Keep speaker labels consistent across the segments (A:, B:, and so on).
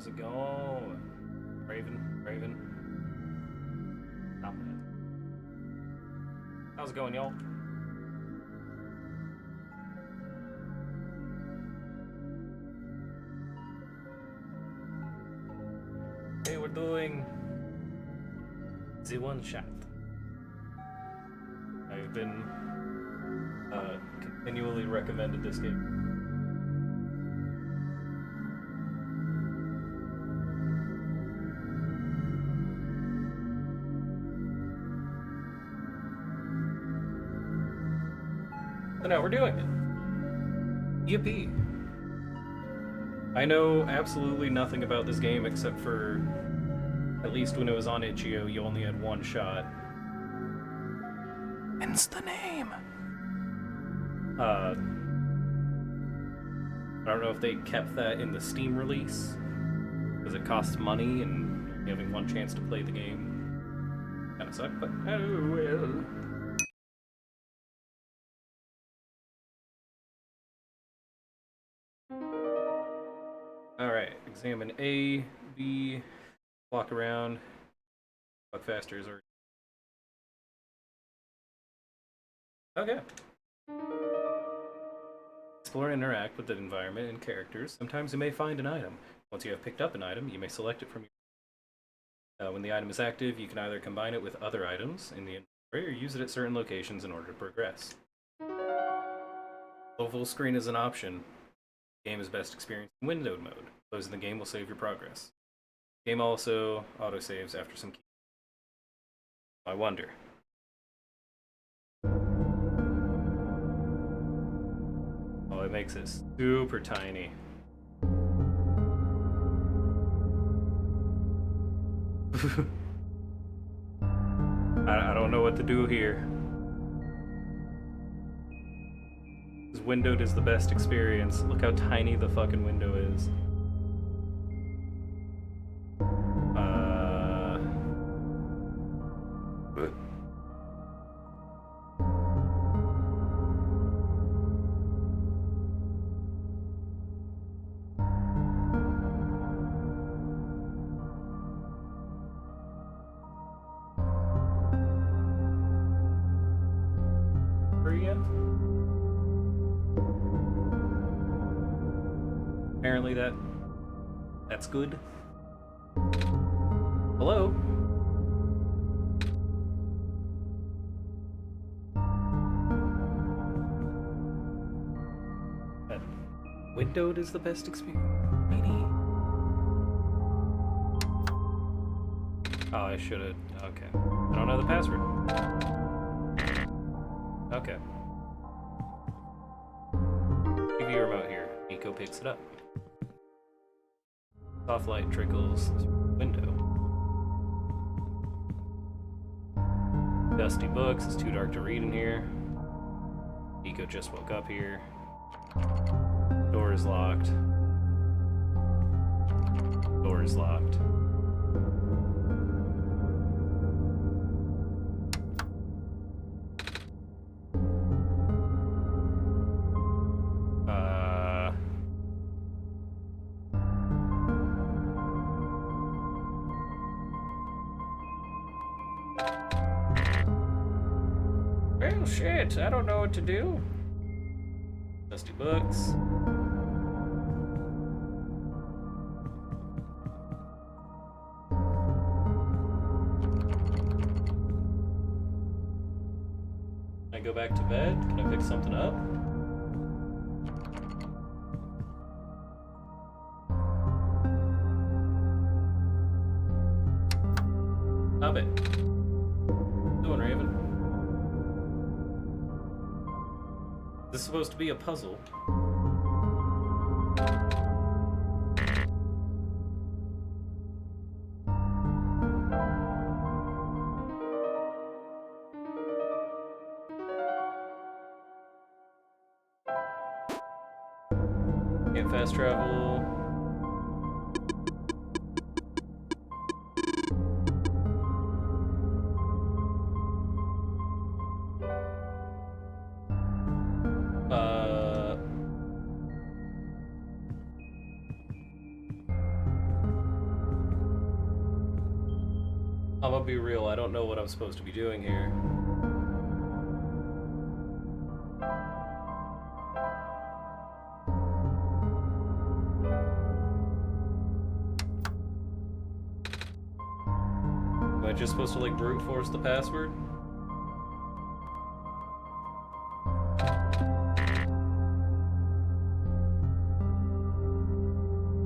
A: How's it going? Raven. Stop it. How's it going, y'all? Hey, we're doing the one shot. I've been continually recommended this game. So now we're doing it. Yippee! I know absolutely nothing about this game except for, at least when it was on itch.io, you only had one shot. Hence the name. I don't know if they kept that in the Steam release, because it costs money and having one chance to play the game kind of sucked, but oh well. Alright, examine A, B, walk around, walk faster is already. Okay. Explore and interact with the environment and characters. Sometimes you may find an item. Once you have picked up an item, you may select it from your... when the item is active, you can either combine it with other items in the inventory or use it at certain locations in order to progress. Though full screen is an option, the game is best experienced in windowed mode. Closing the game will save your progress. The game also autosaves after some keys. I wonder. Oh, it makes it super tiny. I don't know what to do here. Because windowed is the best experience. Look how tiny the fucking window is. Apparently that's good. Hello? Windowed is the best experience. Oh, I should've. Okay. I don't know the password. Okay. TV remote here. Nico picks it up. Soft light trickles through the window. Dusty books. It's too dark to read in here. Nico just woke up here. Door is locked. Door is locked. Well, shit, I don't know what to do. Dusty books. Can I go back to bed? Can I pick something up? Stop it. Doing, Raven. This is supposed to be a puzzle. Can't fast travel. I'm gonna be real, I don't know what I'm supposed to be doing here. Am I just supposed to like brute force the password?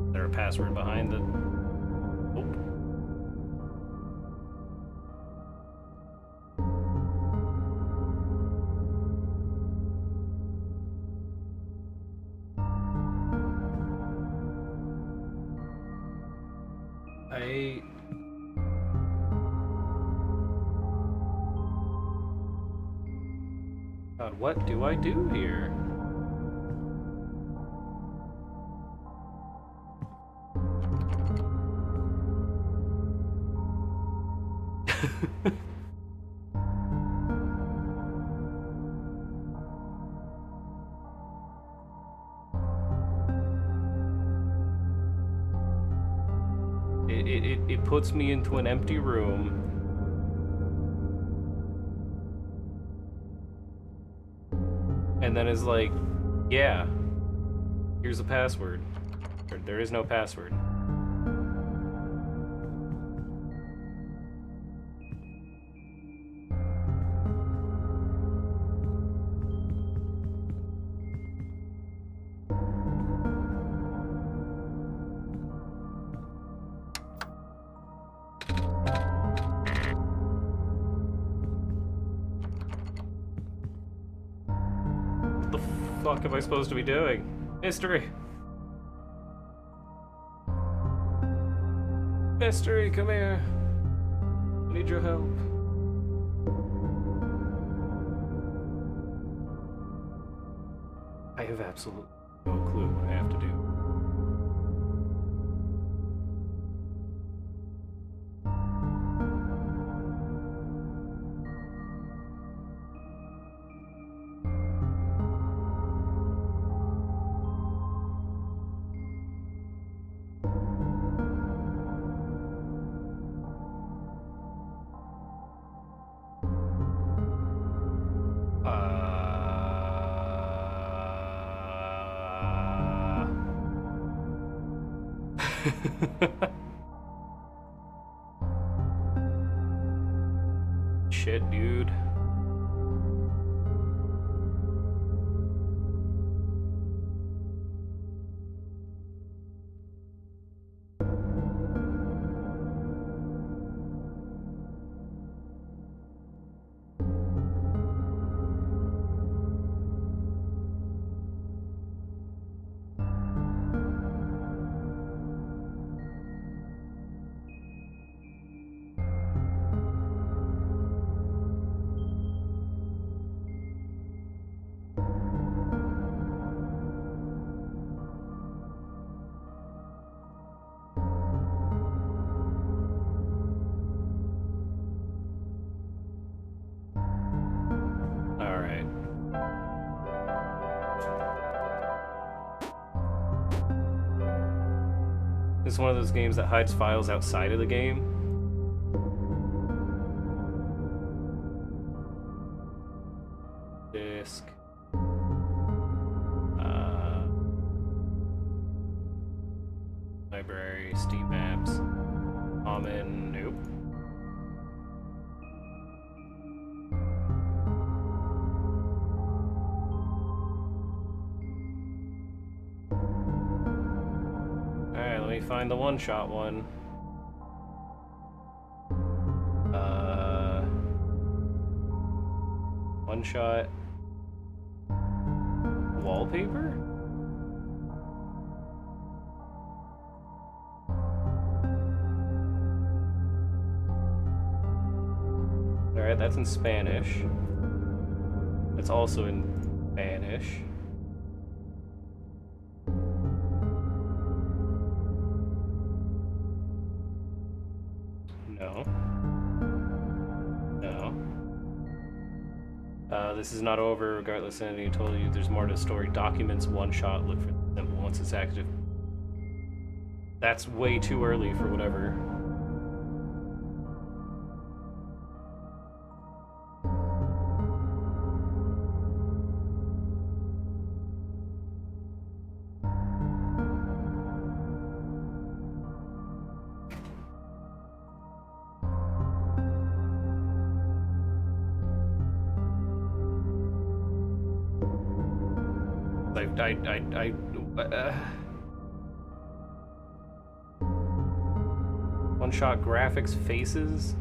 A: Is there a password behind the... Oh. God, what do I do here? It puts me into an empty room. And then is like, yeah, here's a password. There is no password. What the fuck am I supposed to be doing? Mystery! Mystery, come here! I need your help. I have absolutely no clue what I have to do. Shit, dude. It's one of those games that hides files outside of the game. Disk. Library, Steam apps. Common, nope. Find the one-shot one. One-shot wallpaper? Alright, that's in Spanish. It's also in Spanish. This is not over. Regardless, Sanity told you there's more to the story. Documents one shot. Look for them once it's active. That's way too early for whatever. One-shot graphics faces?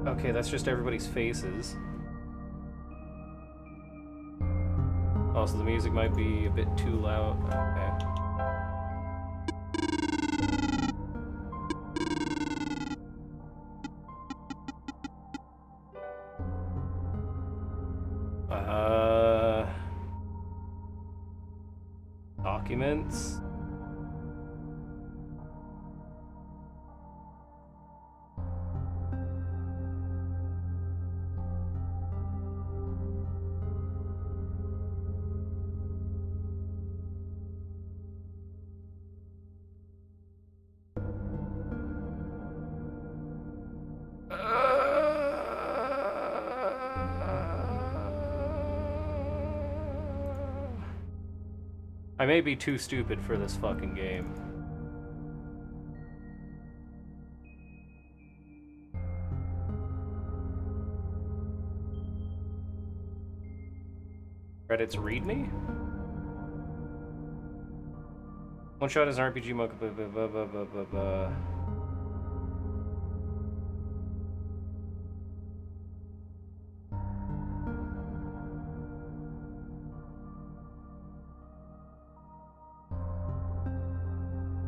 A: Okay, that's just everybody's faces. Also, the music might be a bit too loud. Okay. Documents? I may be too stupid for this fucking game. Credits readme? One shot is an RPG mode.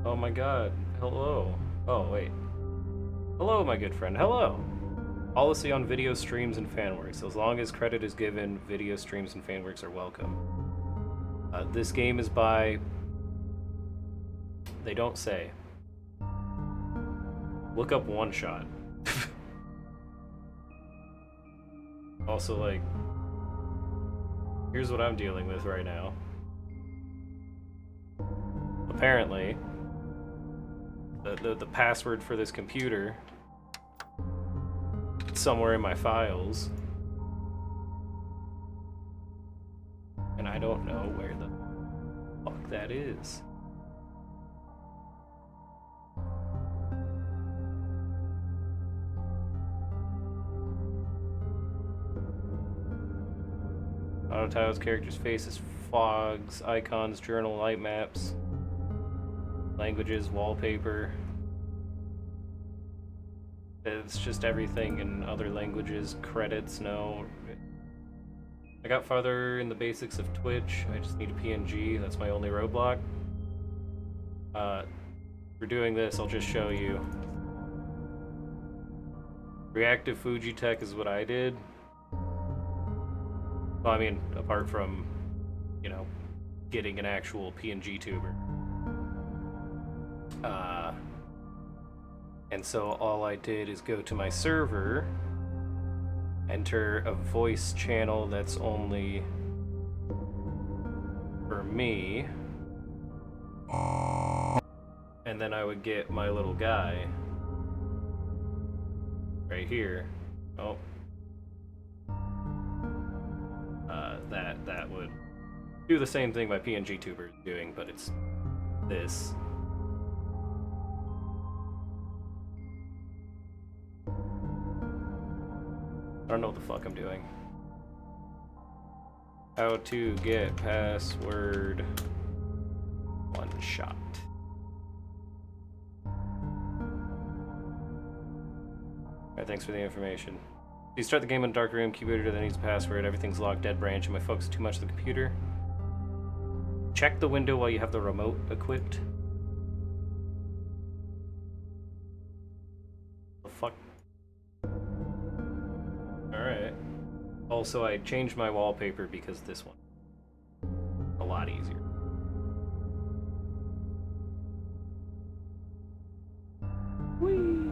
A: Oh my god. Hello. Oh, wait. Hello, my good friend. Hello. Policy on video streams and fanworks. As long as credit is given, video streams and fanworks are welcome. This game is by... They don't say. Look up One Shot. Also, like... Here's what I'm dealing with right now. Apparently... The password for this computer somewhere in my files, and I don't know where the fuck that is. Auto tiles, characters' faces, fogs, icons, journal, light maps, languages, wallpaper. It's just everything in other languages. Credits, no. I got farther in the basics of Twitch. I just need a PNG. That's my only roadblock. For doing this, I'll just show you. Reactive Fujitech is what I did. Well, I mean, apart from, you know, getting an actual PNG tuber. And so all I did is go to my server, enter a voice channel that's only for me, and then I would get my little guy right here. Oh. That would do the same thing my PNG tuber is doing, but it's this. I don't know what the fuck I'm doing. How to get password One Shot. Alright, thanks for the information. You start the game in a dark room, keyboard that needs a password, everything's locked, dead branch, and my focus too much on the computer. Check the window while you have the remote equipped. The fuck? Alright. Also, I changed my wallpaper because this one a lot easier. Whee!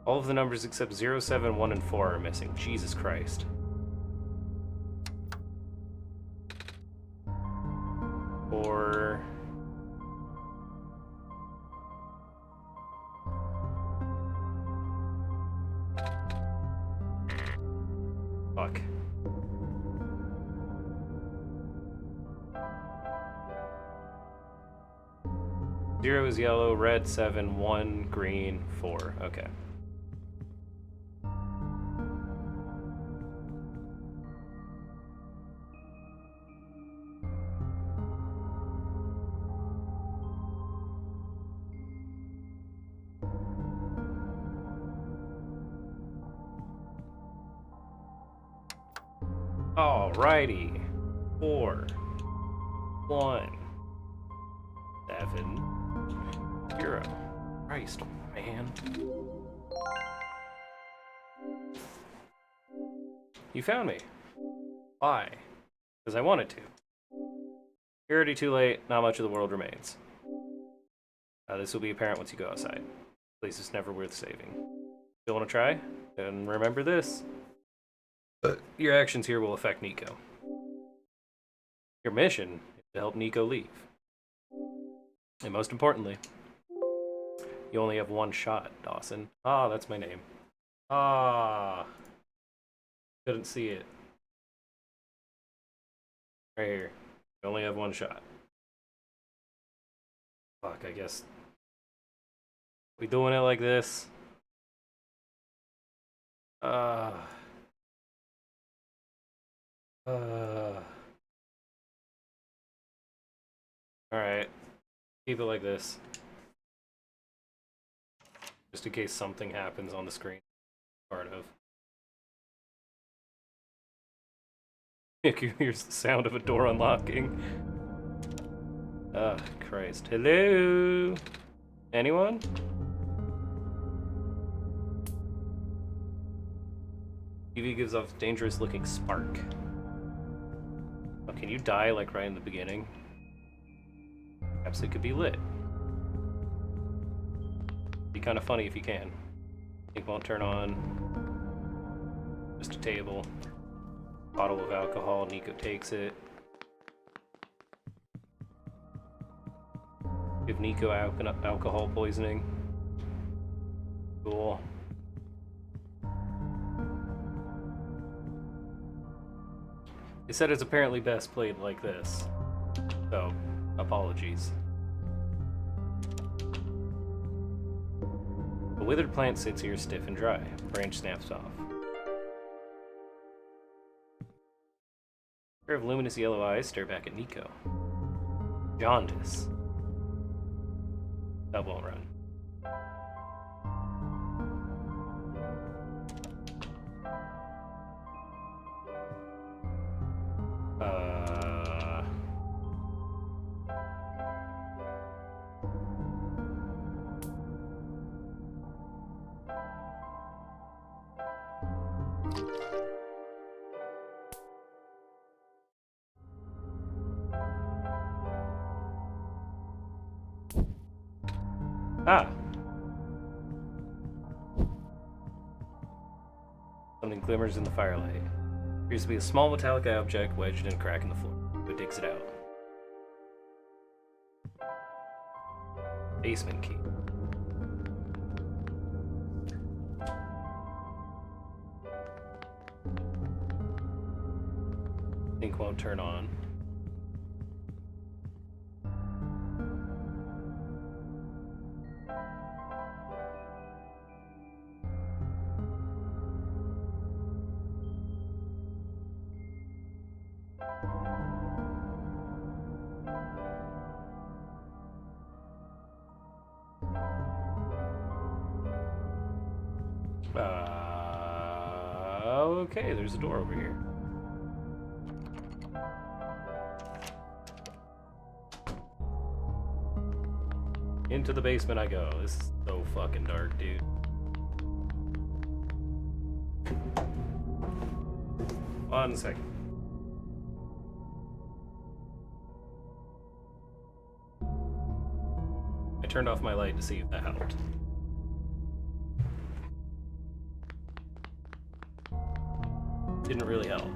A: All of the numbers except 0, 7, 1, and 4 are missing. Jesus Christ. Or... Fuck. 0 is yellow, red 7, 1, green 4. Okay. Alrighty. 4, 1, 7, 0. Christ, man. You found me. Why? Because I wanted to. You're already too late. Not much of the world remains. This will be apparent once you go outside. The place is never worth saving. Still want to try? Then remember this. Your actions here will affect Nico. Your mission is to help Nico leave. And most importantly, you only have one shot, Dawson. Ah, that's my name. Ah. Couldn't see it. Right here. You only have one shot. Fuck, I guess. We doing it like this? Alright. Keep it like this. Just in case something happens on the screen. Part of. Here's the sound of a door unlocking. Ah, Christ. Hello? Anyone? TV gives off dangerous looking spark. Oh, can you die like right in the beginning? Perhaps it could be lit. Be kind of funny if you can. It won't turn on. Just a table. Bottle of alcohol. Nico takes it. Give Nico alcohol poisoning. Cool. They said it's apparently best played like this. So, apologies. The withered plant sits here stiff and dry. Branch snaps off. A pair of luminous yellow eyes stare back at Nico. Jaundice. That won't run. Ah! Something glimmers in the firelight. Appears to be a small metallic object wedged in a crack in the floor. Who digs it out? Basement key. Sink won't turn on. Okay, there's a door over here. Into the basement I go. This is so fucking dark, dude. One second. I turned off my light to see if that helped. Didn't really help.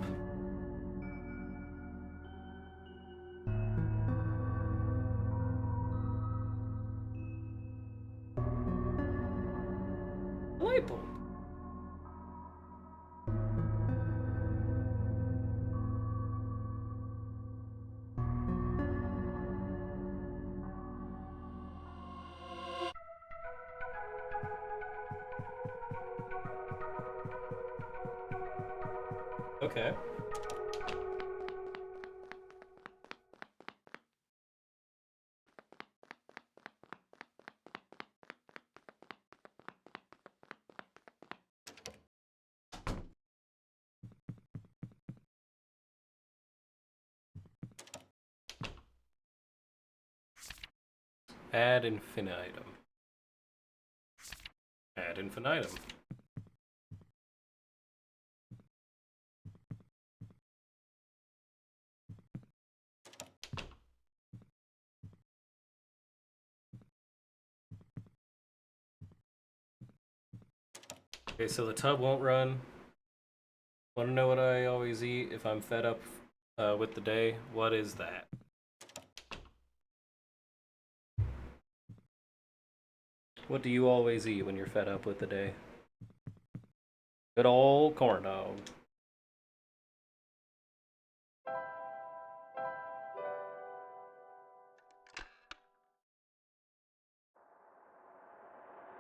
A: Light bulb. Okay. Ad infinitum. Ad infinitum. Okay, so the tub won't run. Want to know what I always eat if I'm fed up with the day? What is that? What do you always eat when you're fed up with the day? Good old corn dog.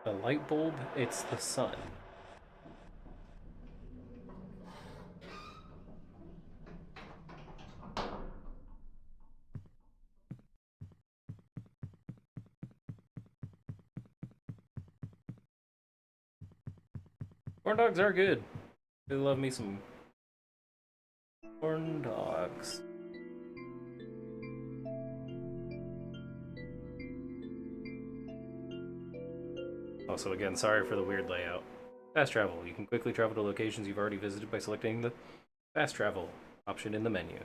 A: A light bulb? It's the sun. Corn dogs are good. I love me some corn dogs. Also, again, sorry for the weird layout. Fast travel. You can quickly travel to locations you've already visited by selecting the fast travel option in the menu.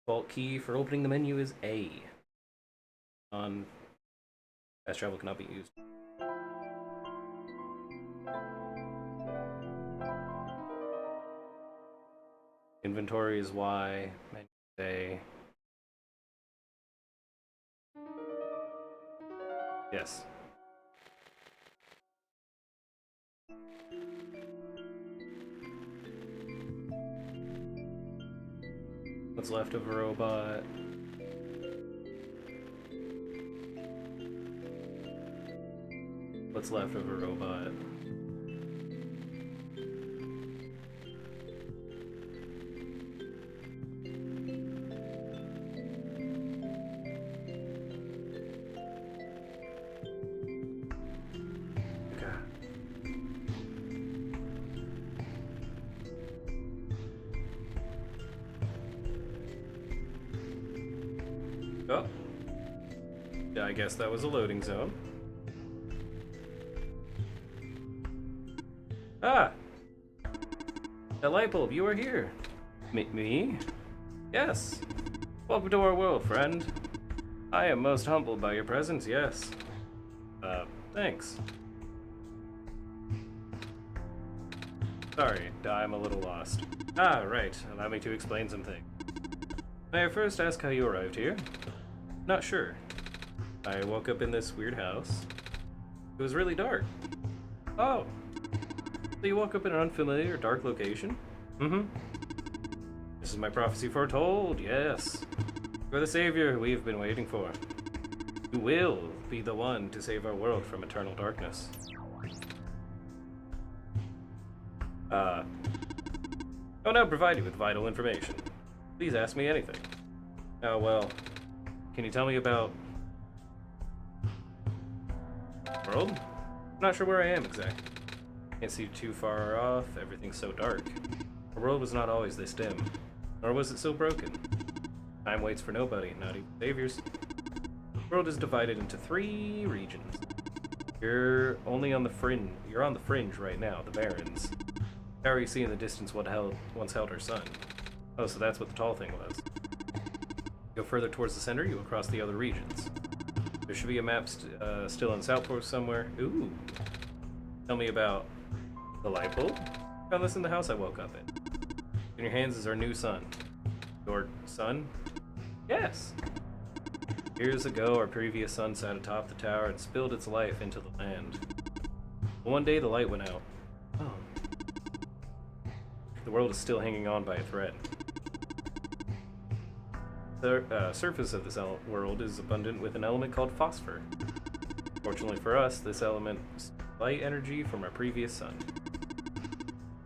A: Default key for opening the menu is A. On fast travel cannot be used. Inventory is Y. Menu is A. Yes. What's left of a robot? What's left of a robot? Oh. Yeah, I guess that was a loading zone. Ah! The light bulb, you are here. Me? Yes. Welcome to our world, friend. I am most humbled by your presence, yes. Thanks. Sorry, I'm a little lost. Ah, right. Allow me to explain something. May I first ask how you arrived here? Not sure. I woke up in this weird house. It was really dark. Oh. So you woke up in an unfamiliar, dark location? Mm-hmm. This is my prophecy foretold, yes. You're the savior we've been waiting for. You will be the one to save our world from eternal darkness. I'll now provide you with vital information. Please ask me anything. Oh, well, can you tell me about the world? I'm not sure where I am exactly. Can't see too far off, everything's so dark. Our world was not always this dim, nor was it so broken. Time waits for nobody, not even saviors. The world is divided into 3 regions. You're on the fringe right now, the Barrens. The tower you see in the distance once held our sun. Oh, so that's what the tall thing was. Go further towards the center, you will cross the other regions. There should be a map still in Southport somewhere. Ooh. Tell me about the light bulb. Found this in the house I woke up in. In your hands is our new sun. Your sun? Yes. Years ago, our previous sun sat atop the tower and spilled its life into the land. But one day, the light went out. Oh. The world is still hanging on by a thread. The surface of this world is abundant with an element called phosphor. Fortunately for us, this element is light energy from our previous sun.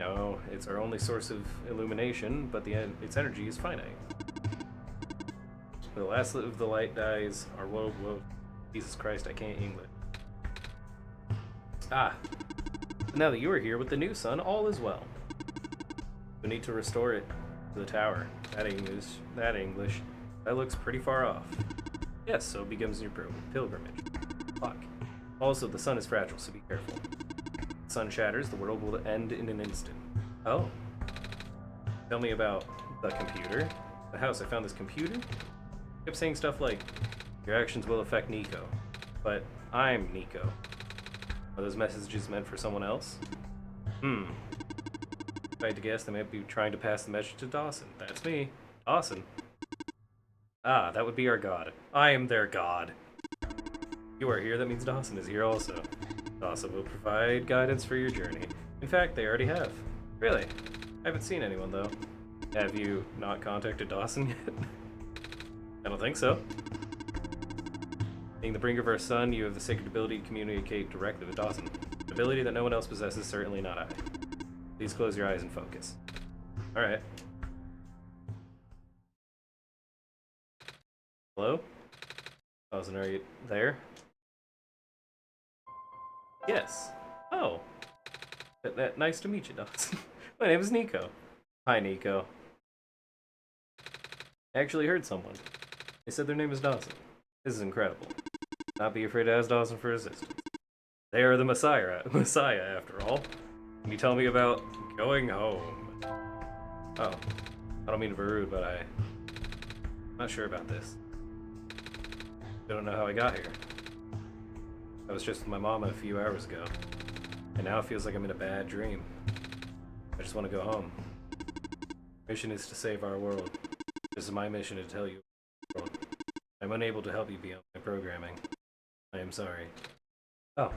A: No, it's our only source of illumination, but its energy is finite. The last of the light dies, our world will... Jesus Christ, I can't English. Ah, now that you are here with the new sun, all is well. We need to restore it to the tower. That English. That looks pretty far off. Yes, so begins your pilgrimage. Fuck. Also, the sun is fragile, so be careful. If the sun shatters, the world will end in an instant. Oh. Tell me about the computer. The house, I found this computer. I kept saying stuff like, your actions will affect Nico. But I'm Nico. Are those messages meant for someone else? If I had to guess, they might be trying to pass the message to Dawson. That's me. Dawson. Ah, that would be our god. I am their god. You are here, that means Dawson is here also. Dawson will provide guidance for your journey. In fact, they already have. Really? I haven't seen anyone, though. Have you not contacted Dawson yet? I don't think so. Being the bringer of our sun, you have the sacred ability to communicate directly with Dawson. An ability that no one else possesses, certainly not I. Please close your eyes and focus. Alright. Hello? Dawson, are you there? Yes. Oh. Nice to meet you, Dawson. My name is Nico. Hi, Nico. I actually heard someone. They said their name is Dawson. This is incredible. Not be afraid to ask Dawson for assistance. They are the Messiah, after all. Can you tell me about going home? Oh. I don't mean to be rude, but I'm not sure about this. I don't know how I got here. I was just with my mama a few hours ago, and now it feels like I'm in a bad dream. I just want to go home. Mission is to save our world. This is my mission to tell you the world. I'm unable to help you beyond my programming. I am sorry. Oh.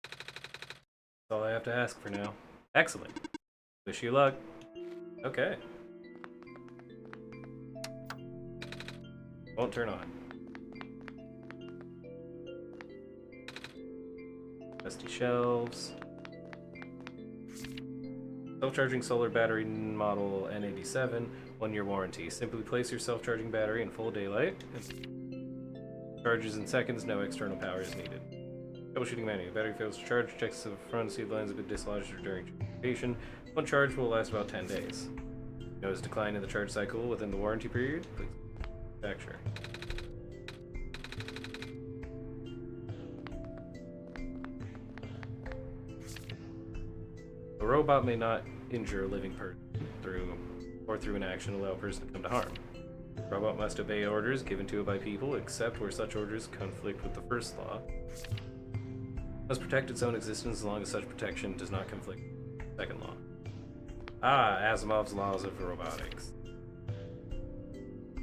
A: That's all I have to ask for now. Excellent. Wish you luck. Okay. Won't turn on. Dusty shelves. Self-charging solar battery model N87, 1-year warranty. Simply place your self-charging battery in full daylight. Charges in seconds, no external power is needed. Troubleshooting menu. Battery fails to charge, checks the front, see if the lines have been dislodged or during charging. One charge will last about 10 days. Notice decline in the charge cycle within the warranty period. Please manufacture. A robot may not injure a living person through an action allow a person to come to harm. The robot must obey orders given to it by people, except where such orders conflict with the first law. Must protect its own existence as long as such protection does not conflict with the second law. Ah, Asimov's laws of robotics.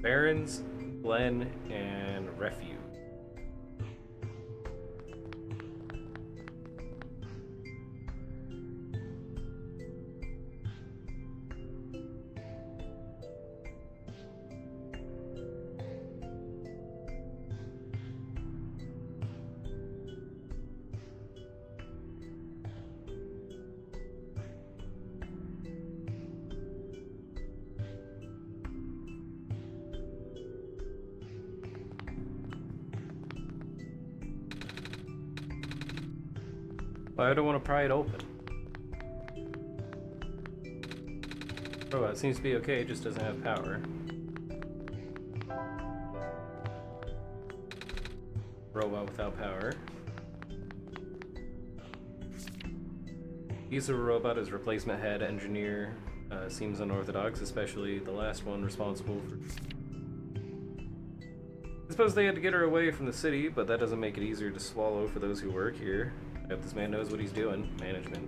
A: Barons, Glen, and Refuge. I don't want to pry it open. Robot seems to be okay, it just doesn't have power. Robot without power. Use of a robot as replacement head engineer seems unorthodox, especially the last one responsible for... I suppose they had to get her away from the city, but that doesn't make it easier to swallow for those who work here. I hope this man knows what he's doing. Management.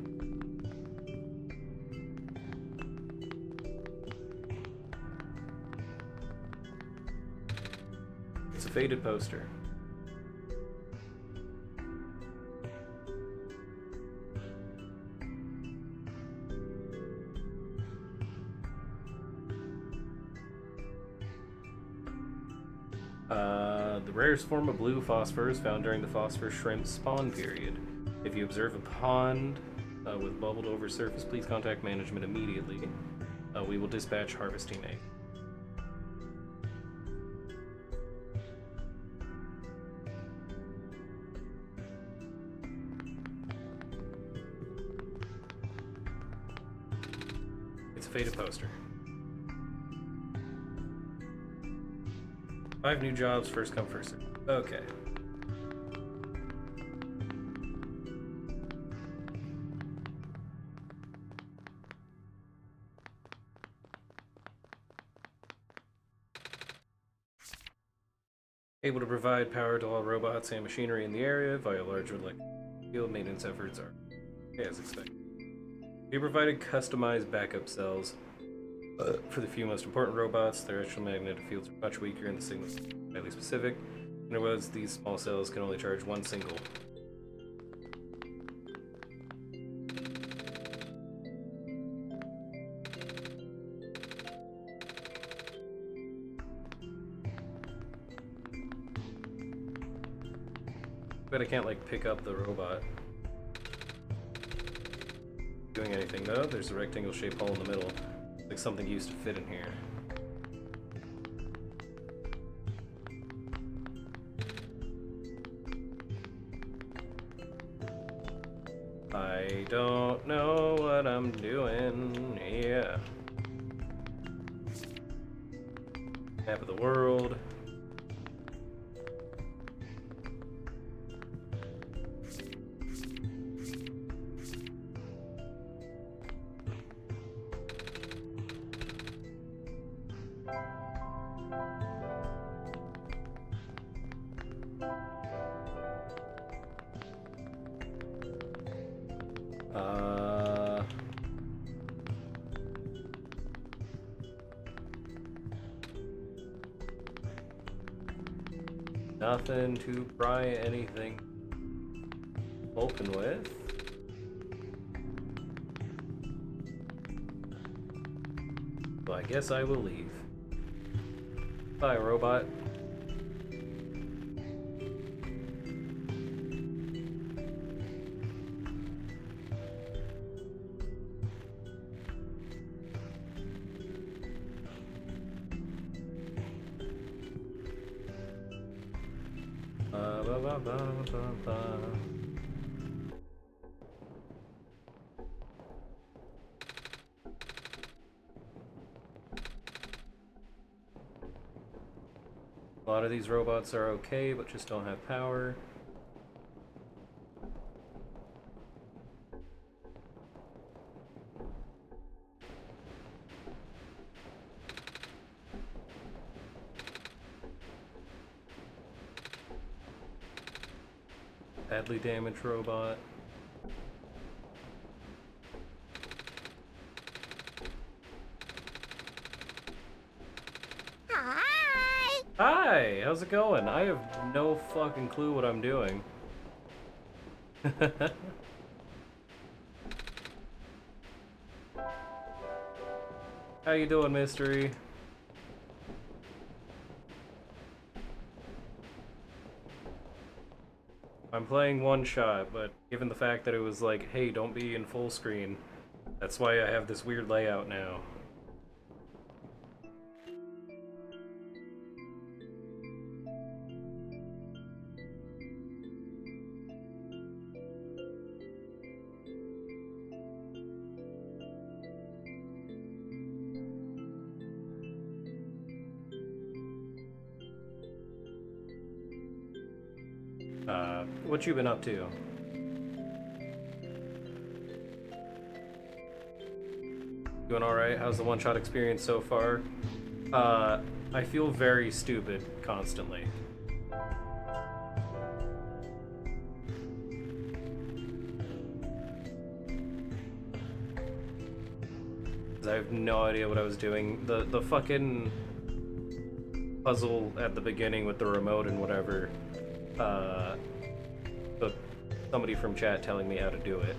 A: It's a faded poster. The rarest form of blue phosphor is found during the phosphor shrimp spawn period. If you observe a pond with bubbled over surface, please contact management immediately. We will dispatch harvesting egg. It's a faded poster. 5 new jobs, first come, first served. Okay. Able to provide power to all robots and machinery in the area via large electric field. Maintenance efforts are as expected. We provided customized backup cells for the few most important robots. Their electromagnetic fields are much weaker and the signals are highly specific. In other words, these small cells can only charge one single. But I can't, like, pick up the robot. Doing anything though, there's a rectangle shaped hole in the middle. Like something used to fit in here. I don't know what I'm doing. Yeah. Map of the world. Nothing to pry anything open with. So I guess I will leave. Bye, robot. A lot of these robots are okay, but just don't have power. Badly damaged robot.
B: Hi!
A: Hi, how's it going? I have no fucking clue what I'm doing. How you doing, Mystery? I'm playing one shot, but given the fact that it was like, hey, don't be in full screen, that's why I have this weird layout now. What you been up to? Doing alright? How's the one-shot experience so far? I feel very stupid constantly. I have no idea what I was doing. The fucking puzzle at the beginning with the remote and whatever, took somebody from chat telling me how to do it.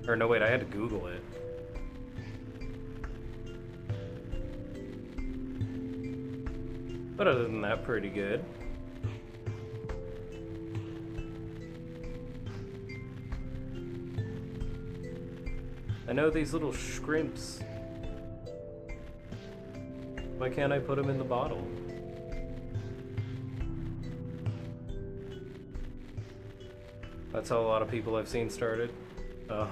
A: Or no, wait, I had to Google it. But other than that, pretty good. know these little shrimps. Why can't I put them in the bottle? That's how a lot of people I've seen started. Oh.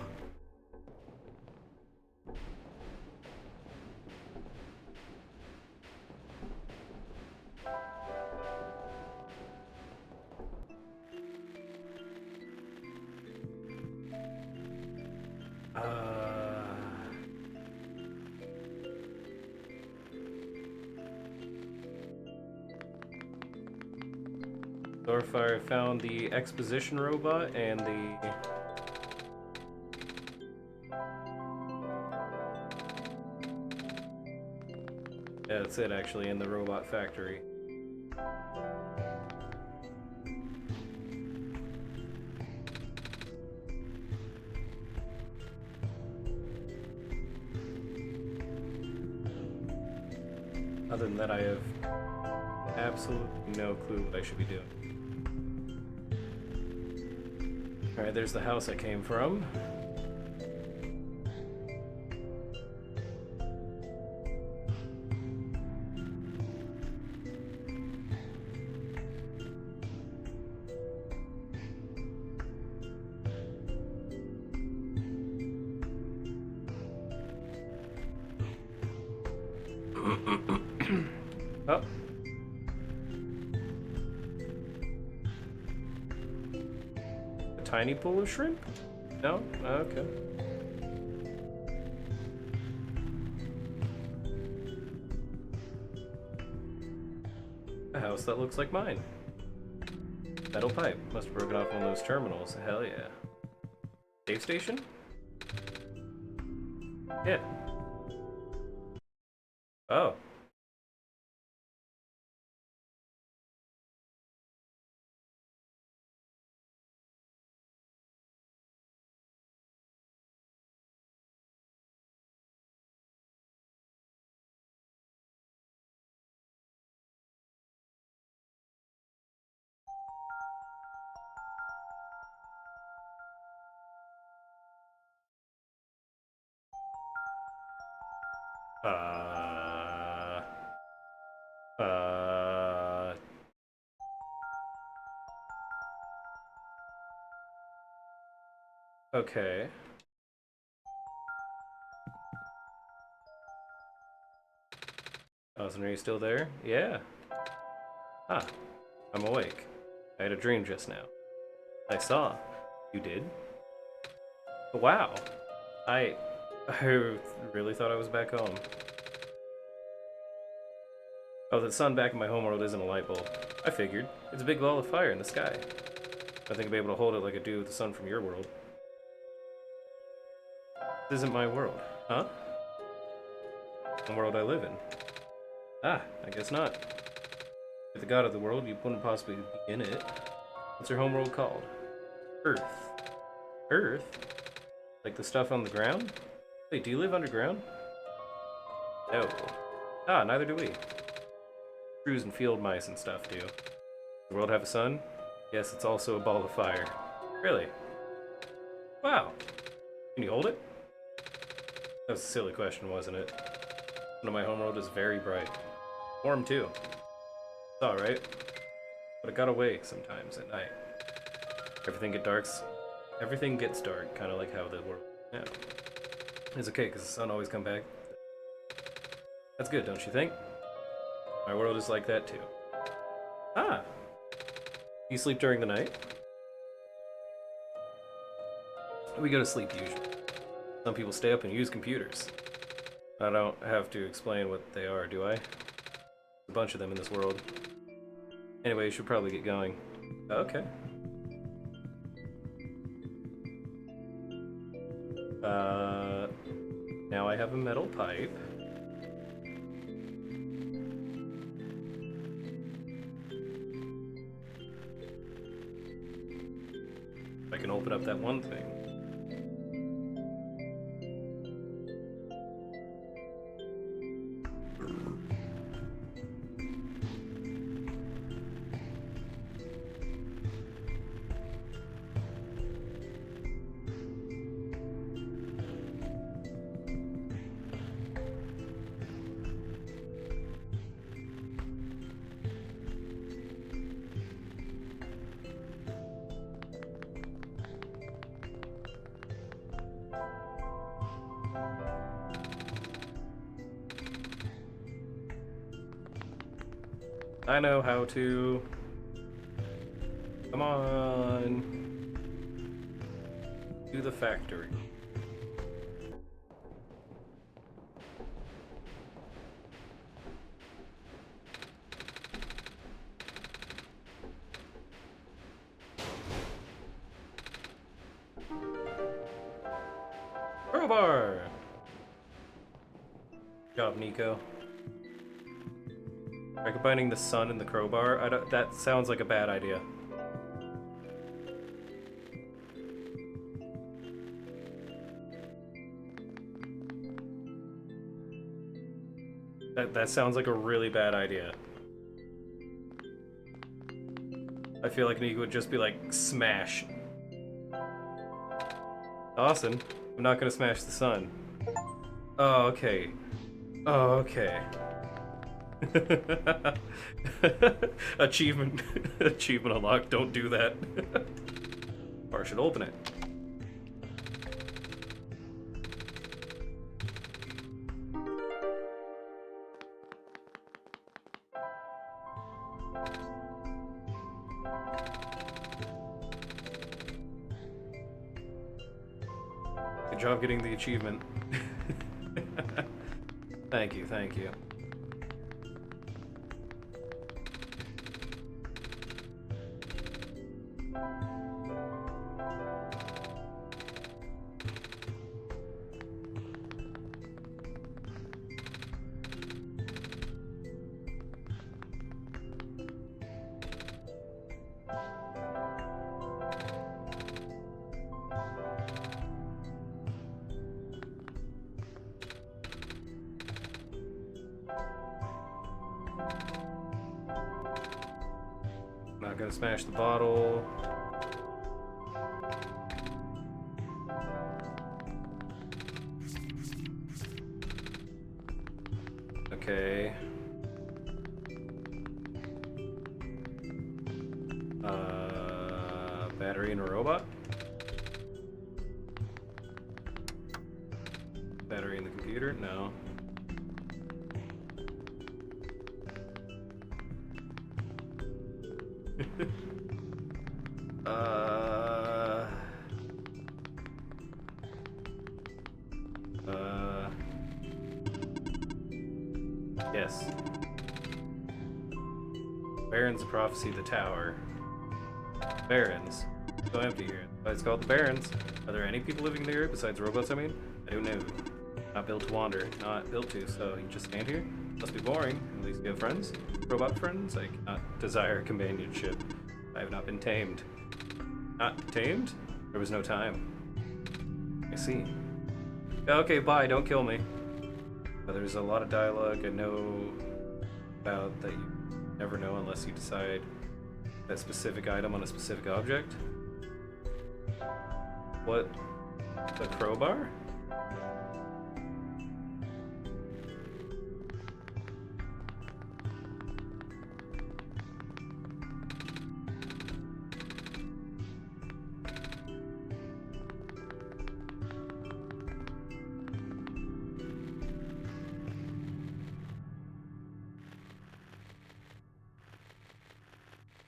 A: Starfire found the exposition robot and the... Yeah, that's it actually, in the robot factory. Other than that, I have absolutely no clue what I should be doing. Alright, there's the house I came from. Oh. A tiny pool of shrimp? No? Okay. A house that looks like mine. Metal pipe. Must have broken off one of those terminals. Hell yeah. Safe station? Yeah. Oh. Okay. Austin, are you still there? Yeah. Ah, I'm awake. I had a dream just now. I saw. You did? Wow. I really thought I was back home. Oh, the sun back in my homeworld isn't a light bulb. I figured. It's a big ball of fire in the sky. I think I'll be able to hold it like I do with the sun from your world. This isn't my world. Huh? The world I live in. Ah, I guess not. If the god of the world, you wouldn't possibly be in it. What's your homeworld called? Earth. Earth? Like the stuff on the ground? Wait, do you live underground? No. Ah, neither do we. Shrews and field mice and stuff do. Does the world have a sun? Yes, it's also a ball of fire. Really? Wow. Can you hold it? That was a silly question, wasn't it? One of my homeworld is very bright. Warm too. It's alright. But it got away sometimes at night. Everything gets dark, kind of like how the world now. It's okay, because the sun always comes back. That's good, don't you think? My world is like that too. Ah! You sleep during the night? We go to sleep usually. Some people stay up and use computers. I don't have to explain what they are, do I? There's a bunch of them in this world. Anyway, you should probably get going. Okay. Now I have a metal pipe. I can open up that one thing. I know how to. Come on. To the factory. Crowbar! Good job, Nico. By combining the sun and the crowbar, that sounds like a bad idea. That sounds like a really bad idea. I feel like Nico would just be like, smash. Dawson, I'm not gonna smash the sun. Oh, okay. Oh, okay. Achievement unlocked, don't do that. Or I should open it. Good job getting the achievement. Thank you, thank you. Not gonna smash the bottle. Okay. Battery in a robot? Battery in the computer? No. Yes. Barrens of Prophecy, the tower. Barrens. So empty here. It's called the Barrens. Are there any people living there besides robots, I mean? I don't know. Not built to wander. Not built to, so you just stand here? Must be boring. At least you have friends. Robot friends? I cannot desire companionship. I have not been tamed. Not tamed? There was no time. I see. Okay, bye. Don't kill me. There's a lot of dialogue I know about that you never know unless you decide that specific item on a specific object. What? The crowbar?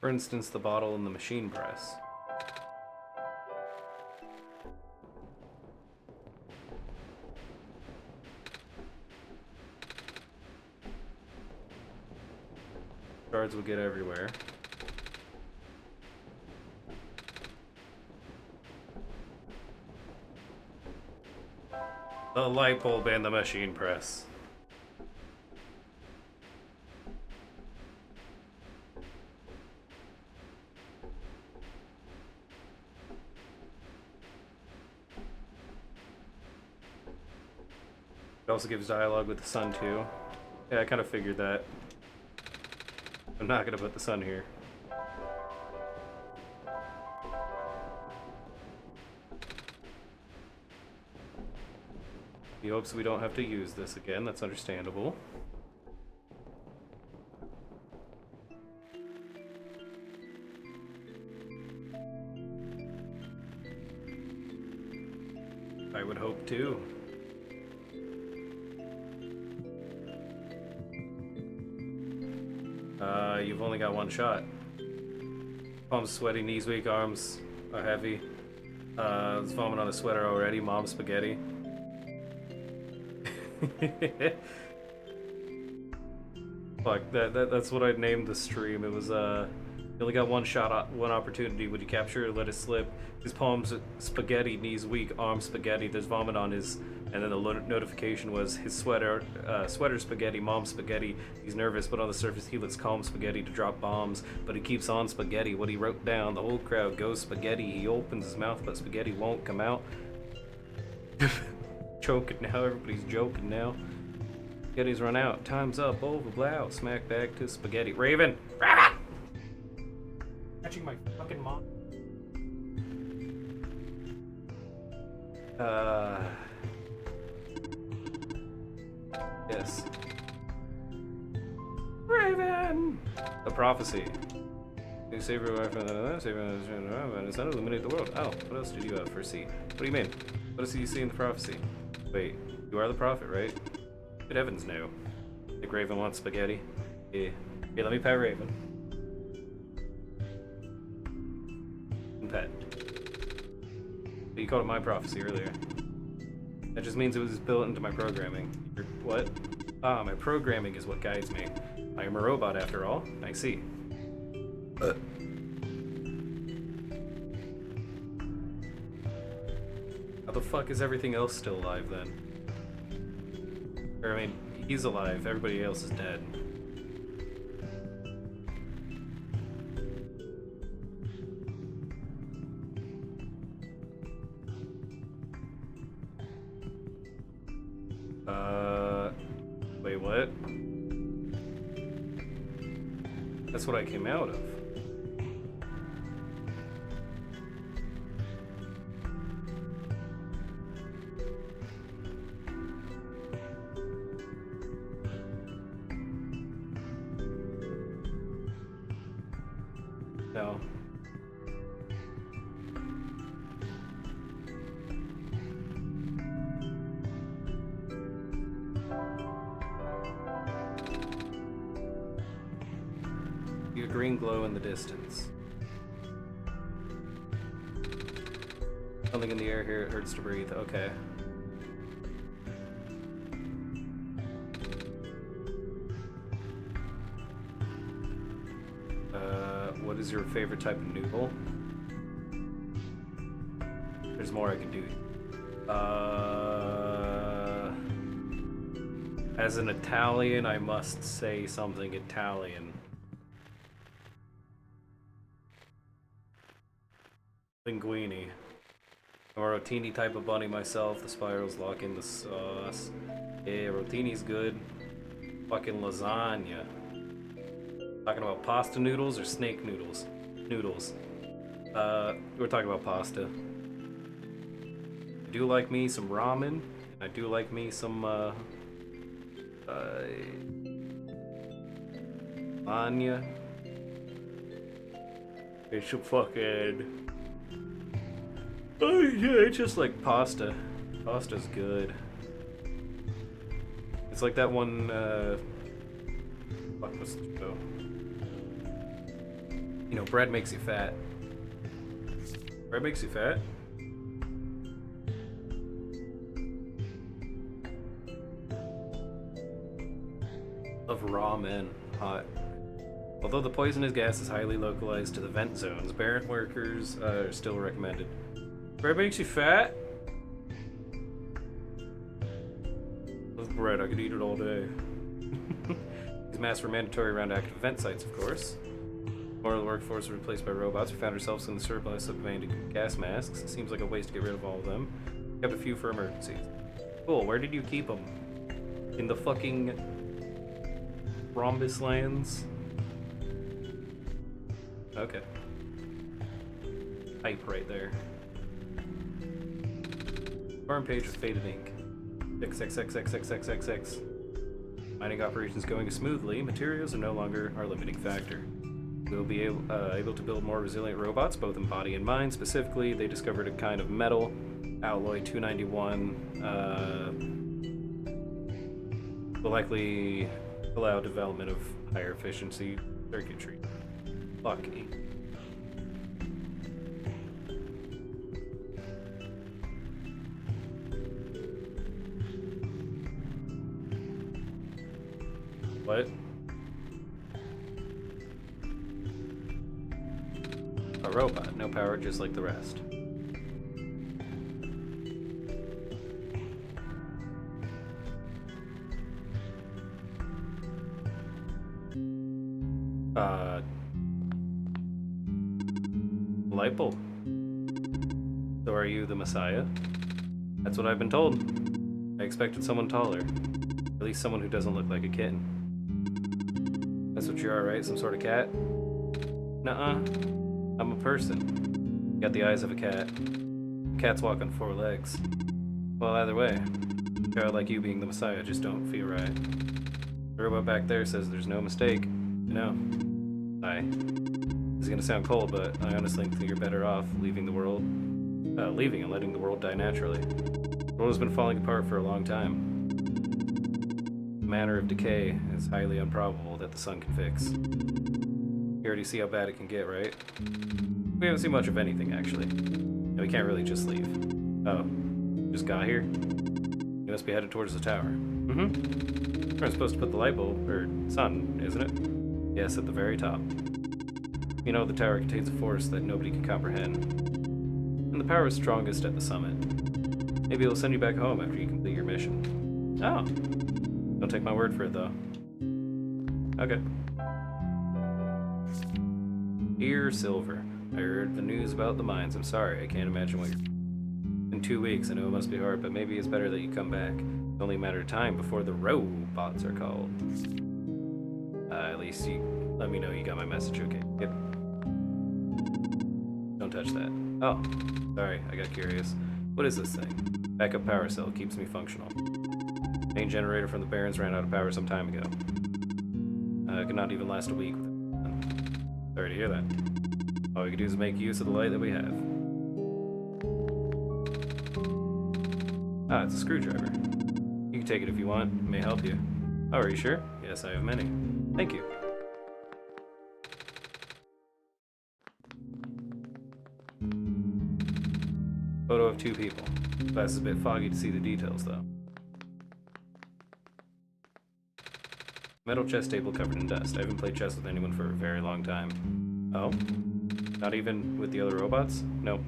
A: For instance, the bottle and the machine press. Shards will get everywhere. The light bulb and the machine press. It also gives dialogue with the sun too. Yeah, I kind of figured that. I'm not gonna put the sun here. He hopes we don't have to use this again, that's understandable. I would hope too. You've only got one shot. Palms sweaty, knees weak, arms are heavy. There's vomit on a sweater already. Mom spaghetti. Fuck, that's what I'd named the stream. It was, you only got one shot, one opportunity. Would you capture or let it slip? His palms spaghetti, knees weak, arms spaghetti. There's vomit on his, and then the notification was his sweater spaghetti, mom spaghetti. He's nervous, but on the surface he looks calm spaghetti to drop bombs, but he keeps on spaghetti. What he wrote down, the whole crowd goes spaghetti. He opens his mouth, but spaghetti won't come out. Choking now, everybody's joking now. Spaghetti's run out. Time's up. Over blow. Smack back to spaghetti. Raven! Raven! Catching my fucking mom. Yes. Raven! The prophecy. You save your life and then illuminate the world. Oh, what else did you foresee? What do you mean? What else do you see in the prophecy? Wait, you are the prophet, right? Good heavens, no. Think Raven wants spaghetti? Yeah. Here, let me pet Raven. Pet. But you called it my prophecy earlier. That just means it was built into my programming. What? Ah, my programming is what guides me. I am a robot after all. I see. How the fuck is everything else still alive then? Or, I mean, he's alive, everybody else is dead. Wait, what? That's what I came out of. No. A green glow in the distance. Something in the air here, it hurts to breathe. Okay. What is your favorite type of noodle? There's more I can do. As an Italian, I must say something Italian. Linguine. I'm a rotini type of bunny myself. The spirals lock in the sauce. Yeah, rotini's good. Fucking lasagna. Talking about pasta noodles or snake noodles? Noodles. We're talking about pasta. I do like me some ramen. I do like me some, lasagna. It's some fucking... Oh yeah, it's just like pasta. Pasta's good. It's like that one, fuck, what's the show? You know, bread makes you fat. Bread makes you fat? Of ramen. Hot. Although the poisonous gas is highly localized to the vent zones, barren workers are still recommended. Bread makes you fat? Love bread, I could eat it all day. These masks were mandatory around active vent sites, of course. More of the workforce replaced by robots. We found ourselves in the surplus of abandoned gas masks. It seems like a waste to get rid of all of them. Kept a few for emergencies. Cool, where did you keep them? In the fucking Rhombus lands? Okay. Type right there. Farm page with faded ink. XXXXXXXX. Mining operations going smoothly. Materials are no longer our limiting factor. We'll be able to build more resilient robots, both in body and mind. Specifically, they discovered a kind of metal, alloy 291. Will likely allow development of higher efficiency circuitry. Lucky. What? A robot, no power, just like the rest. Light bulb. So are you the Messiah? That's what I've been told. I expected someone taller. At least someone who doesn't look like a kitten. That's what you are, right? Some sort of cat? Nuh-uh. I'm a person. You got the eyes of a cat. Cats walk on 4 legs. Well, either way, a child like you being the Messiah just don't feel right. The robot back there says there's no mistake. You know. This is gonna sound cold, but I honestly think you're better off leaving the world. Leaving and letting the world die naturally. The world has been falling apart for a long time. The manner of decay is highly improbable that the sun can fix. You already see how bad it can get, right? We haven't seen much of anything, actually. And we can't really just leave. Oh, just got here? You must be headed towards the tower. Mm-hmm. We're supposed to put the light bulb, or sun, isn't it? Yes, at the very top. You know, the tower contains a force that nobody can comprehend. And the power is strongest at the summit. Maybe it'll send you back home after you complete your mission. Oh. Don't take my word for it, though. Okay. Dear Silver, I heard the news about the mines. I'm sorry, I can't imagine what you're... In 2 weeks, I know it must be hard, but maybe it's better that you come back. It's only a matter of time before the robots are called. At least you let me know you got my message, okay? Yep. Don't touch that. Oh, sorry, I got curious. What is this thing? Backup power cell, keeps me functional. Main generator from the Barrens ran out of power some time ago. Could not even last a week with it. Sorry to hear that. All we can do is make use of the light that we have. Ah, it's a screwdriver. You can take it if you want. It may help you. Oh, are you sure? Yes, I have many. Thank you. Photo of 2 people. Glass is a bit foggy to see the details, though. Metal chess table covered in dust. I haven't played chess with anyone for a very long time. Oh? Not even with the other robots? Nope.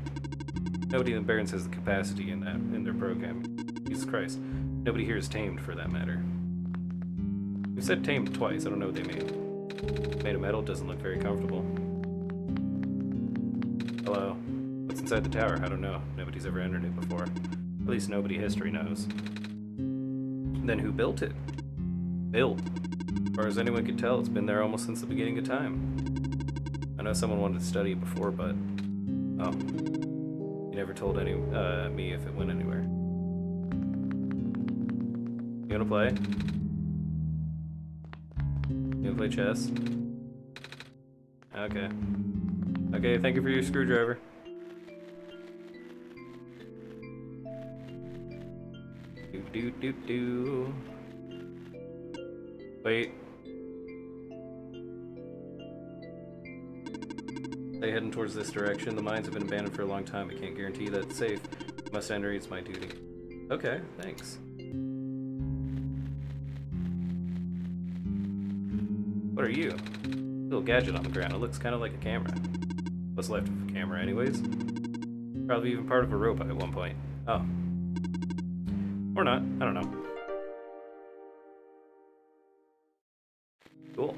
A: Nobody in the Barrens has the capacity in their program. Jesus Christ. Nobody here is tamed, for that matter. You said tamed twice. I don't know what they mean. Made of metal doesn't look very comfortable. Hello. What's inside the tower? I don't know. Nobody's ever entered it before. At least nobody history knows. Then who built it? Built. As far as anyone could tell, it's been there almost since the beginning of time. I know someone wanted to study it before, but... Oh. You never told me if it went anywhere. You wanna play? You wanna play chess? Okay. Okay, thank you for your screwdriver. Do. Wait. Stay heading towards this direction. The mines have been abandoned for a long time. I can't guarantee that it's safe. Must enter, it's my duty. Okay, thanks. What are you? Little gadget on the ground. It looks kind of like a camera. What's left of a camera anyways? Probably even part of a robot at one point. Oh. Or not. I don't know. Cool.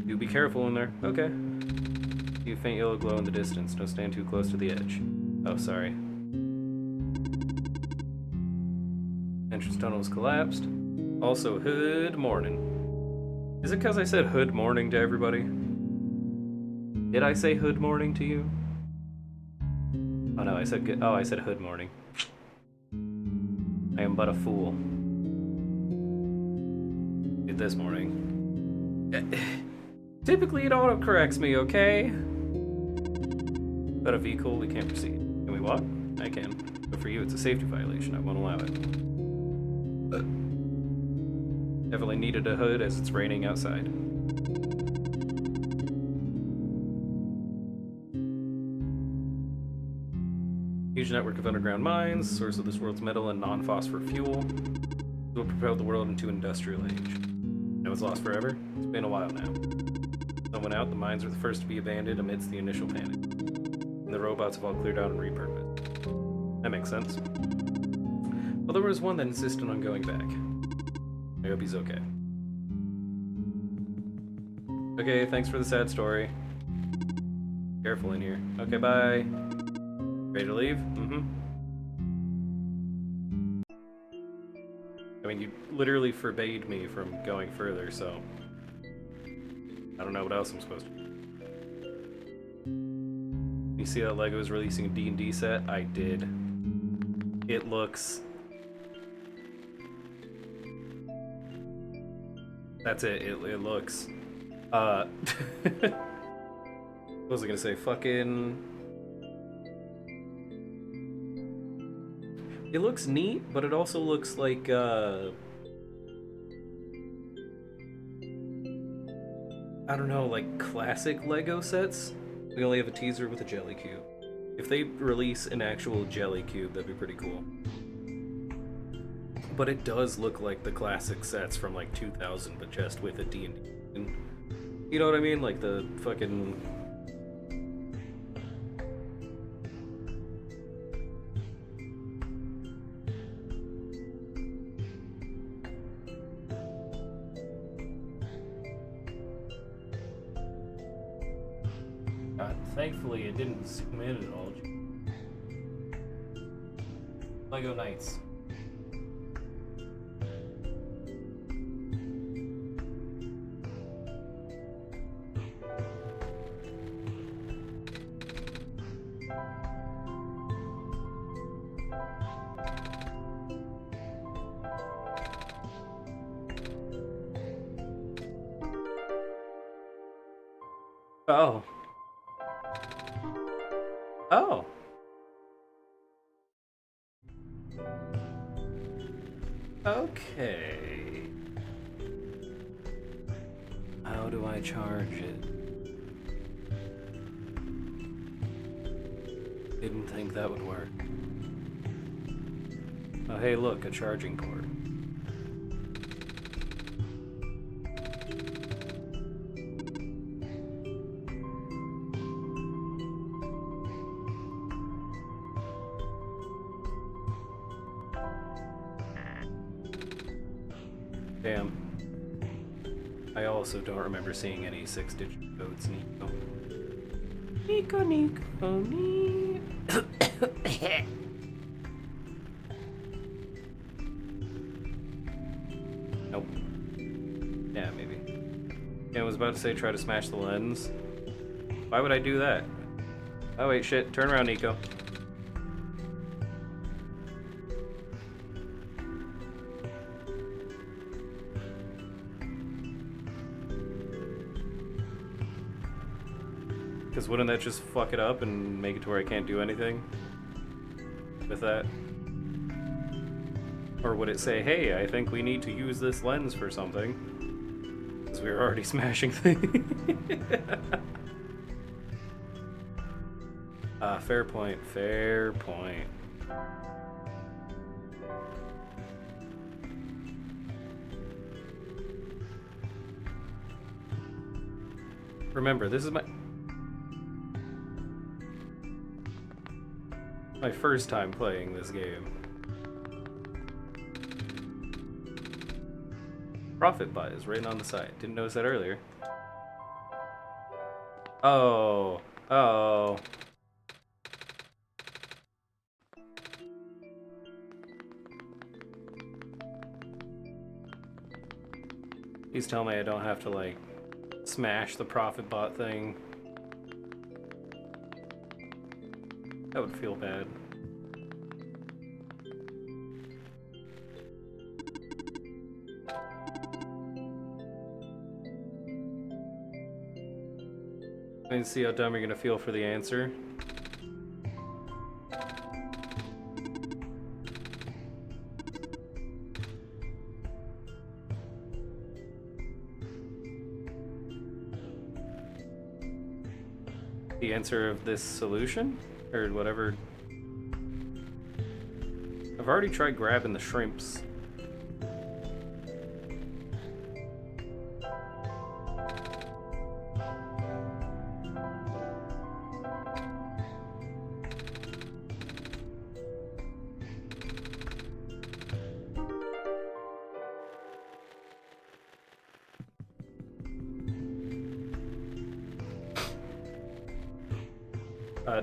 A: Do be careful in there. Okay. See a faint yellow glow in the distance. Don't stand too close to the edge. Oh, sorry. Entrance tunnel is collapsed. Also, hood morning. Is it because I said hood morning to everybody? Did I say hood morning to you? Oh no, I said good. Oh, I said hood morning. I am but a fool. This morning. Typically it auto-corrects me, okay? Without a vehicle, we can't proceed. Can we walk? I can. But for you, it's a safety violation. I won't allow it. Definitely needed a hood as it's raining outside. Huge network of underground mines, source of this world's metal and non-phosphor fuel. Will propel the world into industrial age. Now it's lost forever? It's been a while now. Someone out, the mines were the first to be abandoned amidst the initial panic. And the robots have all cleared out and repurposed. That makes sense. Well, there was one that insisted on going back. I hope he's okay. Okay, thanks for the sad story. Careful in here. Okay, bye. Ready to leave? Mm-hmm. I mean, you literally forbade me from going further, so I don't know what else I'm supposed to do. You see that LEGO is releasing a D&D set? I did. It looks... That's it. It looks... What was I gonna say? Fucking... It looks neat, but it also looks like, I don't know, like classic LEGO sets. We only have a teaser with a jelly cube. If they release an actual jelly cube, that'd be pretty cool. But it does look like the classic sets from like 2000, but just with a D&D. You know what I mean? Like the fucking... Thankfully, it didn't zoom in at all. LEGO Knights. Oh. Oh. Okay. How do I charge it? Didn't think that would work. Oh, hey, look, a charging port. Damn. I also don't remember seeing any 6-digit codes, Nico. Nico, Nico, Nico. Nope. Yeah, maybe. Yeah, I was about to say try to smash the lens. Why would I do that? Oh wait, shit. Turn around, Nico. Because wouldn't that just fuck it up and make it to where I can't do anything with that? Or would it say, hey, I think we need to use this lens for something? Because we were already smashing things. Fair point, fair point. Remember, this is my first time playing this game. Profit buy is written on the side. Didn't notice that earlier. Oh. Oh. Please tell me I don't have to, like, smash the profit bot thing. That would feel bad. I can see how dumb you're gonna feel for the answer. the answer of this solution? Or whatever. I've already tried grabbing the shrimps.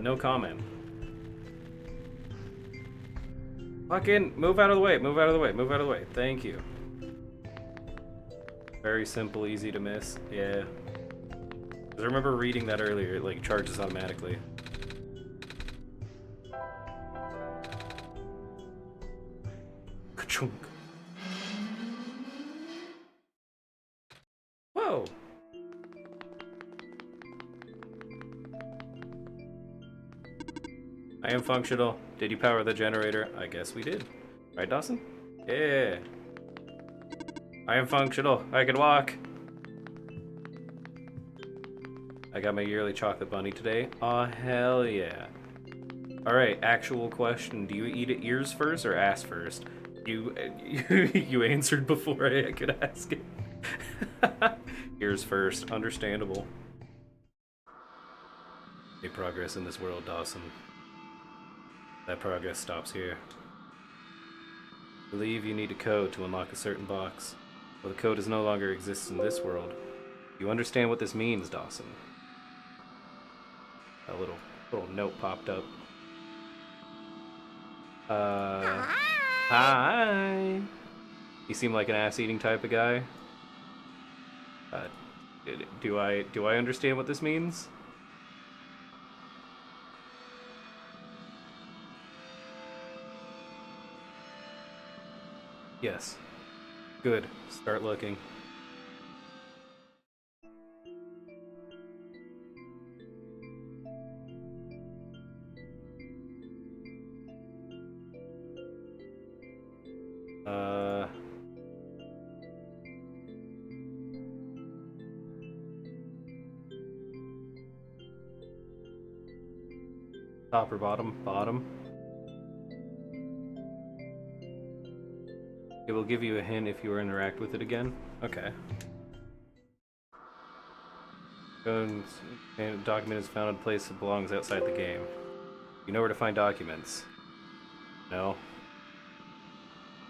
A: No comment. Fucking move out of the way, move out of the way, move out of the way. Thank you. Very simple, easy to miss. Yeah. 'Cause I remember reading that earlier, it like charges automatically. Ka-chunk. Whoa! I am functional. Did you power the generator? I guess we did. Right, Dawson? Yeah. I am functional. I can walk. I got my yearly chocolate bunny today. Aw, hell yeah. Alright, actual question. Do you eat it ears first or ass first? You answered before I could ask it. Ears first. Understandable. Make progress in this world, Dawson. That progress stops here. Believe you need a code to unlock a certain box. Well, the code is no longer exists in this world. You understand what this means, Dawson? A little note popped up. Hi. You seem like an ass-eating type of guy. Do I understand what this means? Yes. Good. Start looking. Top or bottom? Bottom. It will give you a hint if you interact with it again. Okay. And document is found in a place that belongs outside the game. You know where to find documents. No.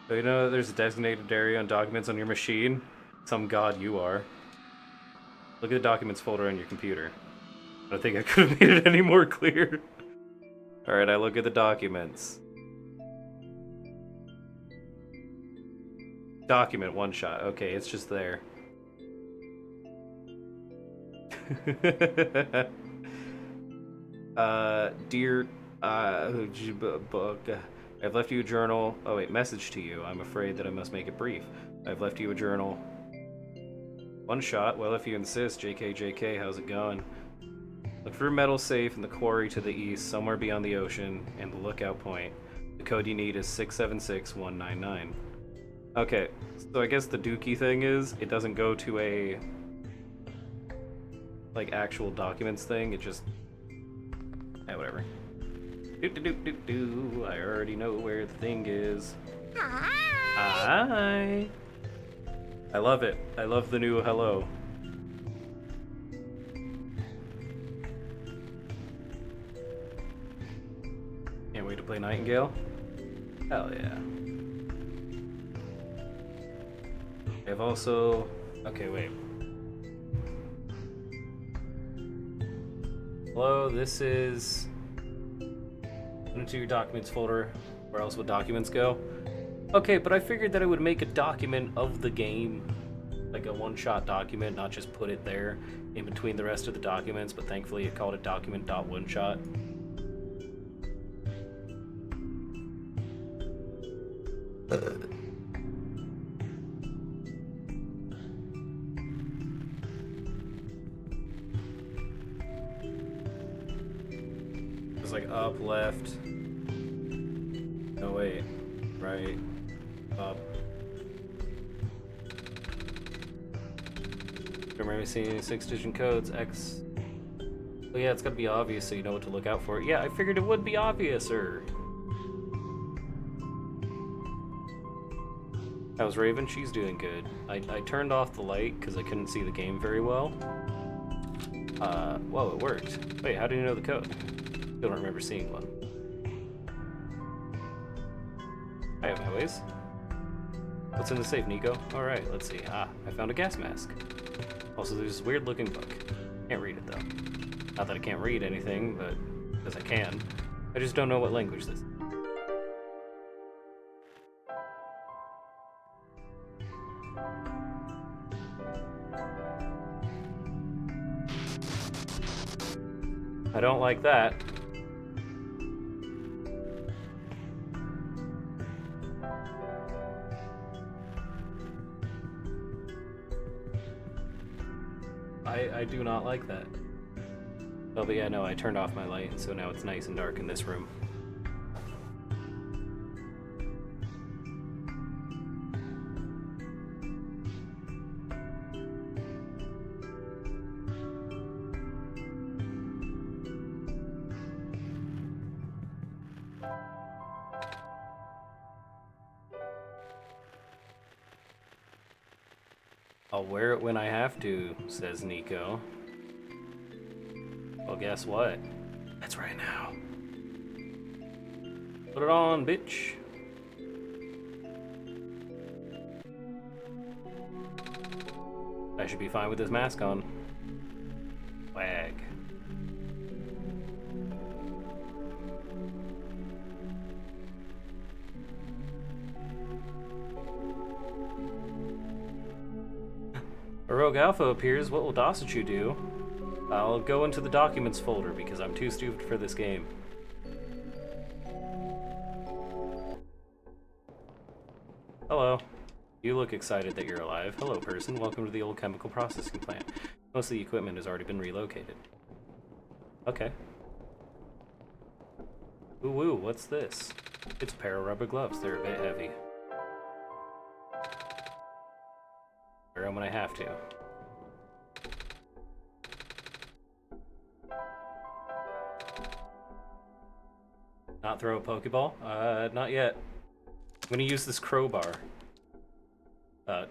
A: So you know there's a designated area on documents on your machine? Some god you are. Look at the documents folder on your computer. I don't think I could have made it any more clear. Alright, I look at the documents. Document, one shot. Okay, it's just there. Dear, book. I've left you a journal. Oh wait, message to you. I'm afraid that I must make it brief. I've left you a journal. One shot. Well, if you insist. JK, how's it going? Look for a metal safe in the quarry to the east, somewhere beyond the ocean, and the lookout point. The code you need is 676199. Okay, so I guess the dookie thing is, it doesn't go to a, like, actual documents thing, it just, whatever. I already know where the thing is. Hi! I love it. I love the new hello. Can't wait to play Nightingale. Hell yeah. I've also... Okay, wait. Hello, this is... into your documents folder. Where else would documents go? Okay, but I figured that I would make a document of the game. Like a one-shot document, not just put it there in between the rest of the documents, but thankfully it called it document.oneshot. It's like up, left. No, wait. Right. Up. Don't remember seeing any 6-digit codes. X. Oh yeah, it's gotta be obvious so you know what to look out for. Yeah, I figured it would be obvious, sir. How's Raven? She's doing good. I turned off the light because I couldn't see the game very well. Whoa, it worked. Wait, how do you know the code? Still don't remember seeing one. I have my ways. What's in the safe, Nico? Alright, let's see. Ah, I found a gas mask. Also, there's this weird looking book. Can't read it, though. Not that I can't read anything, but because I can. I just don't know what language this is. I don't like that. I do not like that. Oh, but yeah, no, I turned off my light, so now it's nice and dark in this room. I'll wear it when I have to, says Nico. Well, guess what? That's right now. Put it on, bitch. I should be fine with this mask on. Wag. A rogue alpha appears. What will Dossachu do? I'll go into the documents folder because I'm too stupid for this game. Hello. You look excited that you're alive. Hello, person. Welcome to the old chemical processing plant. Most of the equipment has already been relocated. Okay. Ooh, woo, what's this? It's a pair of rubber gloves. They're a bit heavy. Wear them when I have to. Not throw a Pokeball? Not yet. I'm gonna use this crowbar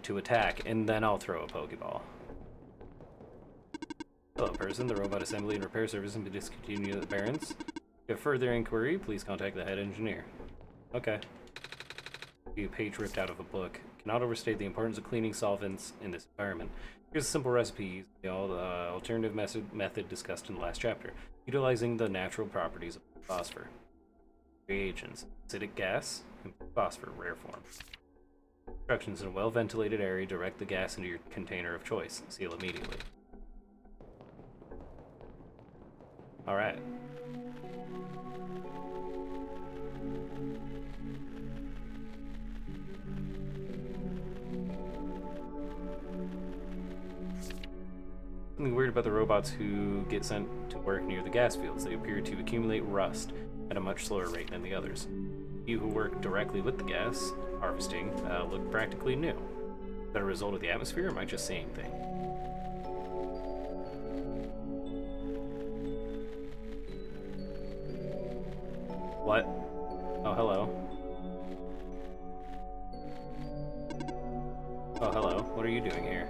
A: to attack, and then I'll throw a Pokeball. Hello, person. The robot assembly and repair service has been discontinued at the Barrens. If you have further inquiry, please contact the head engineer. Okay. Be a page ripped out of a book. Cannot overstate the importance of cleaning solvents in this environment. Here's a simple recipe using the alternative method discussed in the last chapter, utilizing the natural properties of phosphor. Reagents: acidic gas and phosphor, rare form. Instructions: in a well-ventilated area, direct the gas into your container of choice. Seal immediately. Alright. Something weird about the robots who get sent to work near the gas fields. They appear to accumulate rust at a much slower rate than the others. You who work directly with the gas harvesting look practically new. Is that a result of the atmosphere, or am I just seeing things? What? Oh, hello. Oh, hello. What are you doing here?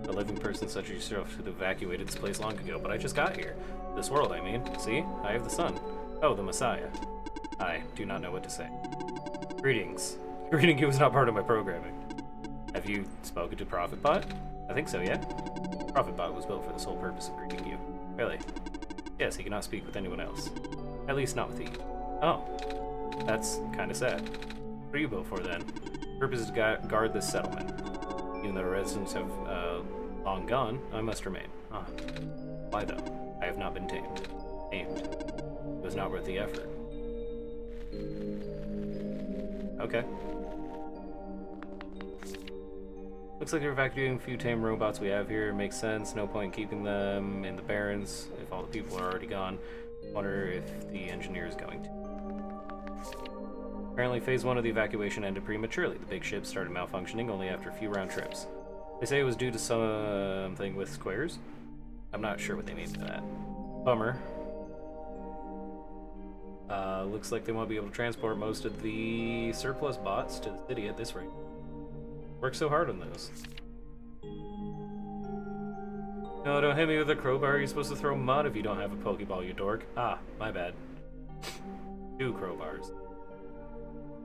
A: A living person such as yourself should have evacuated this place long ago, but I just got here. This world, I mean. See? I have the sun. Oh, the Messiah. I do not know what to say. Greetings. Greeting you was not part of my programming. Have you spoken to ProfitBot? I think so, yeah? ProfitBot was built for the sole purpose of greeting you. Really? Yes, he cannot speak with anyone else. At least not with you. Oh. That's kinda sad. What are you built for, then? Purpose is to guard this settlement. Even though the residents have long gone, I must remain. Ah. Why, though? I have not been tamed. It was not worth the effort. Okay. Looks like they're evacuating a few tame robots we have here. Makes sense. No point in keeping them in the Barrens if all the people are already gone. Wonder if the engineer is going to. Apparently, phase 1 of the evacuation ended prematurely. The big ship started malfunctioning only after a few round trips. They say it was due to something with squares. I'm not sure what they mean by that. Bummer. Looks like they won't be able to transport most of the surplus bots to the city at this rate. Worked so hard on those. No, don't hit me with a crowbar. You're supposed to throw mud if you don't have a Pokeball, you dork. Ah, my bad. 2 crowbars.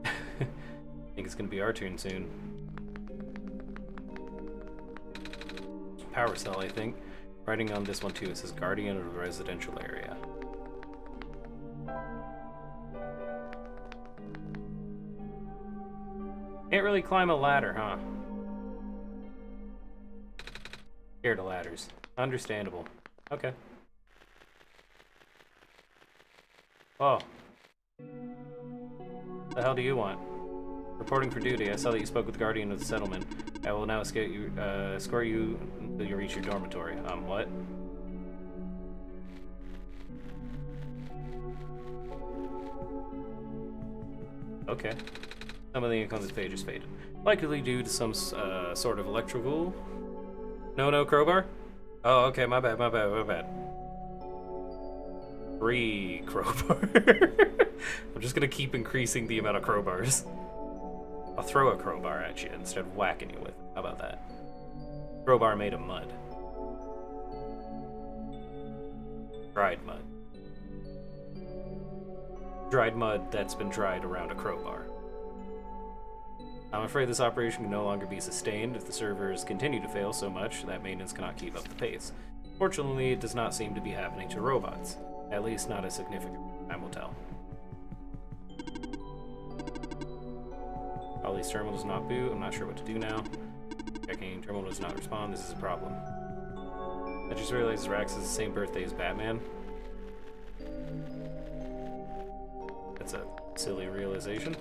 A: I think it's gonna be our turn soon. Power Cell, I think. Writing on this one too, it says Guardian of the Residential Area. Can't really climb a ladder, huh? Scared of ladders. Understandable. Okay. Oh. The hell do you want? Reporting for duty. I saw that you spoke with the Guardian of the settlement. I will now escort you until you reach your dormitory. What? Okay. Some of the ink on this page is faded. Likely due to some sort of electrical... No, crowbar? Oh, okay, my bad. 3 crowbar. I'm just gonna keep increasing the amount of crowbars. I'll throw a crowbar at you instead of whacking you with it. How about that? Crowbar made of mud. Dried mud. Dried mud that's been dried around a crowbar. I'm afraid this operation can no longer be sustained if the servers continue to fail so much that maintenance cannot keep up the pace. Fortunately, it does not seem to be happening to robots. At least not as significant. Time will tell. Ollie's terminal does not boot. I'm not sure what to do now. Checking. Terminal does not respond. This is a problem. I just realized Rax has the same birthday as Batman. That's a silly realization.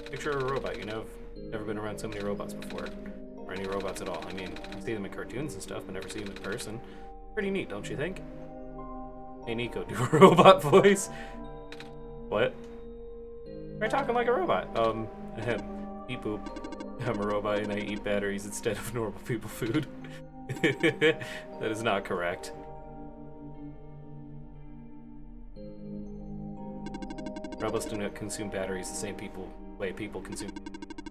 A: Picture of a robot, you know. I've never been around so many robots before. Or any robots at all. I mean, I see them in cartoons and stuff, but never see them in person. Pretty neat, don't you think? Hey Nico, do a robot voice. What? Try talking like a robot. Eat poop. I'm a robot and I eat batteries instead of normal people food. That is not correct. Robots do not consume batteries the same way people consume.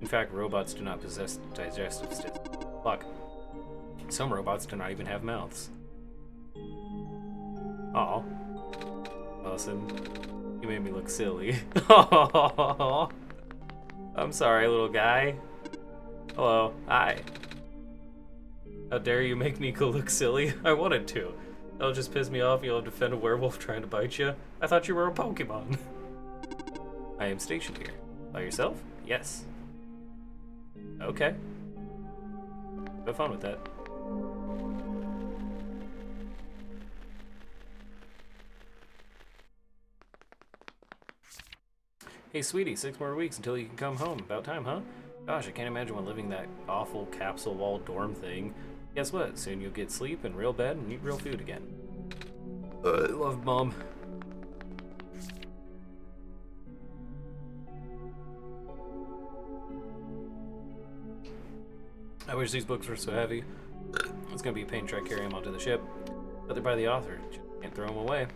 A: In fact, robots do not possess digestive systems. Fuck. Some robots do not even have mouths. Aw. Listen, you made me look silly. I'm sorry, little guy. Hello. Hi. How dare you make Nico look silly? I wanted to. That'll just piss me off. You'll defend a werewolf trying to bite you. I thought you were a Pokemon. I am stationed here. By yourself? Yes. Okay. Have fun with that. Hey, sweetie, 6 more weeks until you can come home. About time, huh? Gosh, I can't imagine when living that awful capsule wall dorm thing. Guess what? Soon you'll get sleep in real bed and eat real food again. I love Mom. I wish these books were so heavy. It's gonna be a pain to try to carry them onto the ship. But they're by the author. Just can't throw them away.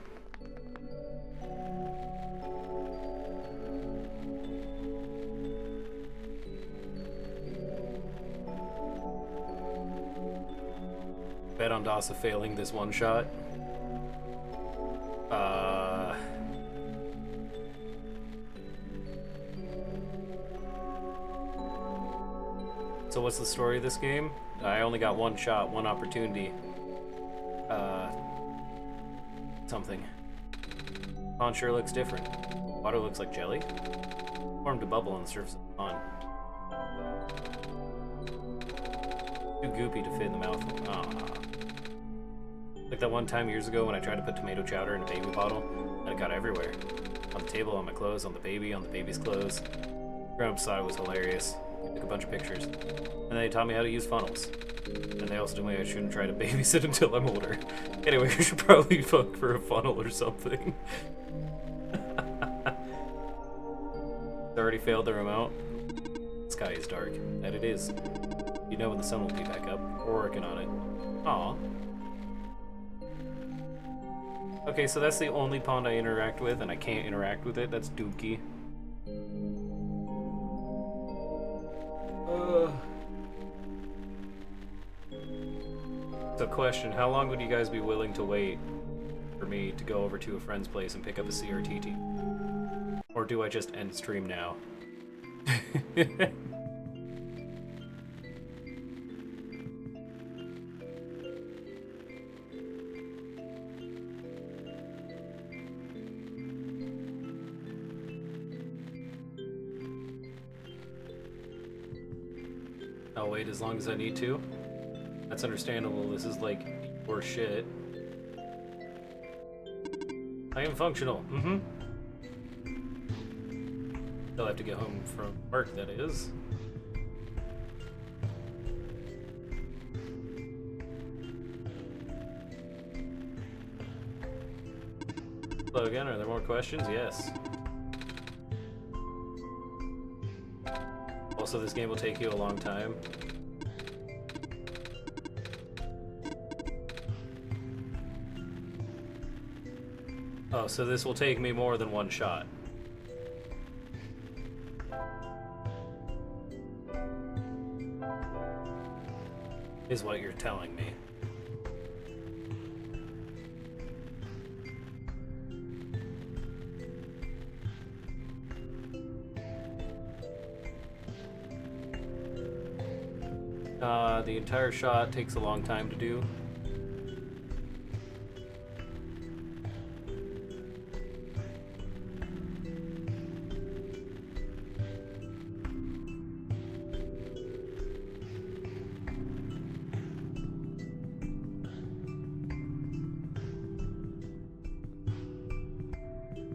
A: Bet on Dasa failing this one shot. So what's the story of this game? I only got one shot, one opportunity. Something. Pond sure looks different. Water looks like jelly. Formed a bubble on the surface of the pond. Too goopy to fit in the mouth. Like that one time years ago when I tried to put tomato chowder in a baby bottle, and it got everywhere. On the table, on my clothes, on the baby's clothes. Grown-ups thought it was hilarious. They took a bunch of pictures. And they taught me how to use funnels. And they also told me I shouldn't try to babysit until I'm older. Anyway, I should probably look for a funnel or something. It's already failed the remote. The sky is dark. That it is. You know when the sun will be back up. We're working on it. Aw. Okay, so that's the only pond I interact with, and I can't interact with it. That's Dookie. So question, how long would you guys be willing to wait for me to go over to a friend's place and pick up a CRTT? Or do I just end stream now? I'll wait as long as I need to. That's understandable. This is like your shit. I am functional. Mm-hmm. Still have to get home from work, that is. Hello again, are there more questions? Yes. Also, this game will take you a long time. Oh, so this will take me more than one shot. Is what you're telling me. The entire shot takes a long time to do.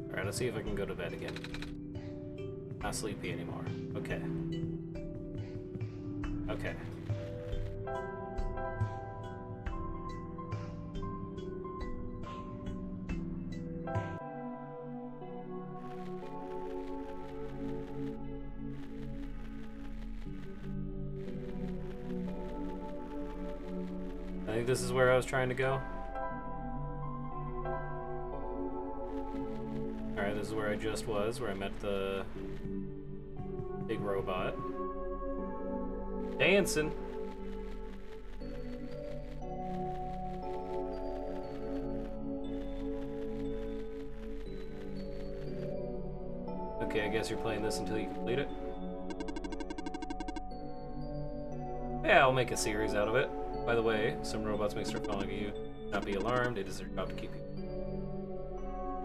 A: Alright, let's see if I can go to bed again. Not sleepy anymore. Okay. Okay. I think this is where I was trying to go. Alright, this is where I just was, where I met the big robot. Dancing! Okay, I guess you're playing this until you complete it. Yeah, I'll make a series out of it. By the way, some robots may start following you. Do not be alarmed, it is their job to keep you.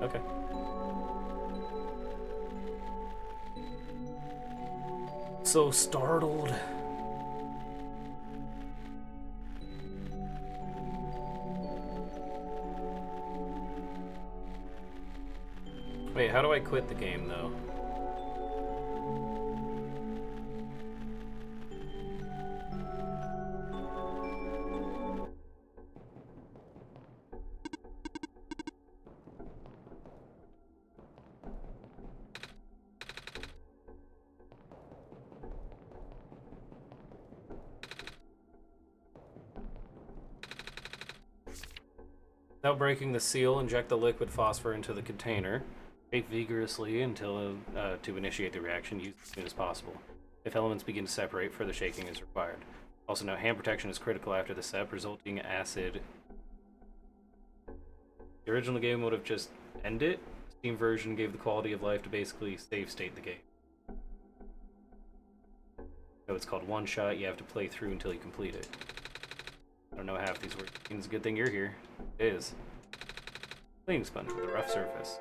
A: Okay. So startled. Wait, how do I quit the game, though? Without breaking the seal, inject the liquid phosphor into the container. Shake vigorously until to initiate the reaction. Use as soon as possible. If elements begin to separate, further shaking is required. Also note, hand protection is critical after the step, resulting acid. The original game would have just ended. The Steam version gave the quality of life to basically save state the game. So it's called One Shot. You have to play through until you complete it. I don't know half these words. It's a good thing you're here. It is. Cleaning sponge with a rough surface.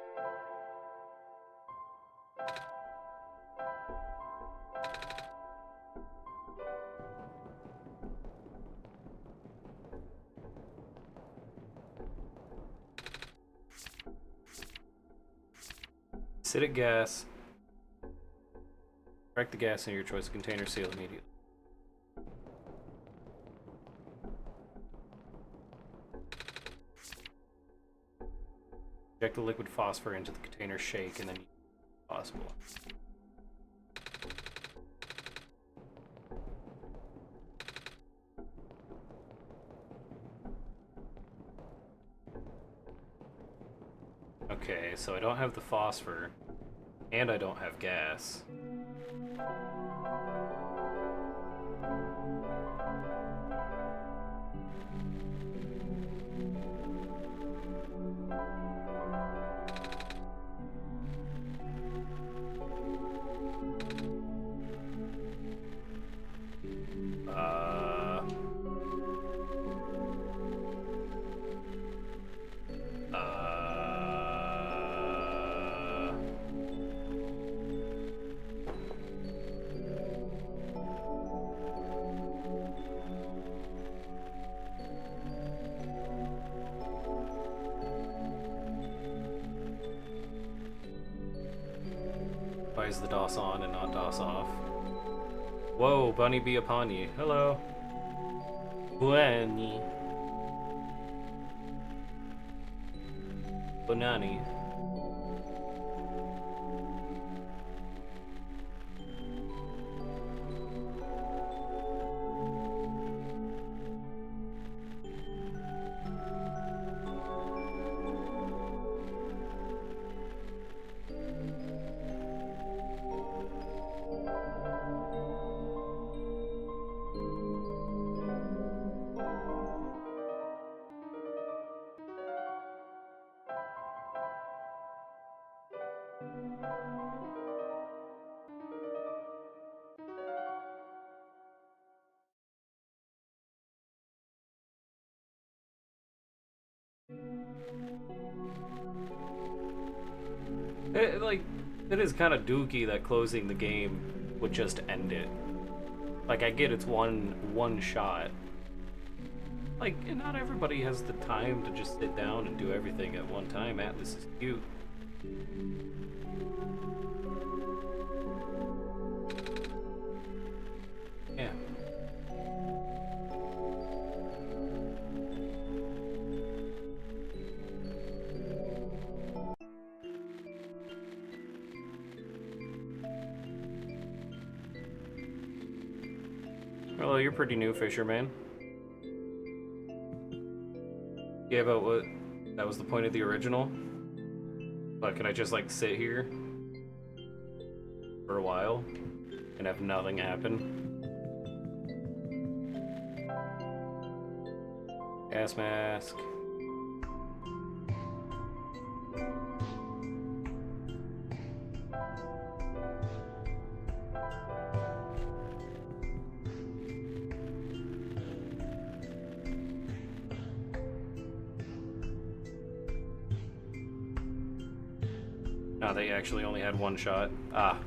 A: Acidic gas. Correct the gas in your choice of container, seal immediately. Inject the liquid phosphor into the container, shake, and then use it as possible. Okay, so I don't have the phosphor, and I don't have gas. Uh... Uh... Why is the DOS on and not DOS off? Whoa, Bunny be upon ye. Hello. Bunny. Bonani. It is kind of dookie that closing the game would just end it. Like, I get it's one shot. Like, not everybody has the time to just sit down and do everything at one time. Atlas is cute. Yeah. Well, you're pretty new, Fisherman. Yeah, but what? That was the point of the original? But can I just, like, sit here for a while and have nothing happen? Gas mask. No, they actually only had one shot. Ah.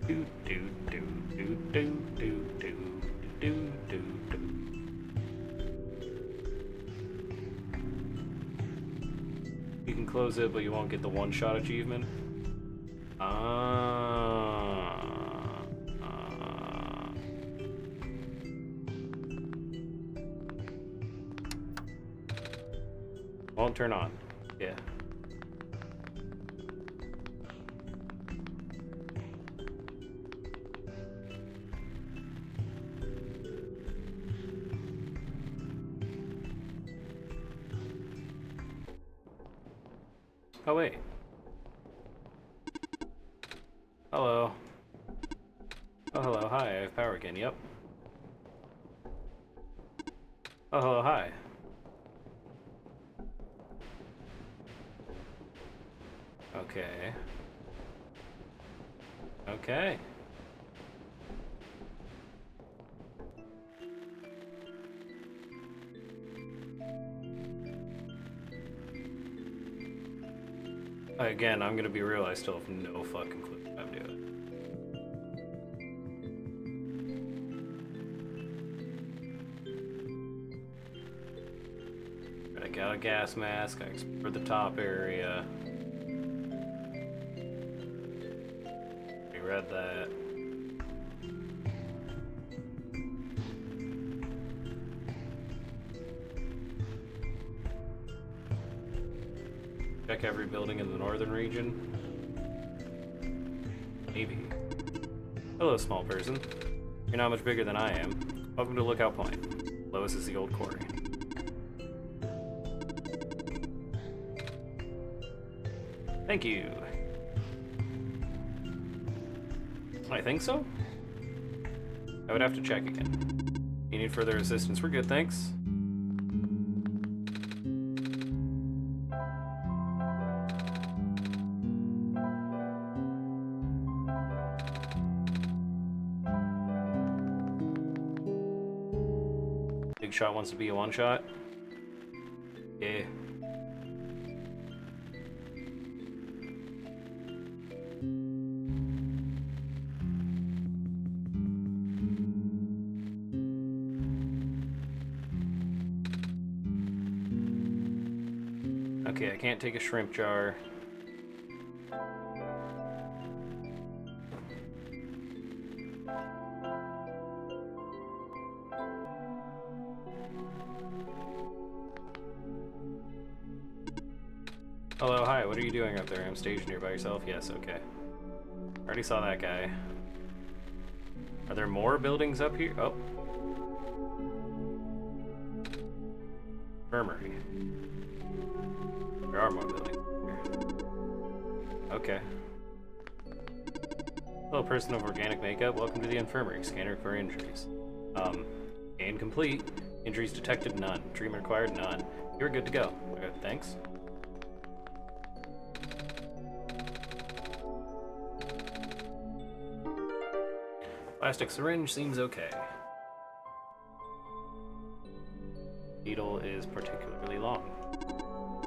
A: Do do do do do do do do do do. You can close it, but you won't get the one-shot achievement. Won't turn on. Yeah. Oh, wait. Hello. Oh, hello, hi, I have power again, yep. Oh, hello, hi. Okay. Okay. Again, I'm gonna be real, I still have no fucking clue how to do got a gas mask. I explored the top area. We read that. Check every building in the northern region. Maybe. Hello, small person. You're not much bigger than I am. Welcome to Lookout Point. Lois is the old quarry. Thank you. I think so? I would have to check again. You need further assistance? We're good, thanks. Big Shot wants to be a one-shot? Yeah. Okay, I can't take a shrimp jar. Hello, hi, what are you doing up there? I'm stationed here by yourself? Yes, okay. Already saw that guy. Are there more buildings up here? Oh. Infirmary. There are more buildings here. Okay. Hello, person of organic makeup. Welcome to the infirmary. Scanner for injuries. Scan complete. Injuries detected, none. Treatment required, none. You're good to go. Okay, thanks. Plastic syringe seems okay. Needle is particularly long.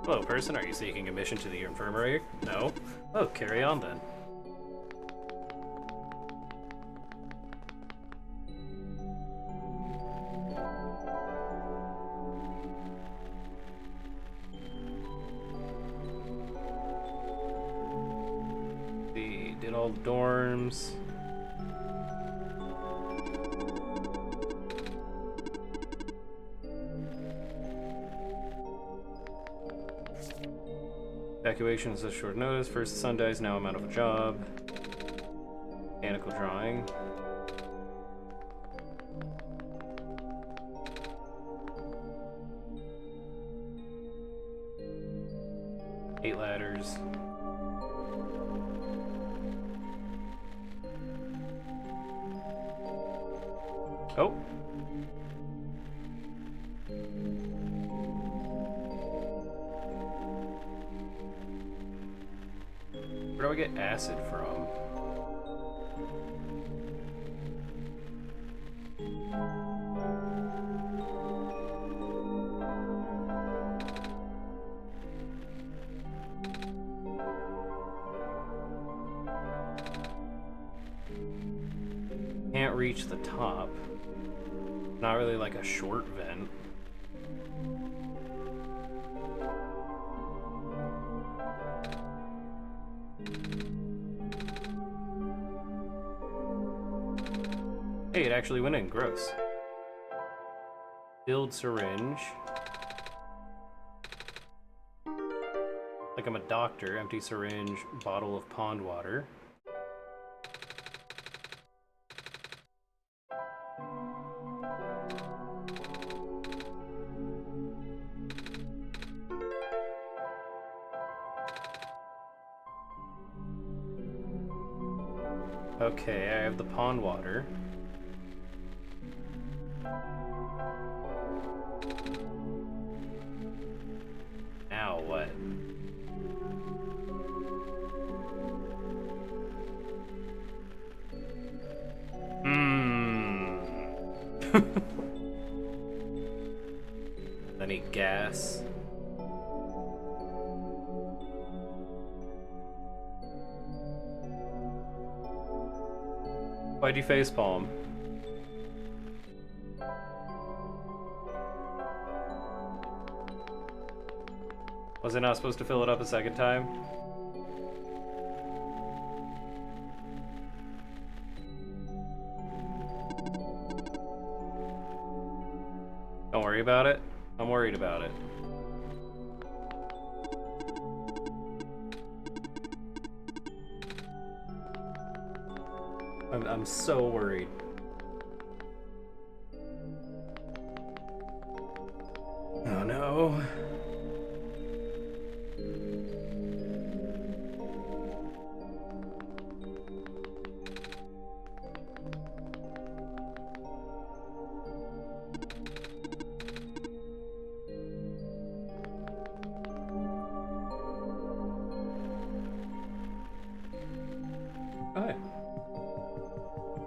A: Hello, person. Are you seeking admission to the infirmary? No? Oh, carry on then. We did all the dorms. Evacuation is a short notice. First the sun dies, now I'm out of a job. Mechanical drawing. Eight ladders. Oh. Where do I get acid from? Can't reach the top. Not really like a short vent. Hey, it actually went in. Gross. Filled syringe. Like I'm a doctor. Empty syringe. Bottle of pond water. Okay, I have the pond water. Now what? I need gas. Why'd you facepalm? Was I not supposed to fill it up a second time? Don't worry about it. I'm worried about it. I'm so worried. Oh no. Hi.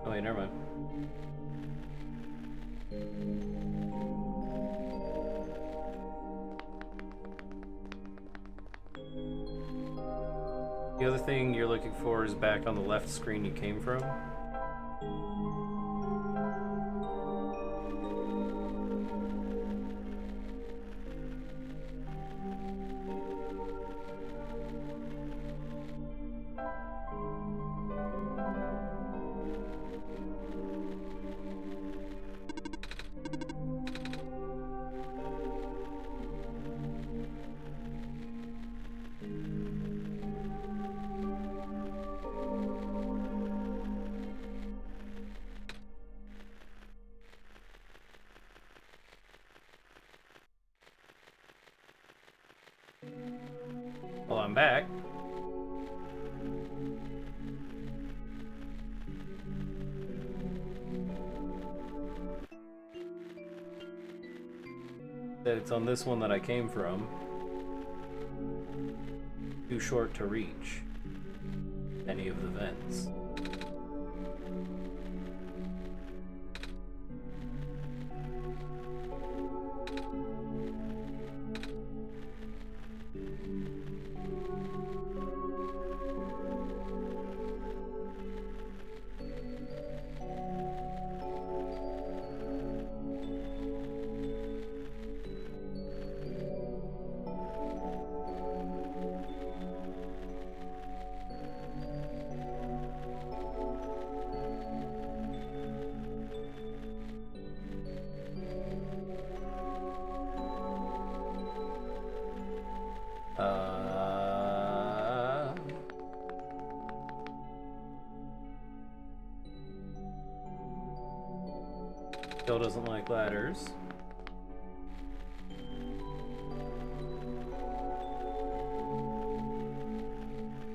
A: Oh wait, never mind. The other thing you're looking for is back on the left screen you came from. Well, I'm back. It's on this one that I came from. Too short to reach any of the vents. Still doesn't like ladders.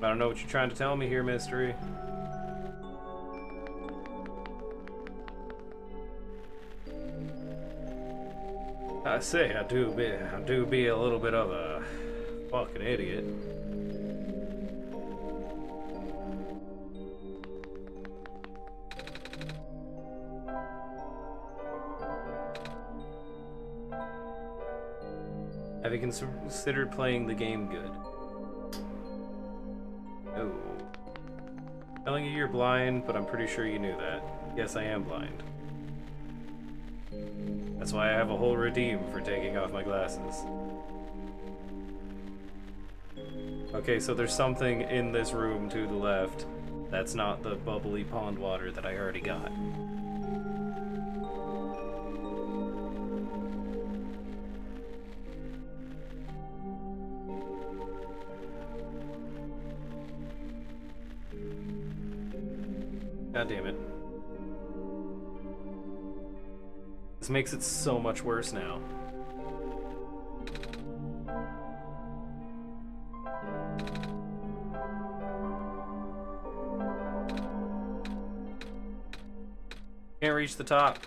A: I don't know what you're trying to tell me here, Mystery. I say, I do be a little bit of a fucking idiot. Have you considered playing the game good? Oh. Telling you you're blind, but I'm pretty sure you knew that. Yes, I am blind. That's why I have a whole redeem for taking off my glasses. Okay, so there's something in this room to the left that's not the bubbly pond water that I already got. God damn it. This makes it so much worse now. Can't reach the top.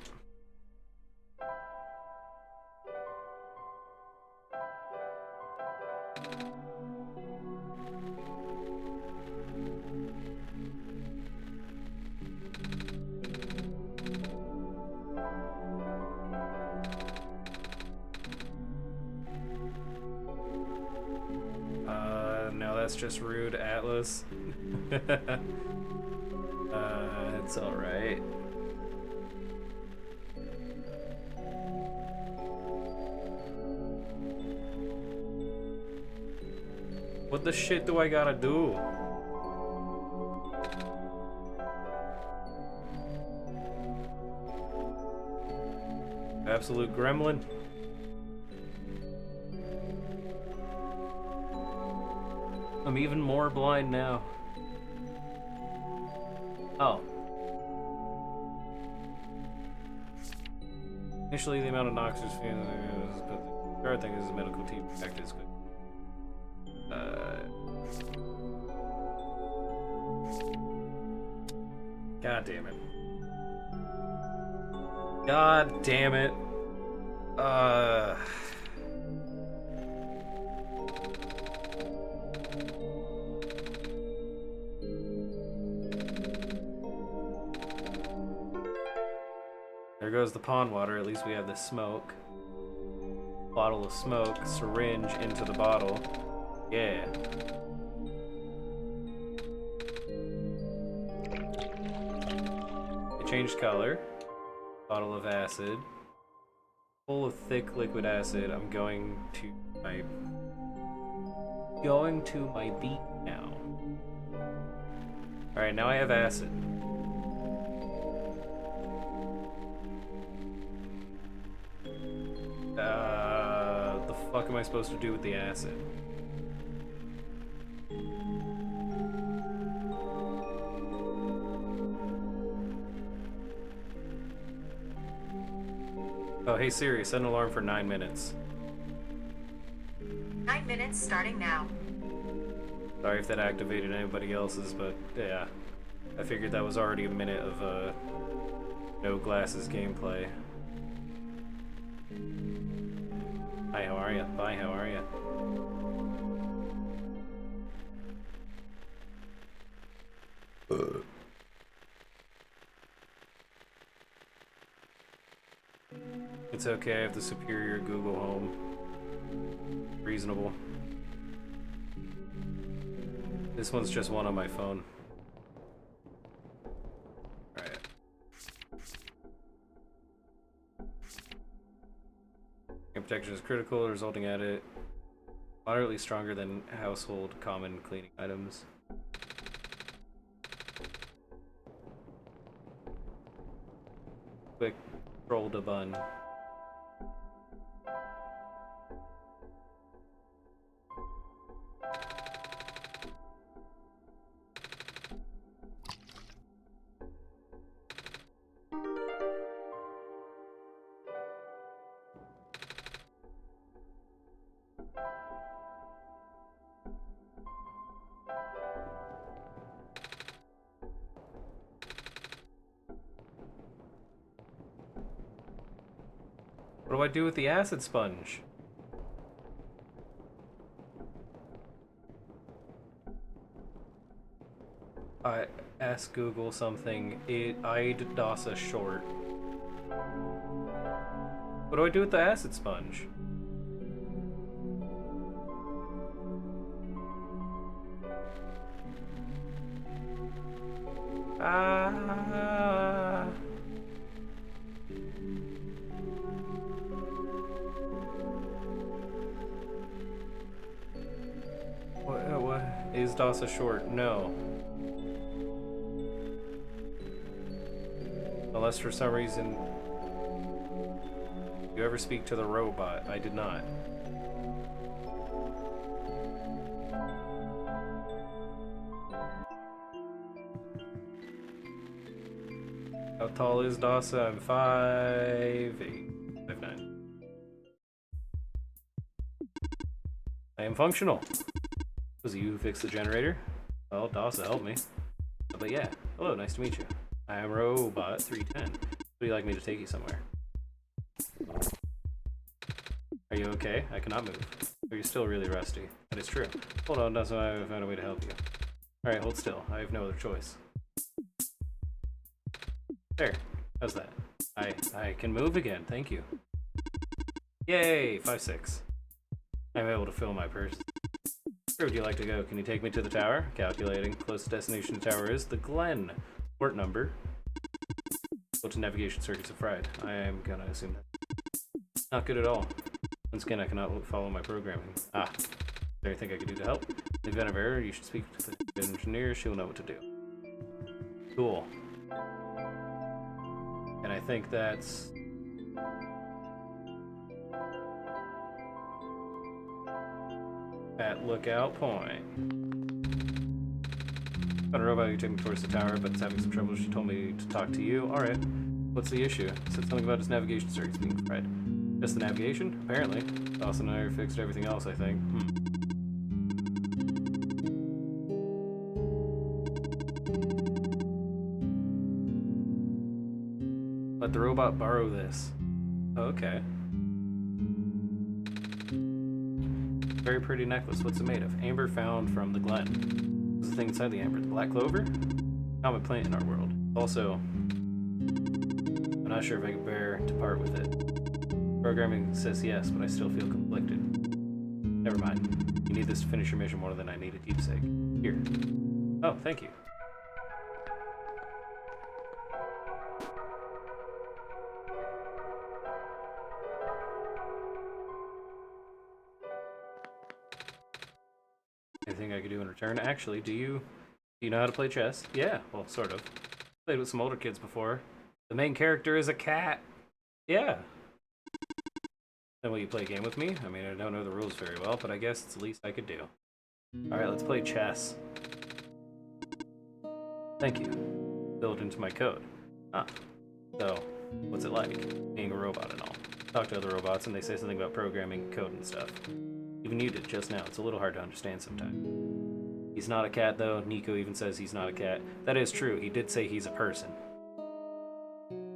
A: No, that's just rude, Atlas. It's alright. What the shit do I gotta do? Absolute gremlin. I'm even more blind now. Oh. Initially, the amount of noxious fumes, but the third thing is the medical team effect is good. God damn it. God damn it. There goes the pond water. At least we have the smoke. Bottle of smoke, syringe into the bottle. Yeah. It changed color. Bottle of acid. Full of thick liquid acid. I'm going to my beat now. Alright, now I have acid. The fuck am I supposed to do with the acid? Oh, hey Siri, set an alarm for 9 minutes.
B: 9 minutes starting now.
A: Sorry if that activated anybody else's, but yeah. I figured that was already a minute of no glasses gameplay. Hi, how are ya? Bye, how are ya? It's okay, I have the superior Google Home. Reasonable. This one's just one on my phone. Alright. Protection is critical, resulting at it moderately stronger than household common cleaning items. Quick roll to bun. What do I do with the acid sponge? I asked Google something. I'd DOS a short. What do I do with the acid sponge? What is DOS a short? No. Unless for some reason you ever speak to the robot. I did not. How tall is Dasa? I'm 5'8", 5'9". I am functional. Was it you who fixed the generator? Well, Dasa helped me. But yeah, hello, nice to meet you. I am Robot 310. Would you like me to take you somewhere? Are you okay? I cannot move. But you're still really rusty. That is true. Hold on, Dasa, I have found a way to help you. Alright, hold still. I have no other choice. There. How's that? I can move again, thank you. Yay! 5'6". I'm able to fill my purse. Where would you like to go? Can you take me to the tower? Calculating. Closest destination to the tower is the Glen. Port number. Go to navigation circuits are fried. I am gonna assume that. Not good at all. Once again, I cannot follow my programming. Ah. there anything I can do to help? In the event of error, you should speak to the engineer. She'll know what to do. Cool. And I think that's... at Lookout Point. Found a robot who took me towards the tower, but it's having some trouble. She told me to talk to you. Alright. What's the issue? Said something about his navigation circuits being fried. Just the navigation? Apparently. Dawson and I fixed everything else, I think. Let the robot borrow this. Okay. Very pretty necklace. What's it made of? Amber found from the Glen. What's the thing inside the amber? The black clover? Common plant in our world. Also, I'm not sure if I can bear to part with it. Programming says yes, but I still feel conflicted. Never mind. You need this to finish your mission more than I need a keepsake. Here. Oh, thank you. Anything I could do in return? Actually, do you know how to play chess? Yeah, well, sort of. Played with some older kids before. The main character is a cat. Yeah. Then will you play a game with me? I mean, I don't know the rules very well, but I guess it's the least I could do. Alright, let's play chess. Thank you. Built into my code. Ah. So, what's it like, being a robot and all? Talk to other robots and they say something about programming, code, and stuff. Even you did just now. It's a little hard to understand sometimes. He's not a cat, though. Nico even says he's not a cat. That is true. He did say he's a person.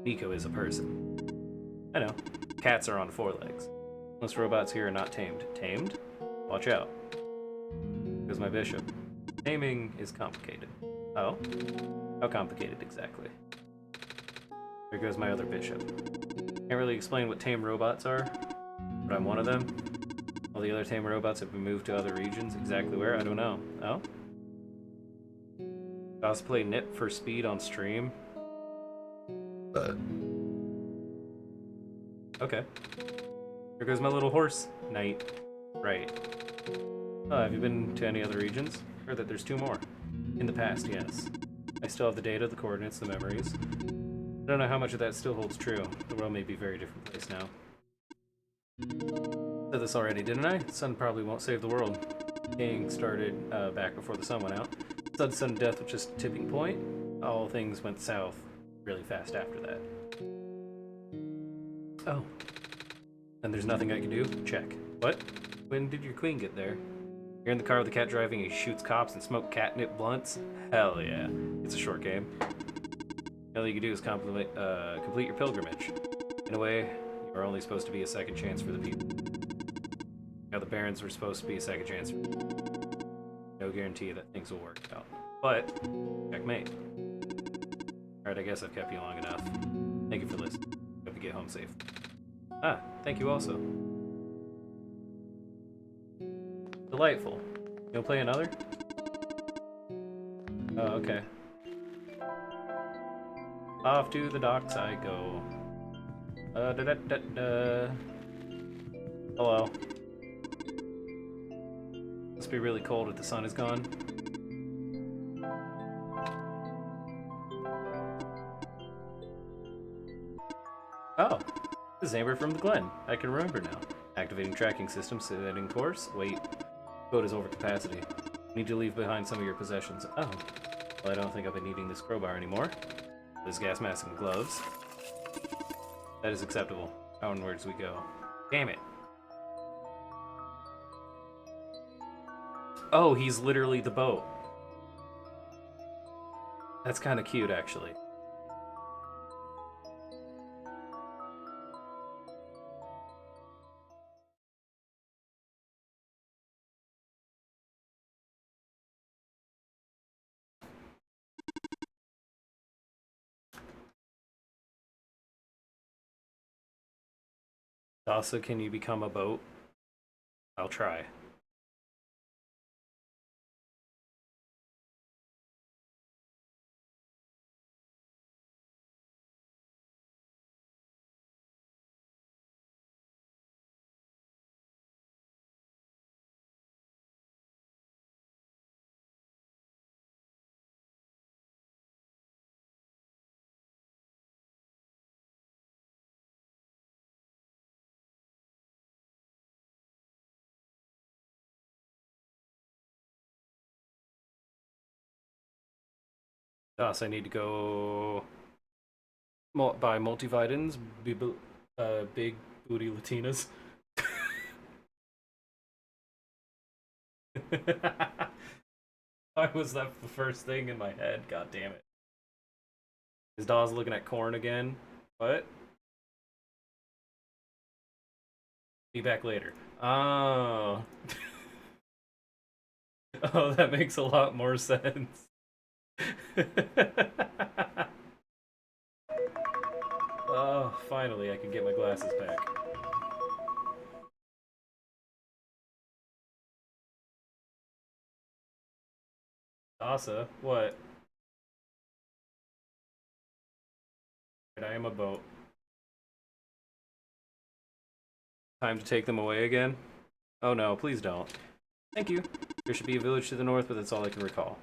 A: Nico is a person. I know. Cats are on 4 legs. Most robots here are not tamed. Tamed? Watch out. Here's my bishop. Taming is complicated. Oh? How complicated exactly? There goes my other bishop. Can't really explain what tame robots are, but I'm one of them. All the other tame robots have been moved to other regions. Exactly where? I don't know. Oh? Cosplay Nip for speed on stream. Okay. Here goes my little horse. Knight. Right. Have you been to any other regions? Heard that there's 2 more. In the past, yes. I still have the data, the coordinates, the memories. I don't know how much of that still holds true. The world may be a very different place now. Said this already, didn't I? The sun probably won't save the world. King started back before the sun went out. Sudden death was just a tipping point. All things went south really fast after that. Oh. And there's nothing I can do? Check. What? When did your queen get there? You're in the car with the cat driving, he shoots cops and smoke catnip blunts? Hell yeah. It's a short game. All you can do is complete your pilgrimage. In a way, you are only supposed to be a second chance for the people. Now the barons were supposed to be a second chance. No guarantee that things will work out. But, checkmate. Alright, I guess I've kept you long enough. Thank you for listening. Hope you get home safe. Ah, thank you also. Delightful. You'll play another? Oh, okay. Off to the docks I go. Hello. Must be really cold if the sun is gone. Oh, this is Amber from the Glen. I can remember now. Activating tracking system, setting course. Wait, code is over capacity. Need to leave behind some of your possessions. Oh, well, I don't think I'll be needing this crowbar anymore. This gas mask and gloves. That is acceptable. Onwards we go. Damn it. Oh, he's literally the boat. That's kind of cute, actually. Dasa, can you become a boat? I'll try. Thus, I need to go buy multivitamins, big booty Latinas. Why was that the first thing in my head? God damn it. Is Dawes looking at corn again? What? Be back later. Oh. Oh, that makes a lot more sense. Oh, finally I can get my glasses back. Asa, what? I am a boat. Time to take them away again? Oh no, please don't. Thank you. There should be a village to the north, but that's all I can recall.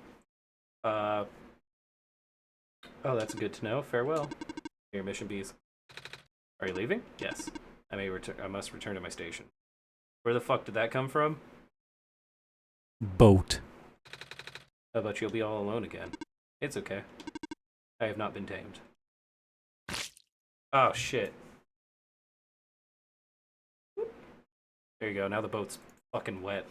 A: Oh, that's good to know. Farewell. Your mission bees. Are you leaving? Yes. I must return to my station. Where the fuck did that come from? Boat. How about you'll be all alone again? It's okay. I have not been tamed. Oh, shit. There you go, now the boat's fucking wet.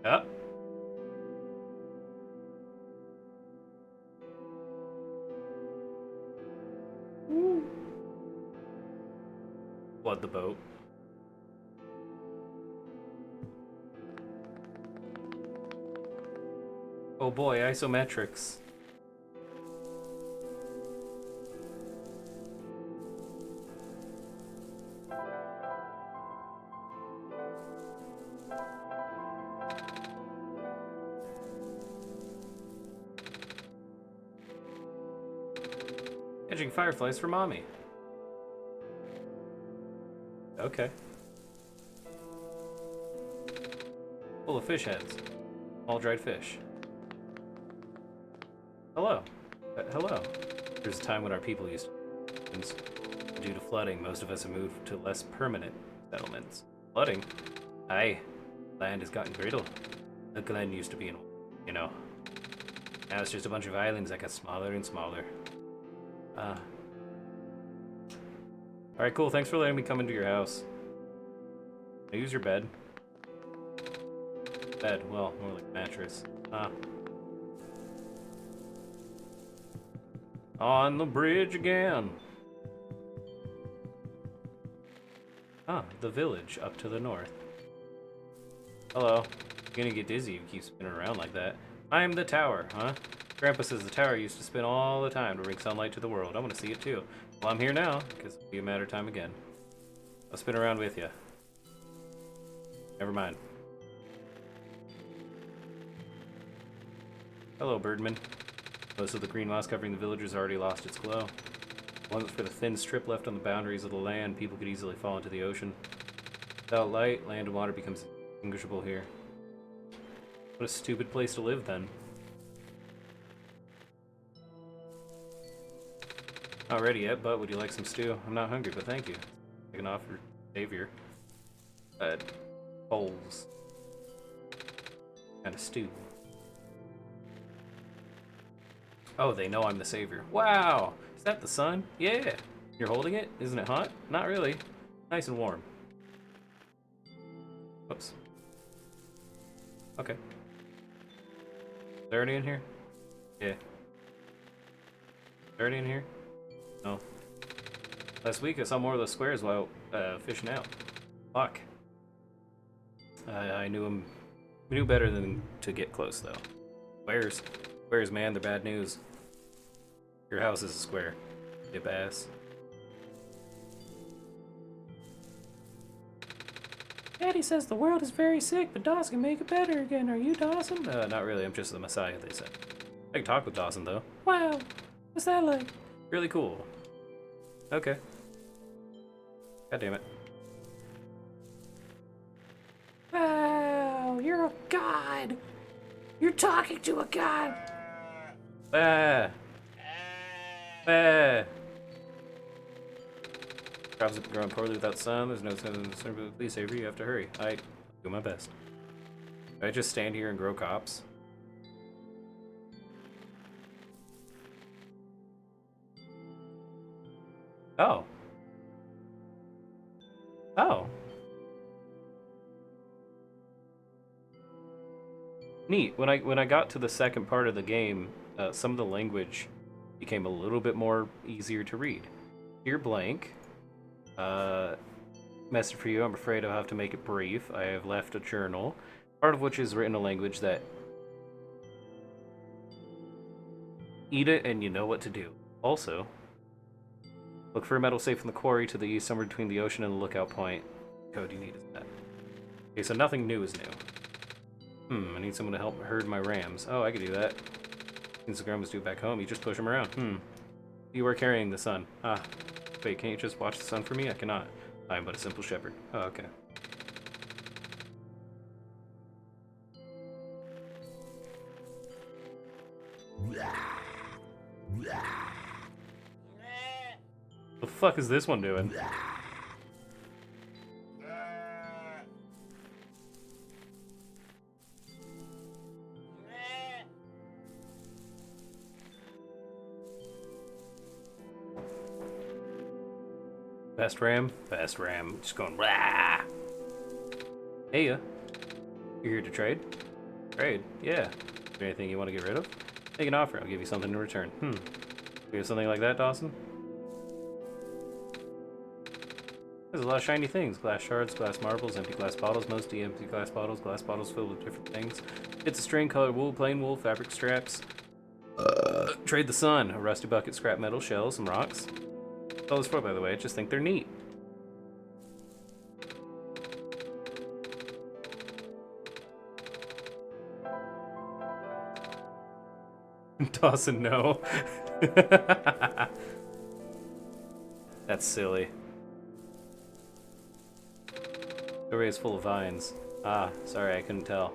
A: Up. Flood the boat. Oh boy, isometrics. Catching fireflies for mommy. Okay. Full of fish heads. All dried fish. Hello. Hello. There's a time when our people used to... Due to flooding, most of us have moved to less permanent settlements. Flooding? Aye. Land has gotten griddled. The Glen used to be in... You know. Now it's just a bunch of islands that got smaller and smaller. Alright, cool. Thanks for letting me come into your house. Can I use your bed? Bed. Well, more like mattress. On the bridge again. The village up to the north. Hello. You're gonna get dizzy if you keep spinning around like that. I'm the tower, huh? Grandpa says the tower used to spin all the time to bring sunlight to the world. I want to see it too. Well, I'm here now, because it'll be a matter of time again. I'll spin around with you. Never mind. Hello, Birdman. Most of the green moss covering the village has already lost its glow. Once for the thin strip left on the boundaries of the land, people could easily fall into the ocean. Without light, land and water becomes indistinguishable here. What a stupid place to live, then. Not ready yet, but would you like some stew? I'm not hungry, but thank you. I can offer savior. Bowls. Kind of stew. Oh, they know I'm the savior. Wow! Is that the sun? Yeah! You're holding it? Isn't it hot? Not really. Nice and warm. Whoops. Okay. Is there any in here? Yeah. Is there any in here? No. Last week I saw more of those squares while fishing out. Fuck. I knew him. We knew better than to get close, though. Squares, man, they're bad news. Your house is a square. Dip ass. Daddy says the world is very sick, but Dawson can make it better again. Are you Dawson? Not really. I'm just the Messiah, they said. I can talk with Dawson, though. Wow. What's that like? Really cool. Okay. God damn it. Wow, you're a god. You're talking to a god. Ah. Ah. Crops have grown poorly without sun. There's no sun. Please, Avery, you have to hurry. I do my best. Do I just stand here and grow cops? Oh. Oh. Neat. When I got to the second part of the game, some of the language became a little bit more easier to read. Dear blank. Message for you. I'm afraid I'll have to make it brief. I have left a journal, part of which is written in a language that eat it and you know what to do. Also, look for a metal safe in the quarry to the east, somewhere between the ocean and the lookout point. Code you need is that. Okay, so nothing new is new. I need someone to help herd my rams. Oh, I could do that. Since the grandma's due back home, you just push them around. You are carrying the sun. Ah. Wait, can't you just watch the sun for me? I cannot. I am but a simple shepherd. Oh, okay. The fuck is this one doing? Fast ram? Fast ram. Just going rah. Hey, you here to trade? Trade? Yeah. Is there anything you want to get rid of? Make an offer. I'll give you something in return. You have something like that, Dawson? There's a lot of shiny things. Glass shards, glass marbles, empty glass bottles, mostly empty glass bottles filled with different things. Bits of string, colored wool, plain wool, fabric straps. Trade the sun. A rusty bucket, scrap metal, shells, some rocks. That's all this for, by the way. I just think they're neat. Dawson, no. That's silly. The array is full of vines. Ah, sorry, I couldn't tell.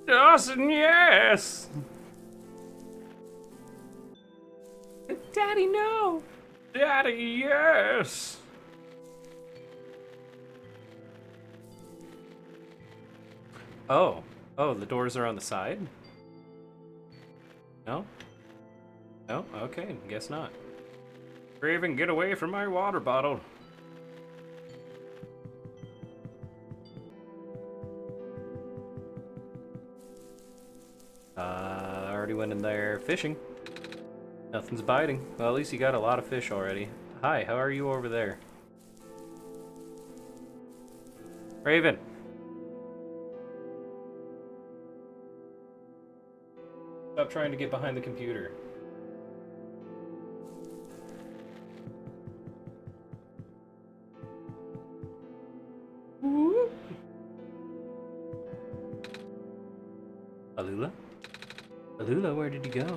A: Dawson, yes! Daddy, no! Daddy, yes! Oh. Oh, the doors are on the side? No? No? Okay, guess not. Raven, get away from my water bottle. I already went in there fishing. Nothing's biting. Well, at least you got a lot of fish already. Hi, how are you over there? Raven! Stop trying to get behind the computer. Alula? Alula, where did you go?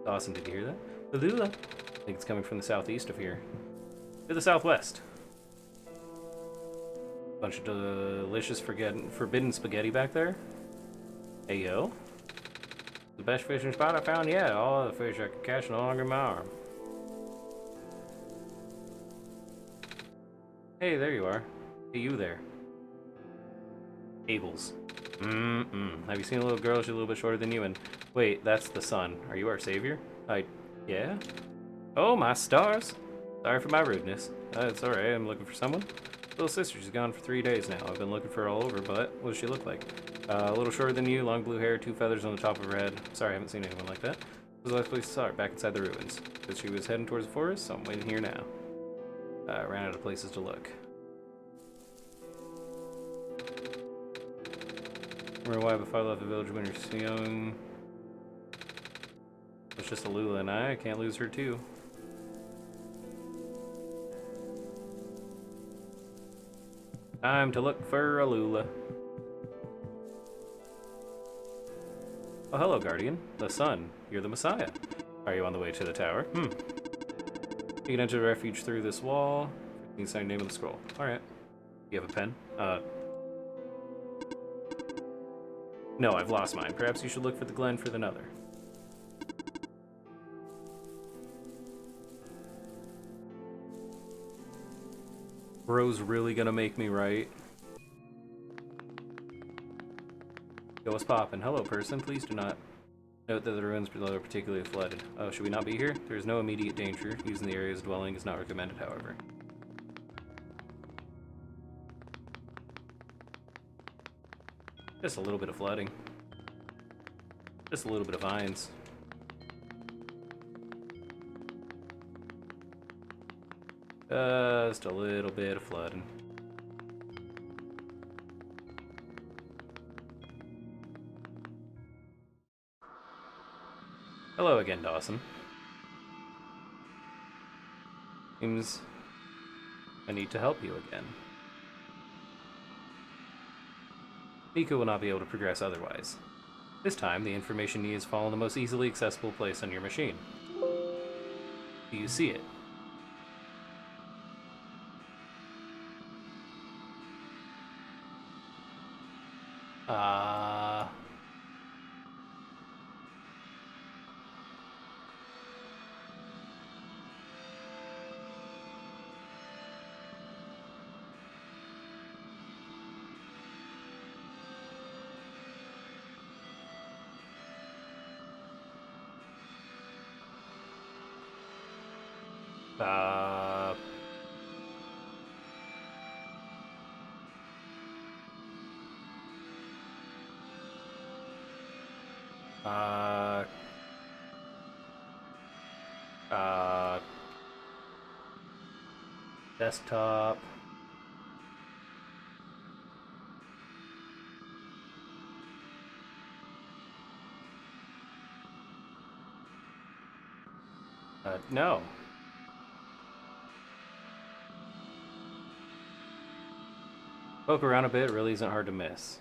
A: Dawson, did you hear that? Alula! I think it's coming from the southeast of here. To the southwest. Bunch of delicious forbidden spaghetti back there. Hey, yo. The best fishing spot I found yet. All the fish I could catch no longer in my arm. Hey, there you are. Hey, you there. Abels. Have you seen a little girl? She's a little bit shorter than you, and... Wait, that's the sun. Are you our savior? Yeah? Oh, my stars! Sorry for my rudeness. It's alright, I'm looking for someone. Little sister, she's gone for 3 days now. I've been looking for her all over, but what does she look like? A little shorter than you, long blue hair, 2 feathers on the top of her head. Sorry, I haven't seen anyone like that. It was the last place I saw her, back inside the ruins. Because she was heading towards the forest, so I'm waiting here now. Ran out of places to look. Remember why before I left the village when you're young? It's just Alula and I can't lose her too. Time to look for Alula. Oh, hello, Guardian. The sun. You're the Messiah. Are you on the way to the tower? You can enter the refuge through this wall. You can sign name on the scroll. Alright. You have a pen? No, I've lost mine. Perhaps you should look for the glen for another. Bro's really gonna make me right. Yo, what's poppin'? Hello, person. Please do not note that the ruins below are particularly flooded. Oh, should we not be here? There is no immediate danger. Using the area's dwelling is not recommended, however. Just a little bit of flooding. Just a little bit of vines. Just a little bit of flooding. Hello again, Dawson. Seems I need to help you again. Nico will not be able to progress otherwise. This time, the information needs fall in the most easily accessible place on your machine. Do you see it? Uh... Uh... Uh... Desktop... no. Poke around a bit, it really isn't hard to miss.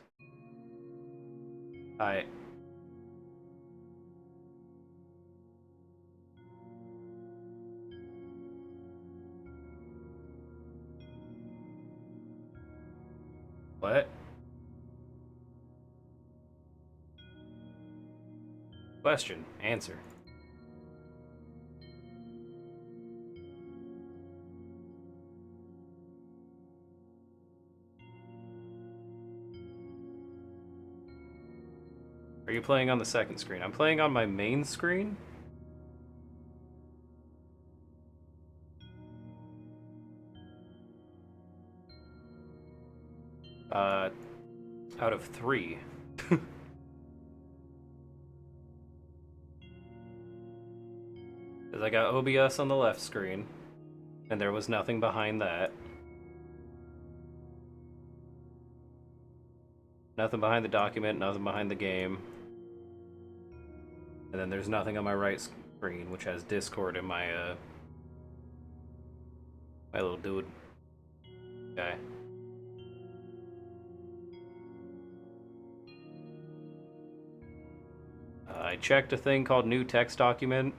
A: What? Question. Answer. Are you playing on the second screen? I'm playing on my main screen. Out of 3. Because I got OBS on the left screen, and there was nothing behind that. Nothing behind the document, nothing behind the game. And then there's nothing on my right screen, which has Discord in my, my little dude. Okay. I checked a thing called new text document,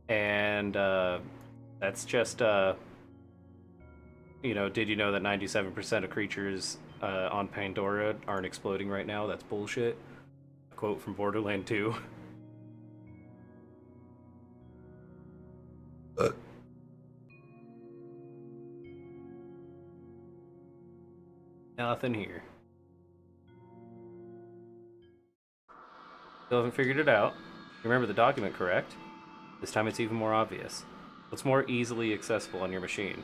A: and that's just, you know, did you know that 97% of creatures on Pandora aren't exploding right now? That's bullshit. A quote from Borderland 2. Nothing here. Still haven't figured it out. Remember the document, correct? This time it's even more obvious. What's more easily accessible on your machine?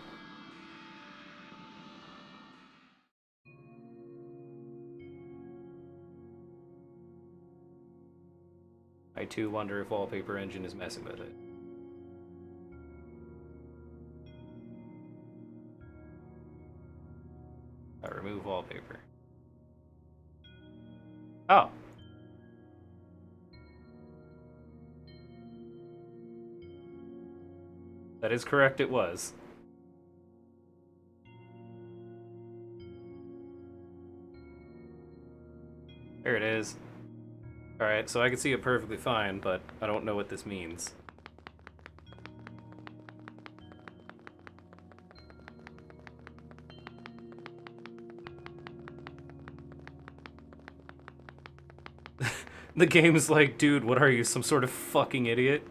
A: I too wonder if Wallpaper Engine is messing with it. Remove wallpaper. Oh. That is correct, it was. There it is. Alright, so I can see it perfectly fine, but I don't know what this means. The game's like, dude, what are you, some sort of fucking idiot?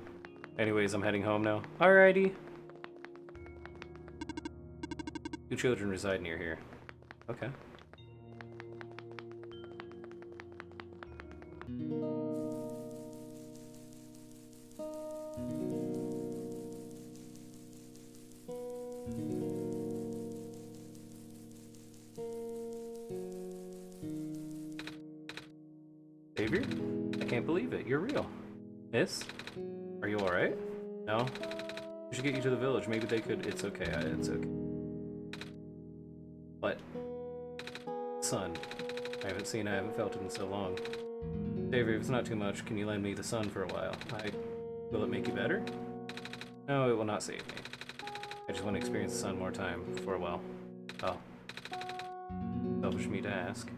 A: Anyways, I'm heading home now. Alrighty. 2 children reside near here. Okay. Xavier? I can't believe it. You're real. Miss? Are you alright? No? We should get you to the village. Maybe they could. It's okay. It's okay. What? Sun. I haven't felt it in so long. Xavier, if it's not too much, can you lend me the sun for a while? Will it make you better? No, it will not save me. I just want to experience the sun more time for a while. Oh. Selfish me to ask.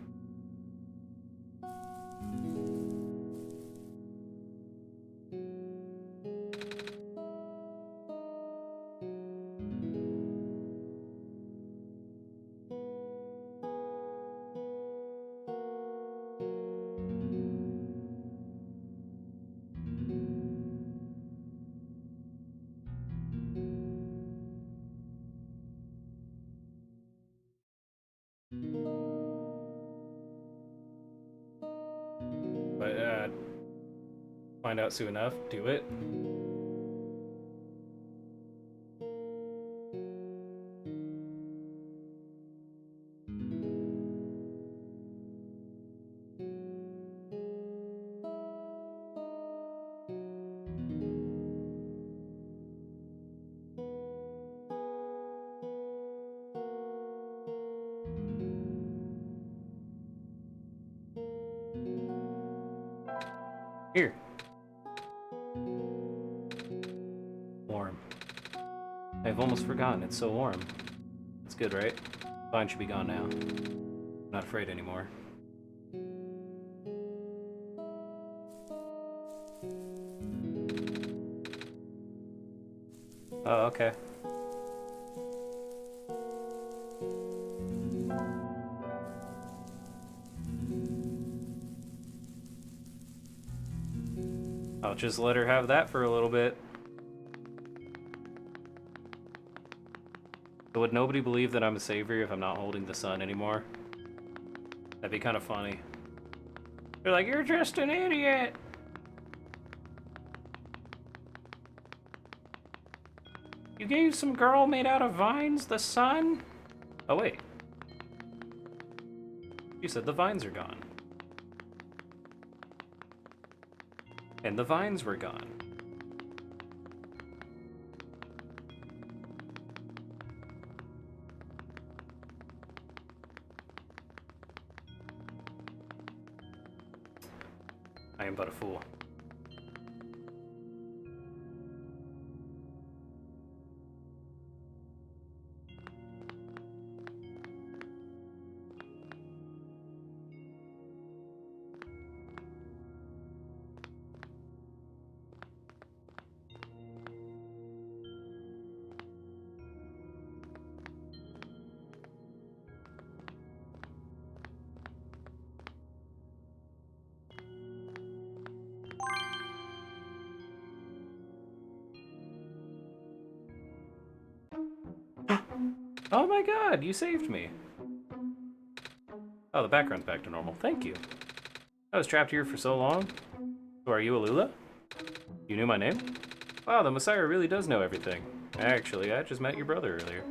A: But, find out soon enough. Do it. Here. Warm. I've almost forgotten. It's so warm. It's good, right? Vine should be gone now. I'm not afraid anymore. Oh, okay. I'll just let her have that for a little bit. So would nobody believe that I'm a savior if I'm not holding the sun anymore? That'd be kind of funny. They're like, you're just an idiot! You gave some girl made out of vines the sun? Oh, wait. You said the vines are gone. And the vines were gone. I am but a fool. Oh my god, you saved me. Oh, the background's back to normal. Thank you. I was trapped here for so long. So are you Alula? You knew my name? Wow, the Messiah really does know everything. Actually, I just met your brother earlier.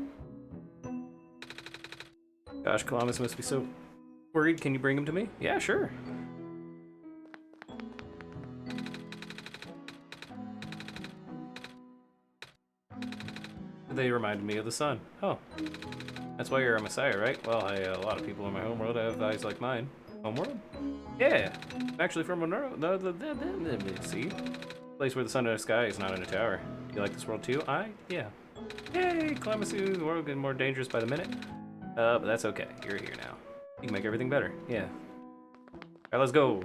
A: Gosh, Columbus must be so worried. Can you bring him to me? Yeah, sure. They reminded me of the sun. Oh. That's why you're a Messiah, right? Well, a lot of people in my homeworld have eyes like mine. Homeworld? Yeah. I'm actually from Monroe. See? Place where the sun in the sky is not in a tower. You like this world too? Yeah. Yay! Columbus, the world getting more dangerous by the minute. But that's okay. You're here now. You can make everything better. Yeah. Alright, let's go.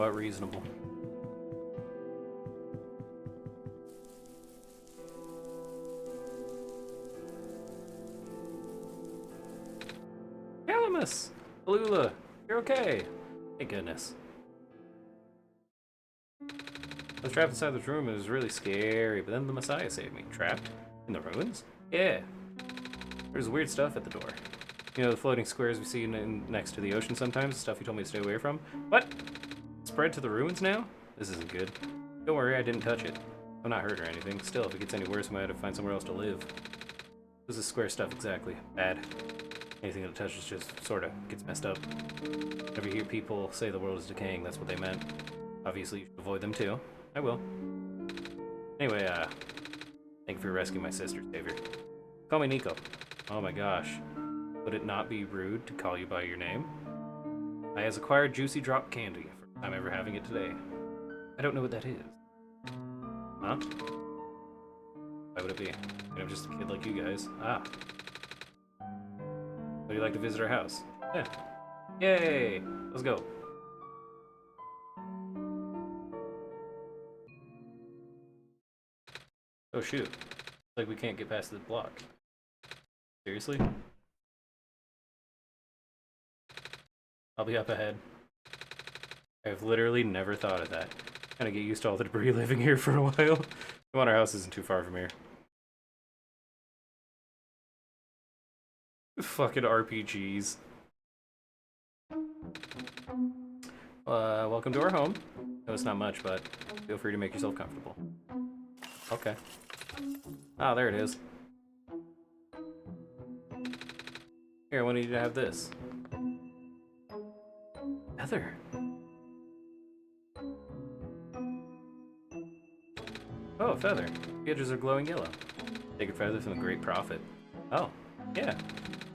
A: what? Reasonable. Calamus! Alula! You're okay! Thank goodness. I was trapped inside this room and it was really scary, but then the Messiah saved me. Trapped? In the ruins? Yeah. There's weird stuff at the door. You know the floating squares we see next to the ocean sometimes? Stuff you told me to stay away from? What? Spread to the ruins now? This isn't good. Don't worry, I didn't touch it. I'm not hurt or anything. Still, if it gets any worse, I might have to find somewhere else to live. This is square stuff exactly. Bad. Anything that touches just sorta gets messed up. Whenever you hear people say the world is decaying, that's what they meant. Obviously, you should avoid them too. I will. Anyway, thank you for rescuing my sister, Savior. Call me Nico. Oh my gosh. Would it not be rude to call you by your name? I has acquired Juicy Drop Candy. First time ever having it today. I don't know what that is. Huh? Why would it be? I'm just a kid like you guys. Ah. Would you like to visit our house? Yeah. Yay! Let's go. Oh shoot. Looks like we can't get past this block. Seriously? I'll be up ahead. I've literally never thought of that. Kinda get used to all the debris living here for a while. Come on, our house isn't too far from here. Fucking RPGs. Welcome to our home. No, it's not much, but feel free to make yourself comfortable. Okay. Ah, there it is. Here, I want you to have this. Feather. Oh, a feather. The edges are glowing yellow. Sacred feather from the Great Prophet. Oh, yeah.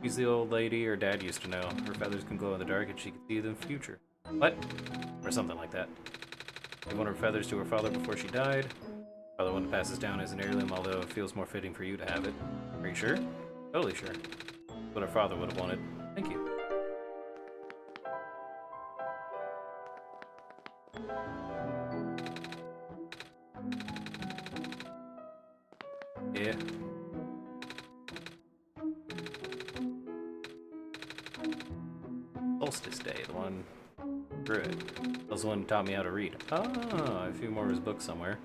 A: She's the old lady her dad used to know. Her feathers can glow in the dark and she can see the future. What? Or something like that. Gave one of her feathers to her father before she died. Father one that passes down as an heirloom, although it feels more fitting for you to have it. Are you sure? Totally sure. What our father would have wanted. Thank you. Yeah. Solstice Day, the one through it. That was the one who taught me how to read. Oh, a few more of his books somewhere.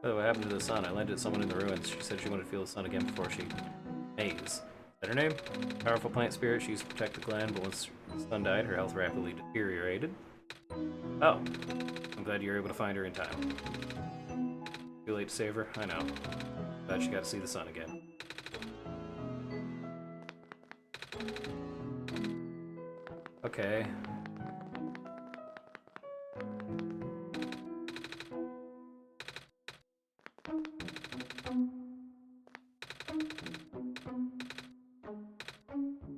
A: Oh, what happened to the sun? I lent it to someone in the ruins. She said she wanted to feel the sun again before she... Maze. Is that her name? Powerful plant spirit. She used to protect the glen, but once the sun died, her health rapidly deteriorated. Oh. I'm glad you were able to find her in time. Too late to save her? I know. Glad she got to see the sun again. Okay.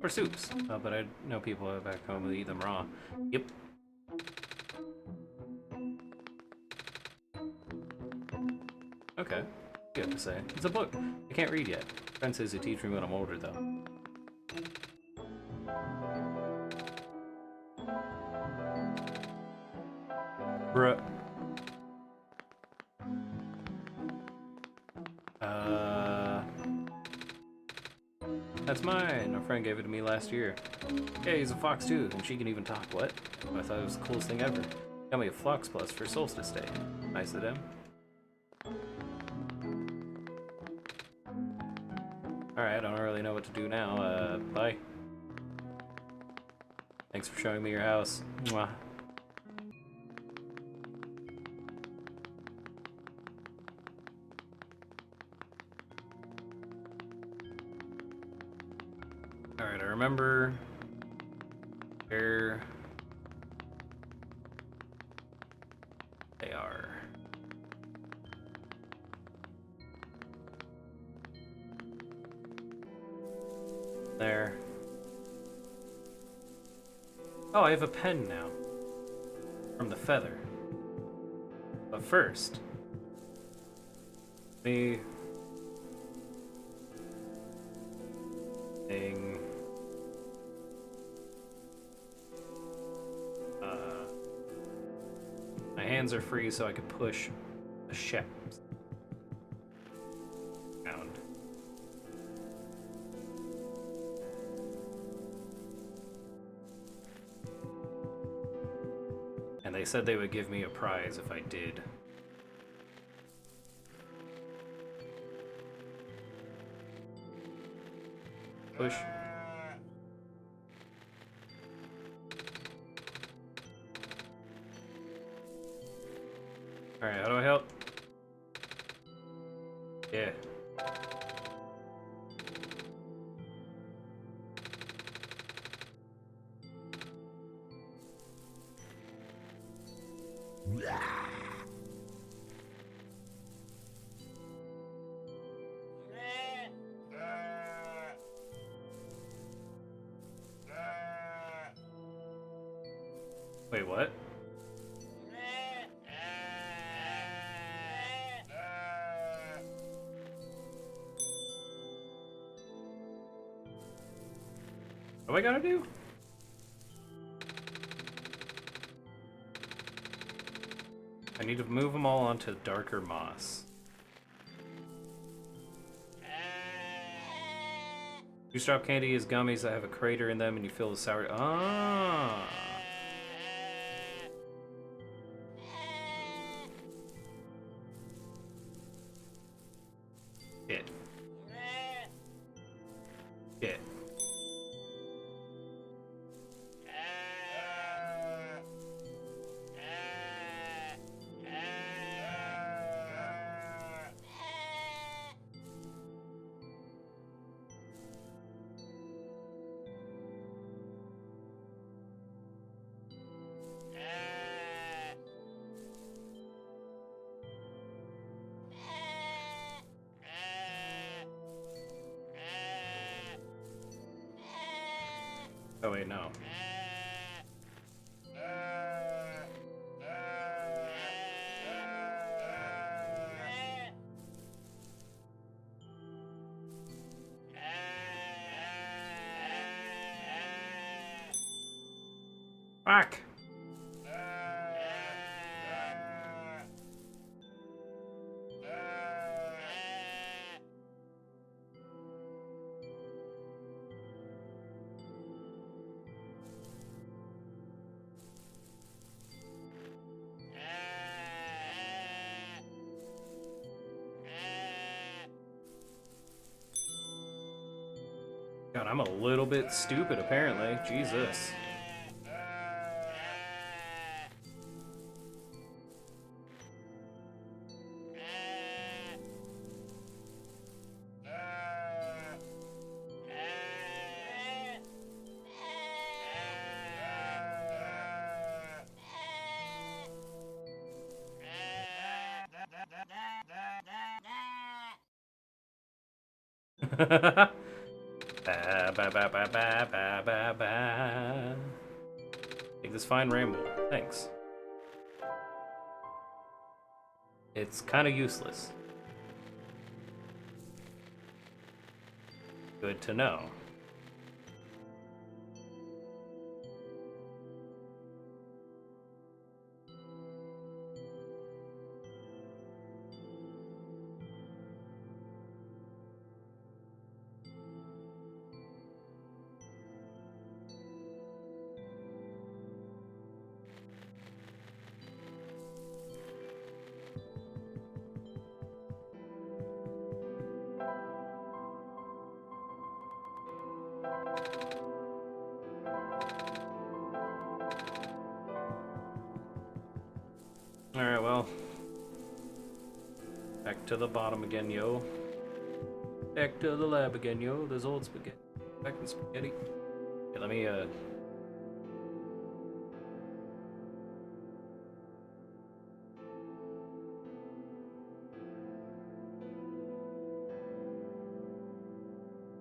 A: Or soups. Oh, but I know people back home that eat them raw. Yep. Okay. You have to say. It's a book. I can't read yet. Friend says to teach me when I'm older, though. Bruh. That's mine. A friend gave it to me last year. Yeah, he's a fox too, and she can even talk. What? I thought it was the coolest thing ever. Got me a Flox Plus for Solstice Day. Nice of them. Alright, I don't really know what to do now. Bye. Thanks for showing me your house. Mwah. Alright, I remember where they are. There. Oh, I have a pen now. From the feather. But first, me thing. my hands are free, so I could push the ship around. And they said they would give me a prize if I did. Push. Alright, how do I help? Yeah. Wait, what? What do I gotta do? I need to move them all onto darker moss. Juice-drop candy is gummies that have a crater in them and you fill the sour... Ah! Shit. Shit. Oh wait, no. Fuck! God, I'm a little bit stupid, apparently. Jesus. Ba, ba, ba, ba, ba, ba, ba, ba. Take this fine ramble. Thanks. It's kind of useless. Good to know. Alright, well. Back to the bottom again, yo. Back to the lab again, yo. There's old spaghetti. Back in spaghetti. Okay, let me,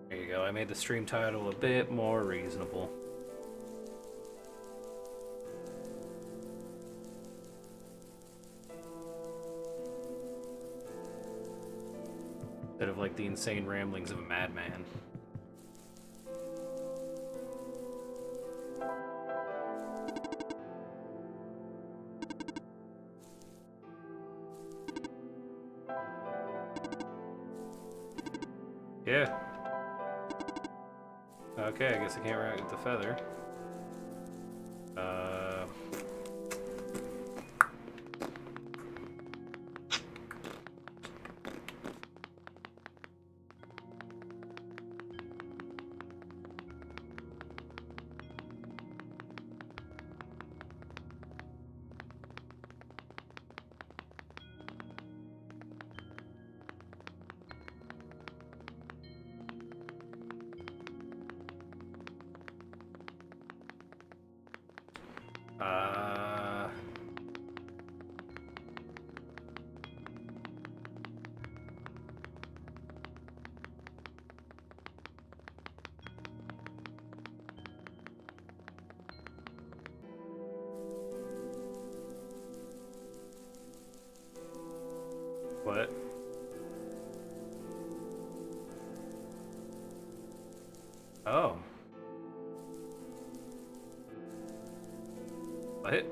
A: There you go. I made the stream title a bit more reasonable. Instead of like the insane ramblings of a madman. Yeah. Okay, I guess I can't ride with the feather. Uh... Uh... What? Oh. What?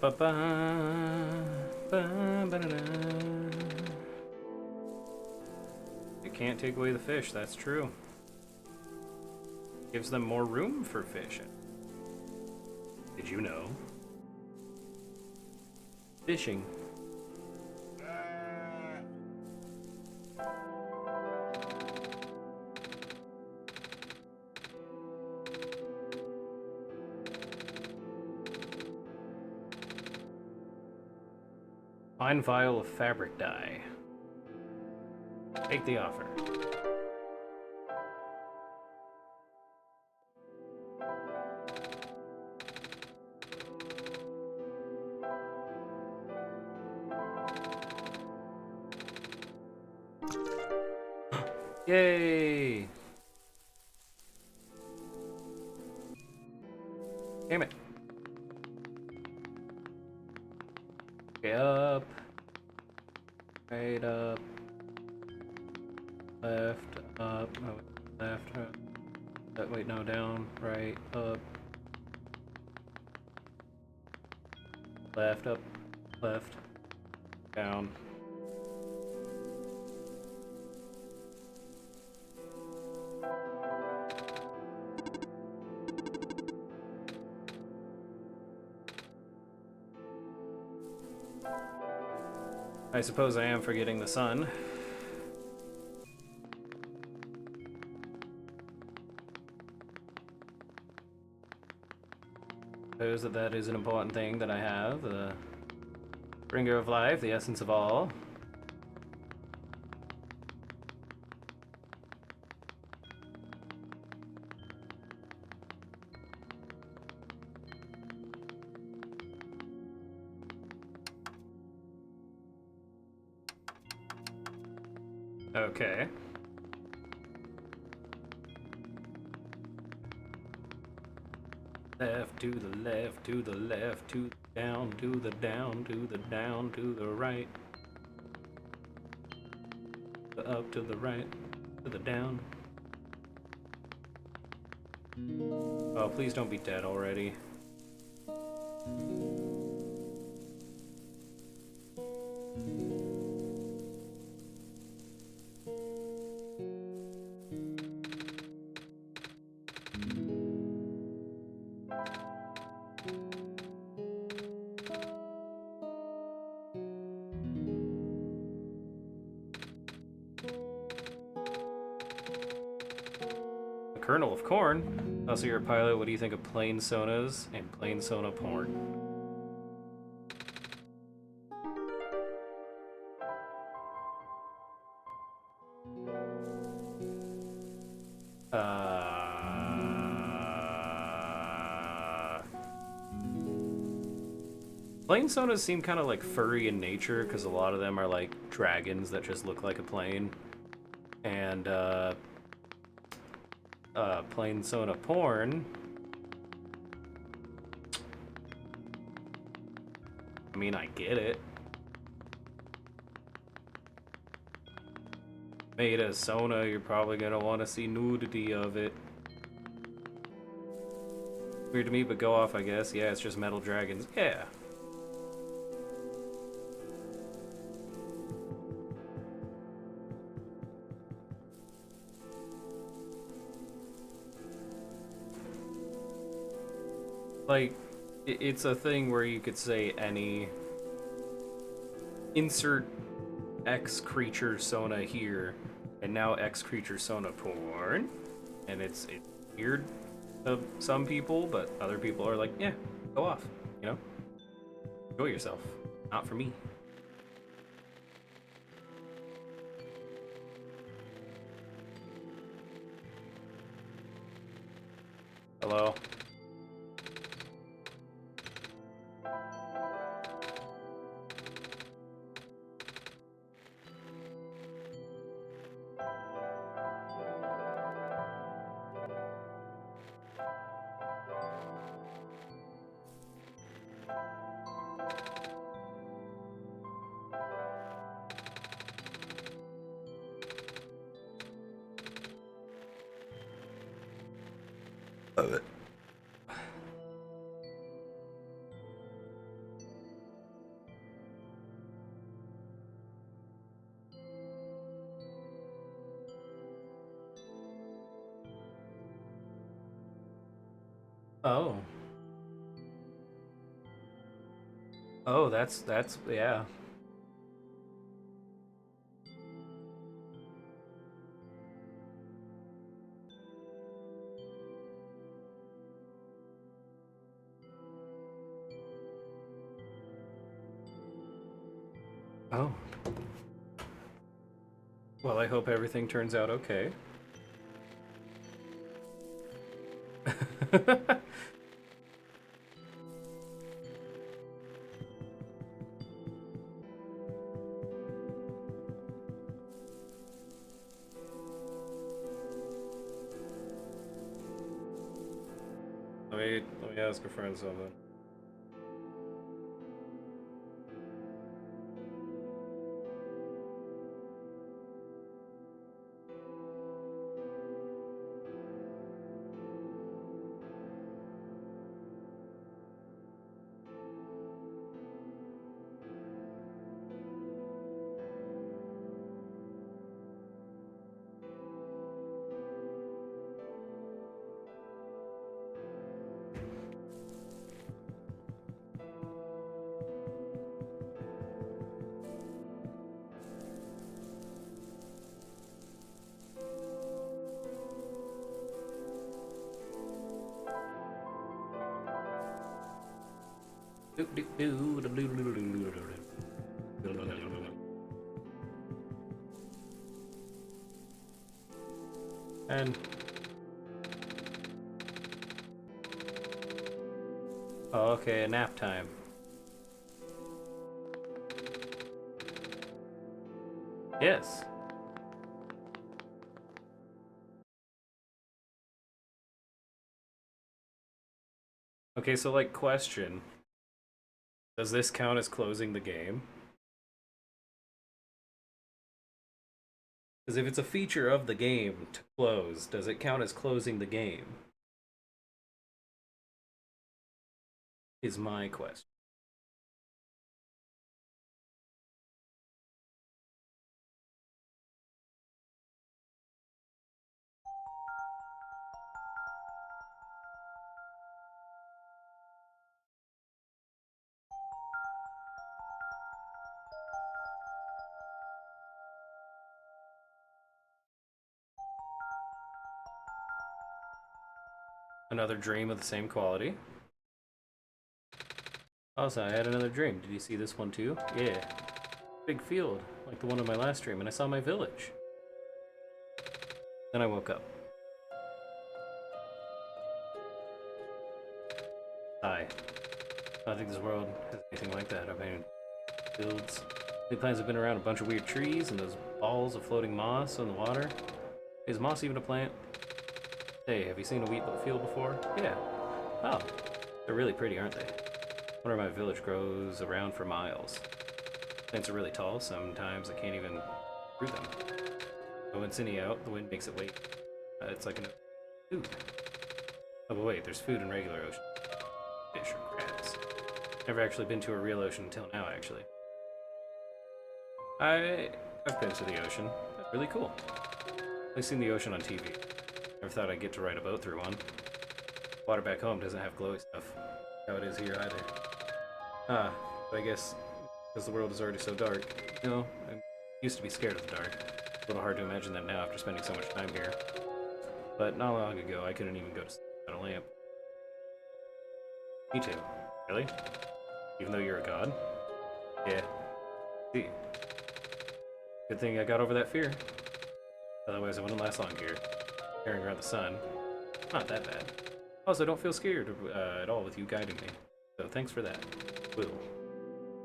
A: Ba ba ba ba da da. You can't take away the fish, that's true. Gives them more room for fishing. Did you know? Fishing. Fine vial of fabric dye. Take the offer. Yay! Damn it. Okay, up. Right, up. Left, up. Oh, left, wait, no, down. Right, up. Left, up. Left. Down. I suppose I am forgetting the sun. Suppose that is an important thing that I have. The bringer of life, the essence of all. Okay. Left to the left, to the left, to the down, to the down, to the down, to the right. The up to the right, to the down. Oh, please don't be dead already. Kernel of corn. Also, you're a pilot. What do you think of plain sonas and plain sona porn? Plane sonas seem kind of like furry in nature because a lot of them are like dragons that just look like a plane. And plane sona porn. I mean, I get it. Made a sona, you're probably gonna want to see nudity of it. Weird to me, but go off, I guess. Yeah, it's just metal dragons. Yeah. Like, it's a thing where you could say any insert X creature sona here, and now X creature sona porn, and it's weird to some people, but other people are like, yeah, go off, you know, enjoy yourself. Not for me. Hello. Oh. Oh, that's yeah. Oh. Well, I hope everything turns out okay. Let me ask a friend something. And oh, okay, nap time. Yes. Okay, so like question. Does this count as closing the game? Because if it's a feature of the game to close, does it count as closing the game? Is my question. Another dream of the same quality. Also, I had another dream. Did you see this one too? Yeah. Big field, like the one in my last dream, and I saw my village. Then I woke up. Hi. I don't think this world has anything like that. I mean, fields. The plants have been around a bunch of weird trees and those balls of floating moss on the water. Is moss even a plant? Hey, have you seen a wheat field before? Yeah. Oh, they're really pretty, aren't they? Wonder my village grows around for miles. Plants are really tall, sometimes I can't even through them. But when Cindy out, the wind makes it wait. It's like food. Oh, but wait, there's food in regular ocean. Fish or crabs. Never actually been to a real ocean until now, actually. I've been to the ocean. That's really cool. I've seen the ocean on TV. Never thought I'd get to ride a boat through one. Water back home doesn't have glowy stuff. How it is here either. But I guess because the world is already so dark. You know, I used to be scared of the dark. A little hard to imagine that now after spending so much time here. But not long ago, I couldn't even go to sleep without a lamp. Me too. Really? Even though you're a god? Yeah. See. Good thing I got over that fear. Otherwise, I wouldn't last long here. Carrying around the sun. Not that bad. Also, don't feel scared at all with you guiding me. So thanks for that. Will.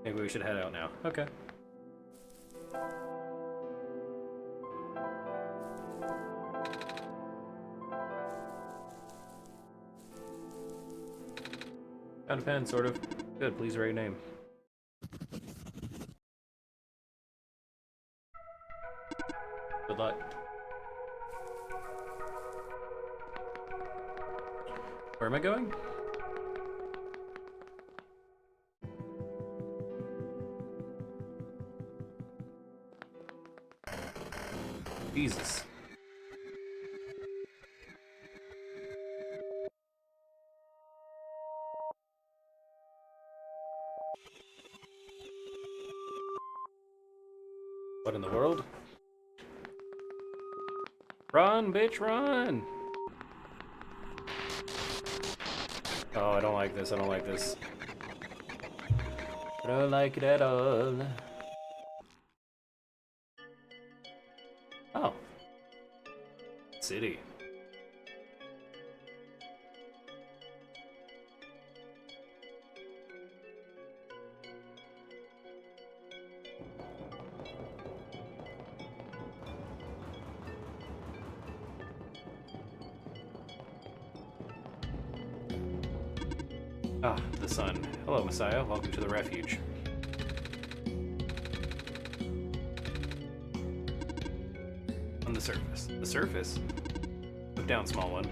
A: Maybe we should head out now. Okay. Found a pen, sort of. Good, please write your name. Good luck. Where am I going? Jesus. What in the world? Run, bitch, run! Oh, I don't like this, I don't like this. I don't like it at all. Oh. City. Ah, the sun. Hello, Messiah. Welcome to the refuge. On the surface. The surface? Look down, small one.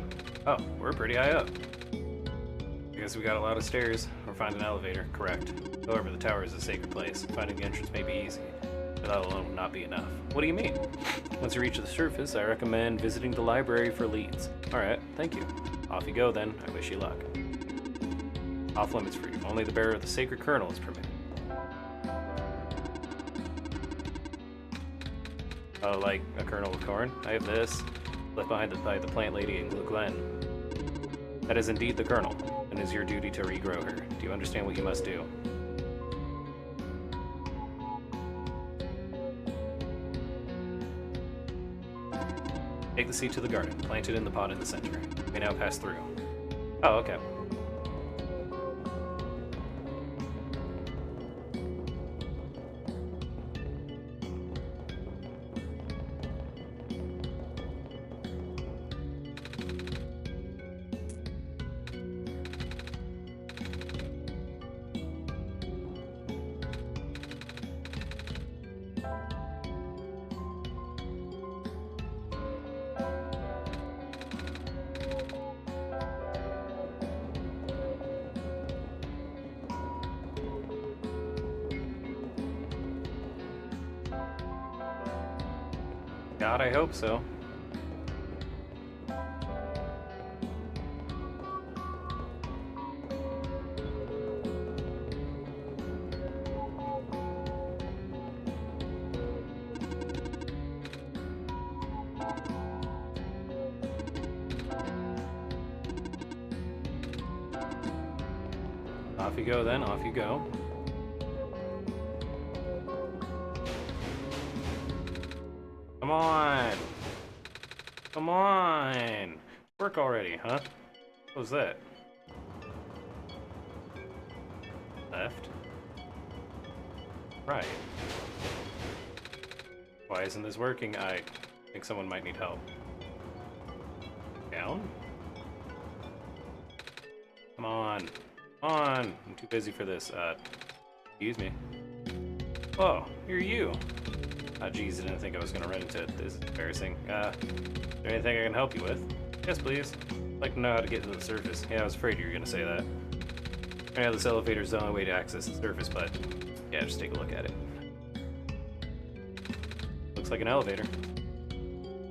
A: Oh, we're pretty high up. I guess we got a lot of stairs, or find an elevator, correct. However, the tower is a sacred place. Finding the entrance may be easy, but that alone will not be enough. What do you mean? Once you reach the surface, I recommend visiting the library for leads. Alright, thank you. Off you go then. I wish you luck. Off limits for you. Only the bearer of the sacred kernel is permitted. Oh, like a kernel of corn? I have this. Left behind by the plant lady in Glen. That is indeed the kernel, and it is your duty to regrow her. Do you understand what you must do? Take the seed to the garden. Plant it in the pot in the center. You may now pass through. Oh, okay. God, I hope so. Off you go then, off you go. Come on! Come on! Work already, huh? What was that? Left. Right. Why isn't this working? I think someone might need help. Down? Come on. Come on! I'm too busy for this. Excuse me. Whoa, you're you. Oh, geez, I didn't think I was gonna run into it. This is embarrassing. Is there anything I can help you with? Yes, please. I'd like to know how to get to the surface. Yeah, I was afraid you were gonna say that. I know this elevator is the only way to access the surface, but yeah, just take a look at it. Looks like an elevator.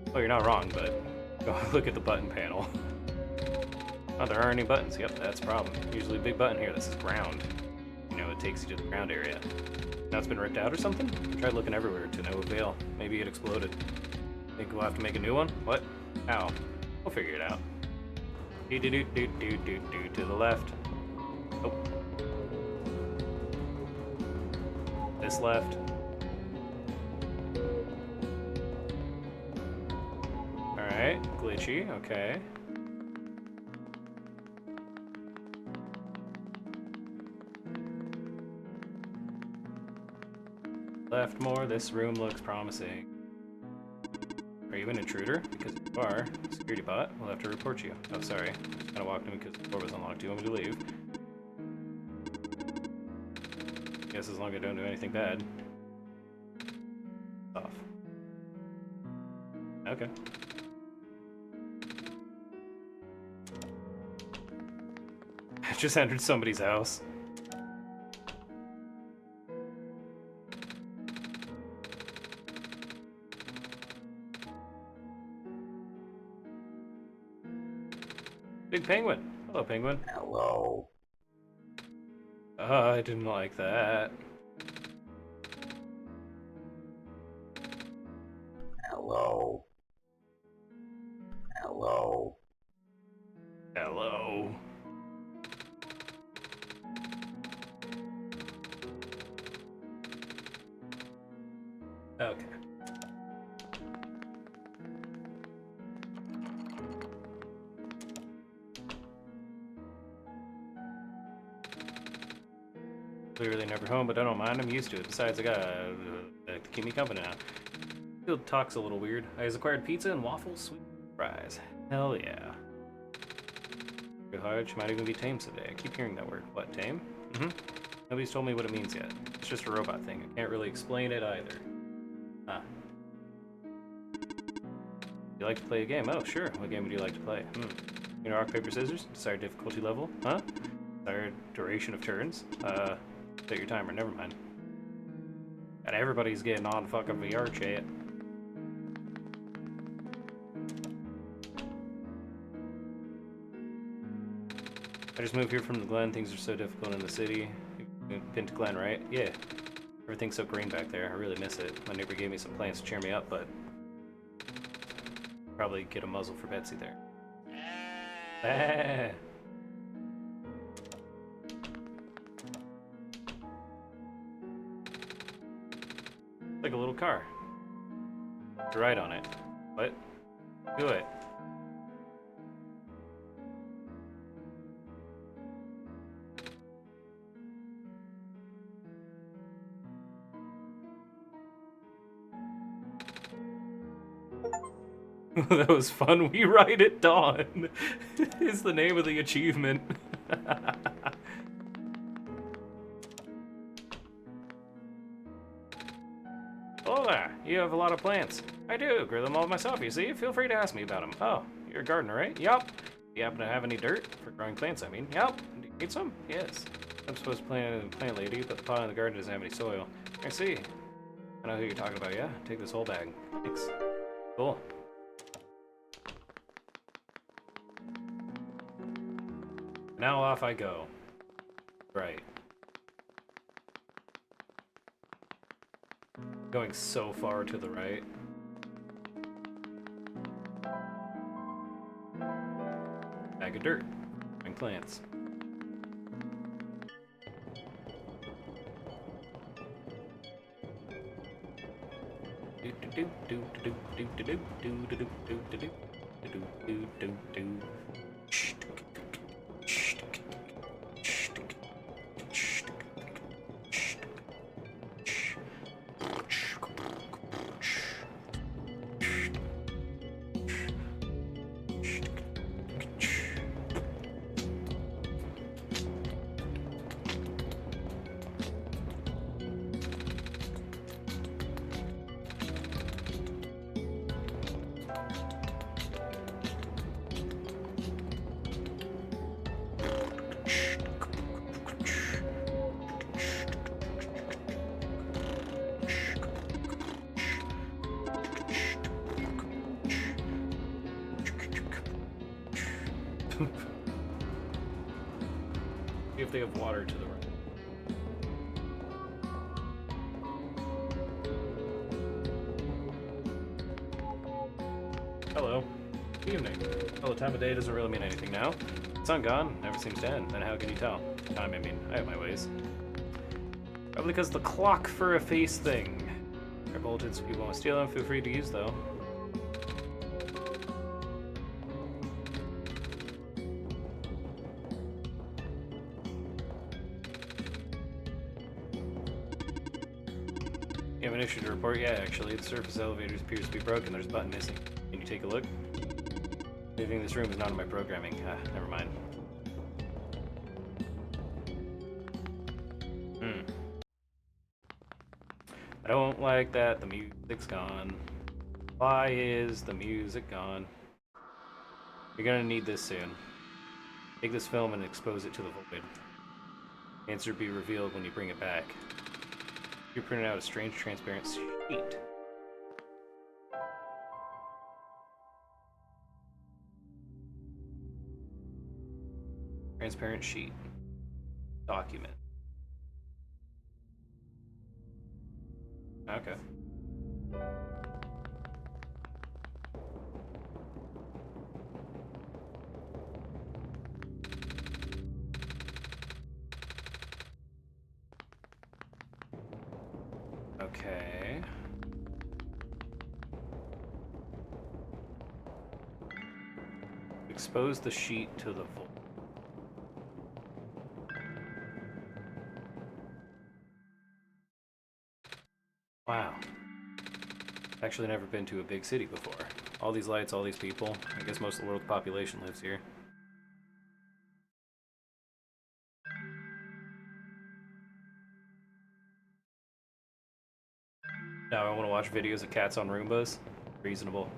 A: Well, you're not wrong, but go look at the button panel. Oh, there aren't any buttons. Yep, that's a problem. Usually a big button here. This is ground. You know, it takes you to the ground area. Now it's been ripped out or something? I tried looking everywhere to no avail. Maybe it exploded. Think we'll have to make a new one? What? How? We'll figure it out. Do to the left. Oh. This left. Alright, glitchy, okay. Left more, this room looks promising. Are you an intruder? Because if you are, security bot will have to report you. Oh, sorry. I just kind of walked in because the door was unlocked. Do you want me to leave? Guess as long as I don't do anything bad. Off. Okay. I just entered somebody's house. Big penguin. Hello, penguin.
B: Hello.
A: I didn't like that.
B: Hello. Hello.
A: Hello. Okay. Clearly never home, but I don't mind. I'm used to it. Besides, I got to keep me company now. Field talks a little weird. I has acquired pizza and waffles, sweet fries. Hell yeah. Good hard. She might even be tame someday. I keep hearing that word. What, tame? Mm-hmm. Nobody's told me what it means yet. It's just a robot thing. I can't really explain it either. Huh. You like to play a game? Oh, sure. What game would you like to play? You know, rock, paper, scissors? Desired difficulty level? Huh? Desired duration of turns? Set your timer. Never mind. And everybody's getting on fucking VR chat. I just moved here from the Glen. Things are so difficult in the city. You've been to Glen, right? Yeah. Everything's so green back there. I really miss it. My neighbor gave me some plants to cheer me up, but probably get a muzzle for Betsy there. Ah. Like a little car. To ride on it. What? Do it. That was fun. We ride at dawn. Is the name of the achievement. Oh there, you have a lot of plants. I do, grow them all myself, you see? Feel free to ask me about them. Oh, you're a gardener, right? Yup. Do you happen to have any dirt? For growing plants, I mean. Yup. Do you need some? Yes. I'm supposed to plant lady, but the pot in the garden doesn't have any soil. I see. I know who you're talking about, yeah? Take this whole bag. Thanks. Cool. Now off I go. Right. Going so far to the right. Bag of dirt. And plants. Do do do do do do do do do do do do do do do do. See if they have water to the right. Hello. Evening. Well, the time of day doesn't really mean anything now. Sun gone, never seems to end. Then how can you tell? Time, I mean, I have my ways. Probably because the clock for a face thing. They're bolted, so people want to steal them. Feel free to use, though. You have an issue to report? Yeah, actually. The surface elevator appears to be broken. There's a button missing. Can you take a look? Leaving this room is not in my programming. Never mind. I don't like that the music's gone. Why is the music gone? You're gonna need this soon. Take this film and expose it to the void. Answer be revealed when you bring it back. You printed out a strange transparent sheet. Transparent sheet. Document. Okay. Okay. Expose the sheet to the void. Wow. Actually never been to a big city before. All these lights, all these people. I guess most of the world's population lives here. Now I want to watch videos of cats on Roombas. Reasonable.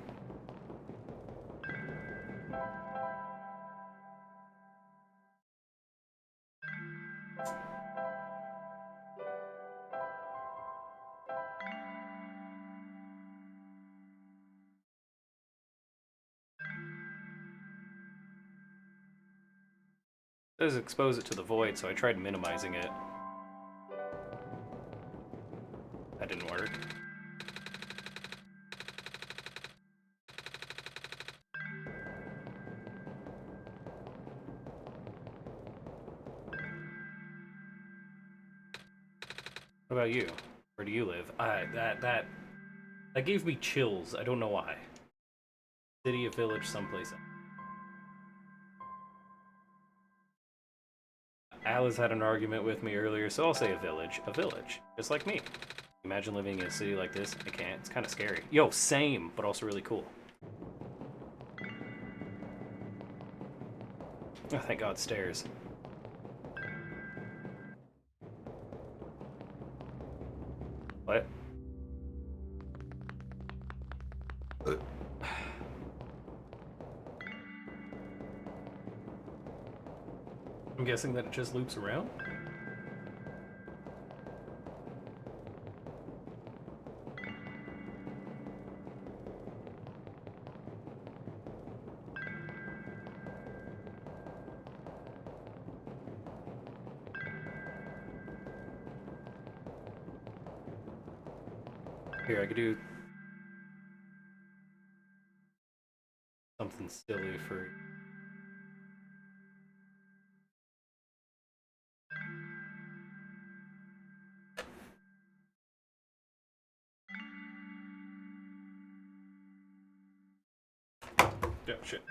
A: It says expose it to the void, so I tried minimizing it. That didn't work. What about you? Where do you live? That gave me chills. I don't know why. City, a village, someplace else. Alice had an argument with me earlier, so I'll say a village. A village. Just like me. Imagine living in a city like this. I can't. It's kind of scary. Yo, same, but also really cool. Oh, thank God, stairs. What? I'm guessing that it just loops around? Here, I could do something silly for... Oh, shit.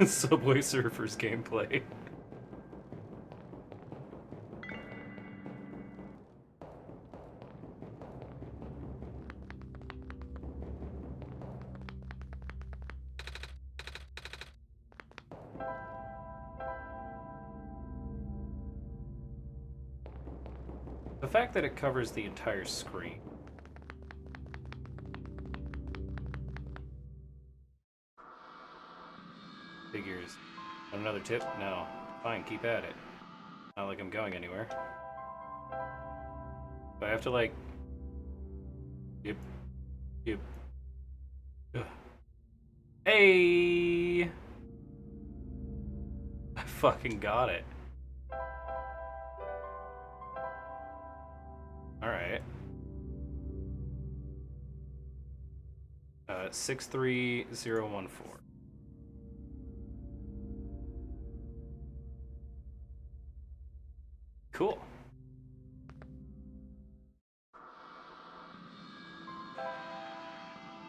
A: Subway Surfers gameplay. fact that it covers the entire screen. Figures. Want another tip? No. Fine, keep at it. Not like I'm going anywhere. Do I have to, like... Yep. Yep. Ugh. Hey! I fucking got it. Alright. 63014. Cool.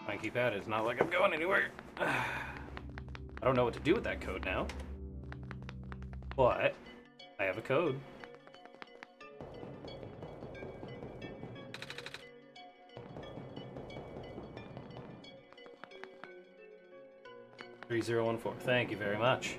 A: I keep at it. It's not like I'm going anywhere. I don't know what to do with that code now. But I have a code. "3014. Thank you very much.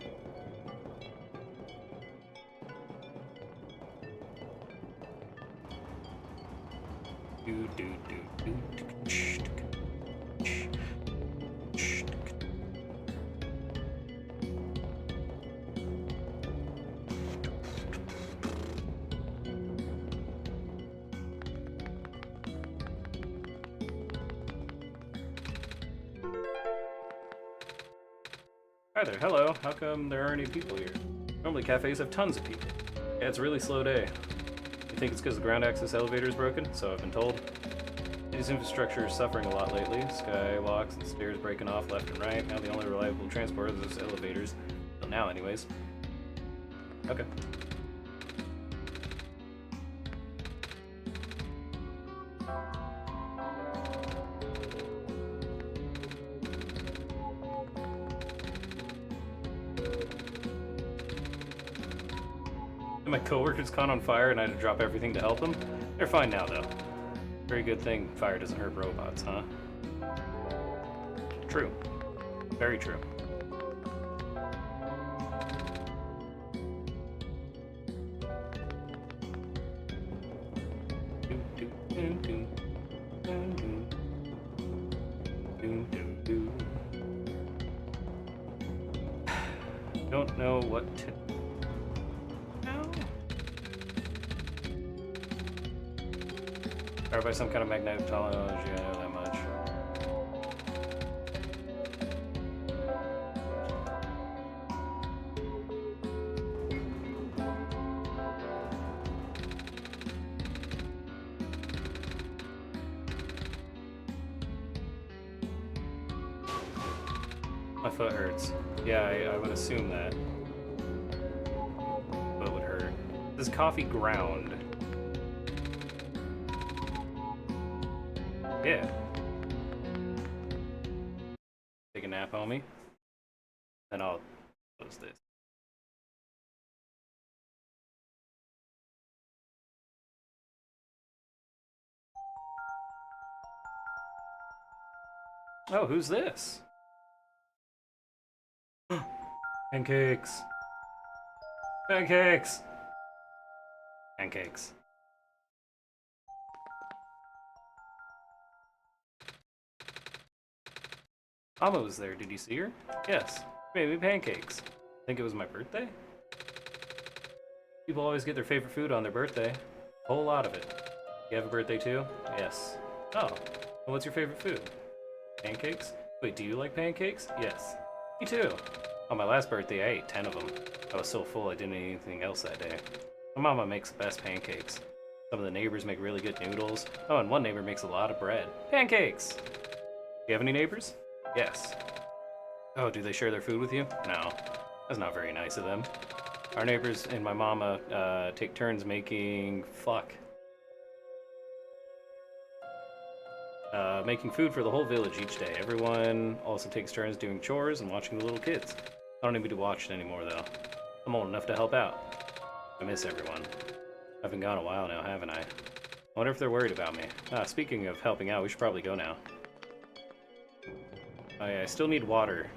A: Hi there, hello. How come there aren't any people here? Normally cafes have tons of people. Yeah, it's a really slow day. You think it's because the ground access elevator is broken? So I've been told. City's infrastructure is suffering a lot lately. Skywalks and stairs breaking off left and right. Now the only reliable transport is those elevators. Well, now anyways. Okay. My coworkers caught on fire and I had to drop everything to help them. They're fine now, though. Very good thing fire doesn't hurt robots, huh? True. Very true. Don't know what to... Or by some kind of magnetic technology, I know that much. My foot hurts. Yeah, I would assume that. What would hurt? This coffee ground. Yeah. Take a nap, homie. Then I'll close this. Oh, who's this? Pancakes. Pancakes. Pancakes. Mama was there. Did you see her? Yes. Maybe pancakes. Think it was my birthday? People always get their favorite food on their birthday. A whole lot of it. You have a birthday too? Yes. Oh. Well, what's your favorite food? Pancakes? Wait, do you like pancakes? Yes. Me too. On my last birthday, I ate 10 of them. I was so full I didn't eat anything else that day. My mama makes the best pancakes. Some of the neighbors make really good noodles. Oh, and one neighbor makes a lot of bread. Pancakes! Do you have any neighbors? Yes. Oh, do they share their food with you? No. That's not very nice of them. Our neighbors and my mama take turns making... making food for the whole village each day. Everyone also takes turns doing chores and watching the little kids. I don't need to be watched anymore, though. I'm old enough to help out. I miss everyone. I've been gone a while now, haven't I? I wonder if they're worried about me. Speaking of helping out, we should probably go now. Oh yeah, I still need water.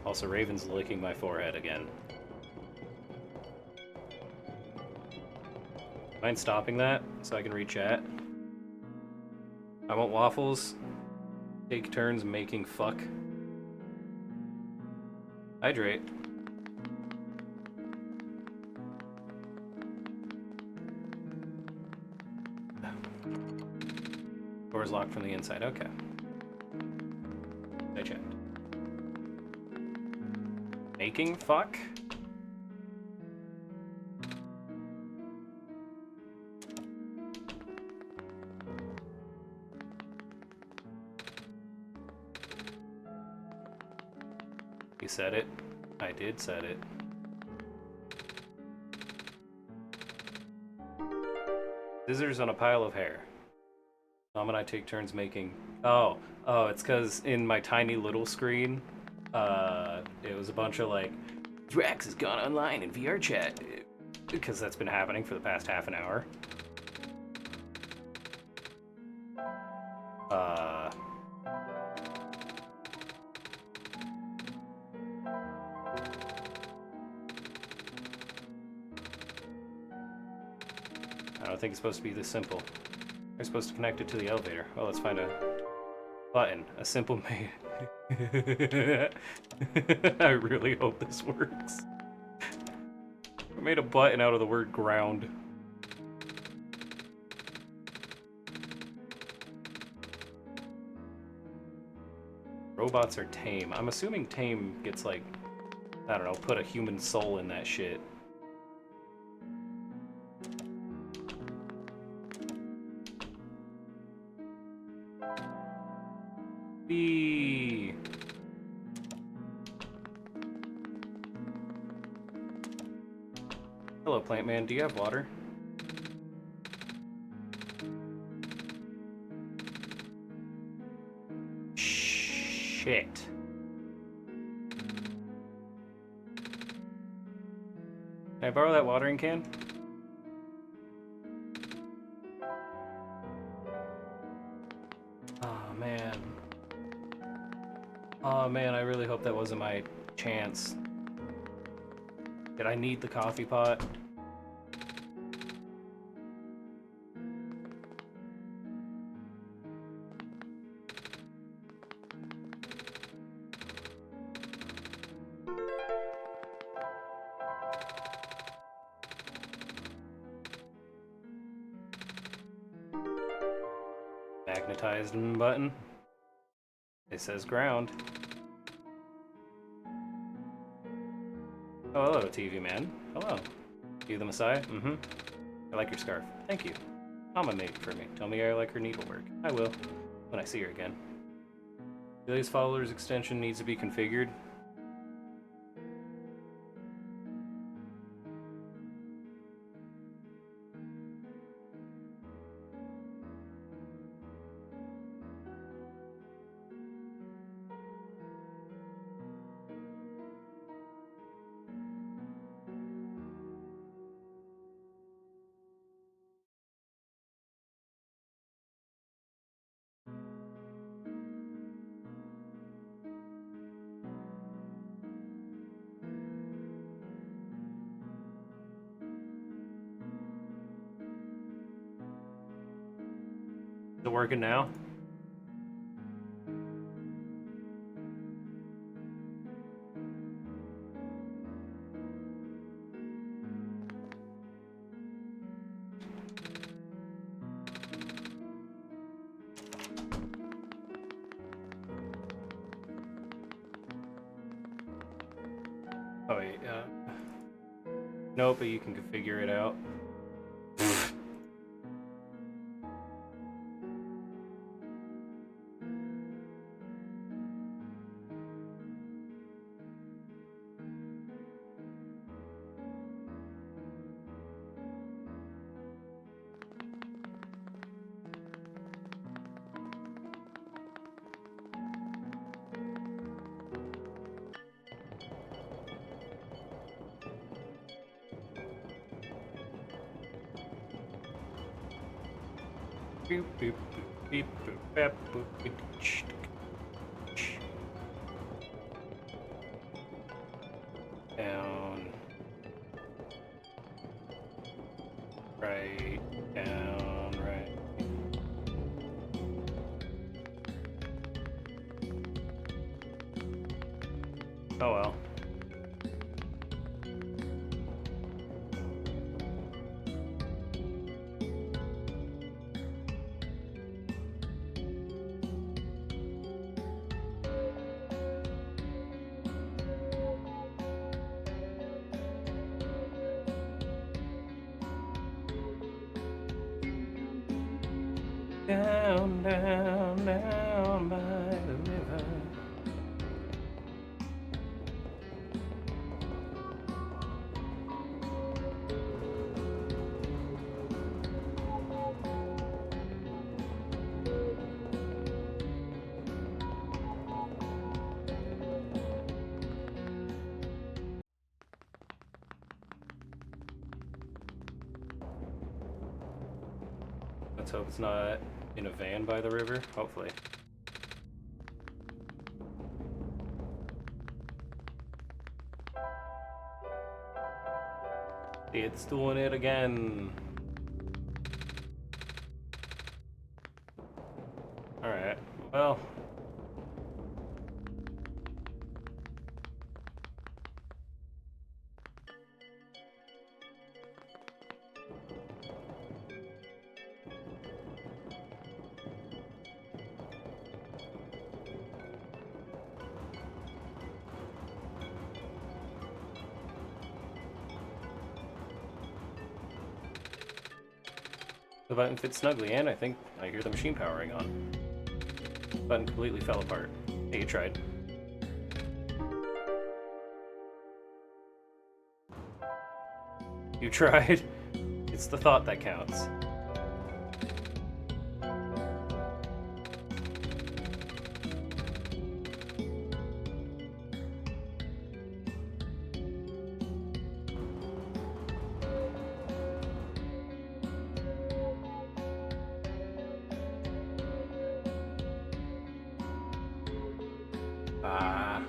A: Also, Raven's licking my forehead again. Mind stopping that so I can read chat? I want waffles. Take turns making fuck. Hydrate. Door's locked from the inside. Okay. I checked. Making fuck? You said it. I did said it. Scissors on a pile of hair. Mom and I take turns making... Oh, it's because in my tiny little screen, it was a bunch of like, Drax has gone online in VR chat. Because that's been happening for the past half an hour. I don't think it's supposed to be this simple. We're supposed to connect it to the elevator. Oh, let's find a button. A simple made. I really hope this works. I made a button out of the word ground. Robots are tame. I'm assuming tame gets like, I don't know, put a human soul in that shit. Hello, Plant Man. Do you have water? Shit. Can I borrow that watering can? Oh, man. Oh, man, I really hope that wasn't my chance. Did I need the coffee pot? Magnetized button. It says ground. Oh, hello, TV man. Hello. You the Messiah? Mm-hmm. I like your scarf. Thank you. Mama made it for me. Tell me I like her needlework. I will, when I see her again. Billy's follower's extension needs to be configured. Is it working now? Oh wait, nope, but you can configure it out. Boop, boop, boop, beep, boop, bap, boop, boop, ch, ch. Down. Right. right, down, right. Oh well. Down, down, down by the river. Let's hope it's not in a van by the river. Hopefully. It's doing it again. Alright, well. The button fits snugly, and I think I hear the machine powering on. The button completely fell apart. Hey, you tried. You tried. It's the thought that counts. Ah.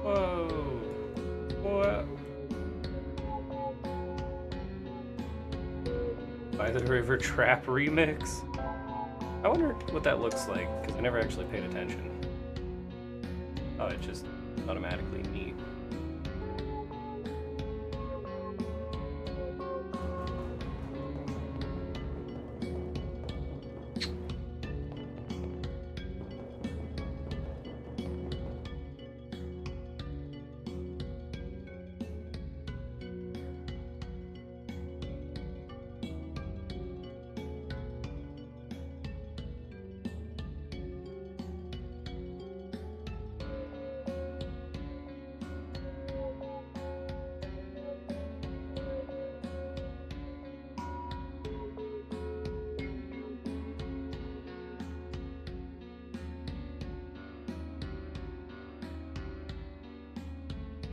A: Whoa. What? By the River Trap remix? I wonder what that looks like, because I never actually paid attention. Oh, it's just automatically neat.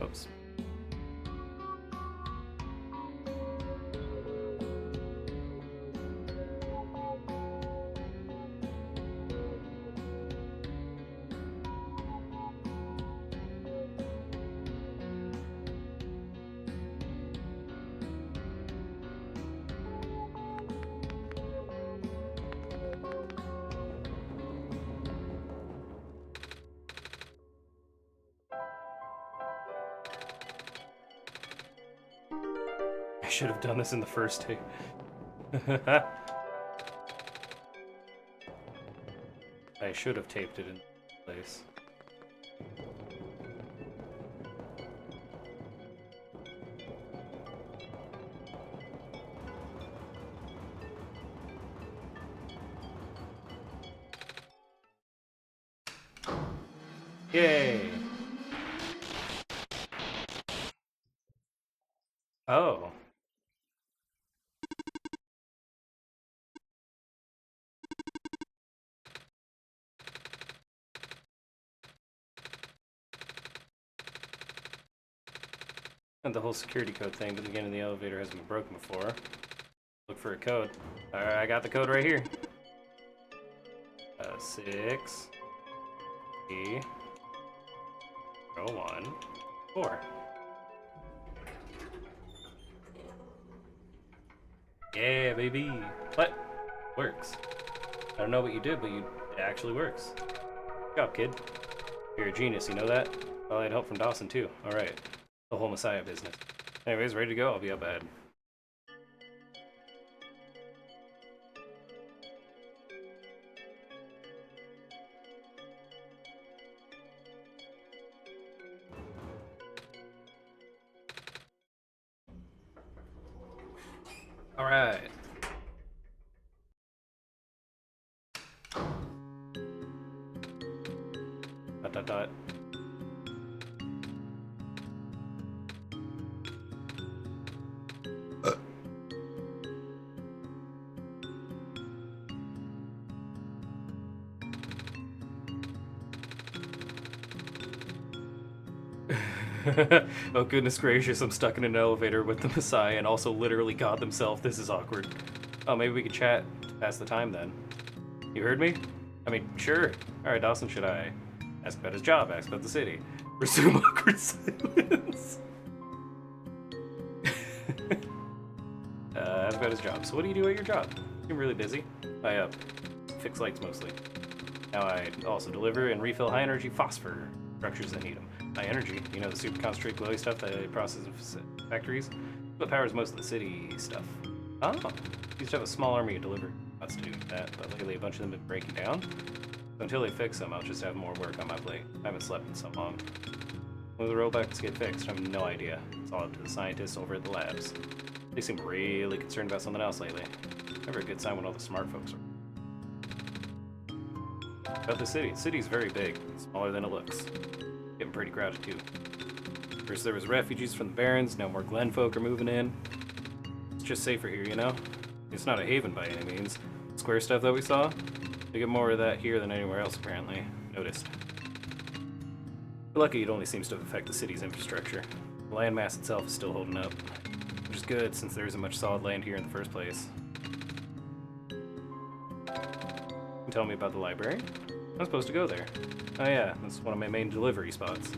A: Oops. I should have done this in the first take. I should have taped it in place. Yay! Oh. And the whole security code thing to get in the elevator hasn't been broken before. Look for a code. Alright, I got the code right here. 6, 3, 0, 1, 4. Yeah, baby. What? Works. I don't know what you did, but it actually works. Good job, kid. You're a genius, you know that? Well, I had help from Dawson, too. Alright. The whole Messiah business. Anyways, ready to go? I'll be up ahead. Alright. Dot dot dot. Oh goodness gracious, I'm stuck in an elevator with the Messiah and also literally God himself. This is awkward. Oh, maybe we could chat to pass the time then. You heard me? I mean, sure. Alright, Dawson, should I ask about his job, ask about the city? Resume awkward silence. Ask about his job. So what do you do at your job? You're really busy. I fix lights mostly. Now I also deliver and refill high energy phosphor structures that need them. High energy, you know, the super concentrated glowy stuff that they process in factories? What powers most of the city stuff. Oh, used to have a small army of delivery bots to do that, but lately a bunch of them have been breaking down. So until they fix them, I'll just have more work on my plate. I haven't slept in so long. When the robots get fixed, I have no idea. It's all up to the scientists over at the labs. They seem really concerned about something else lately. Never a good sign when all the smart folks are. About the city. The city's very big, smaller than it looks. Getting pretty crowded too. First there was refugees from the Barrens, now more Glen folk are moving in. It's just safer here, you know? It's not a haven by any means. Square stuff that we saw, they get more of that here than anywhere else apparently. Noticed. We're lucky it only seems to affect the city's infrastructure. The landmass itself is still holding up, which is good since there isn't much solid land here in the first place. Tell me about the library? I'm supposed to go there. Oh yeah, that's one of my main delivery spots.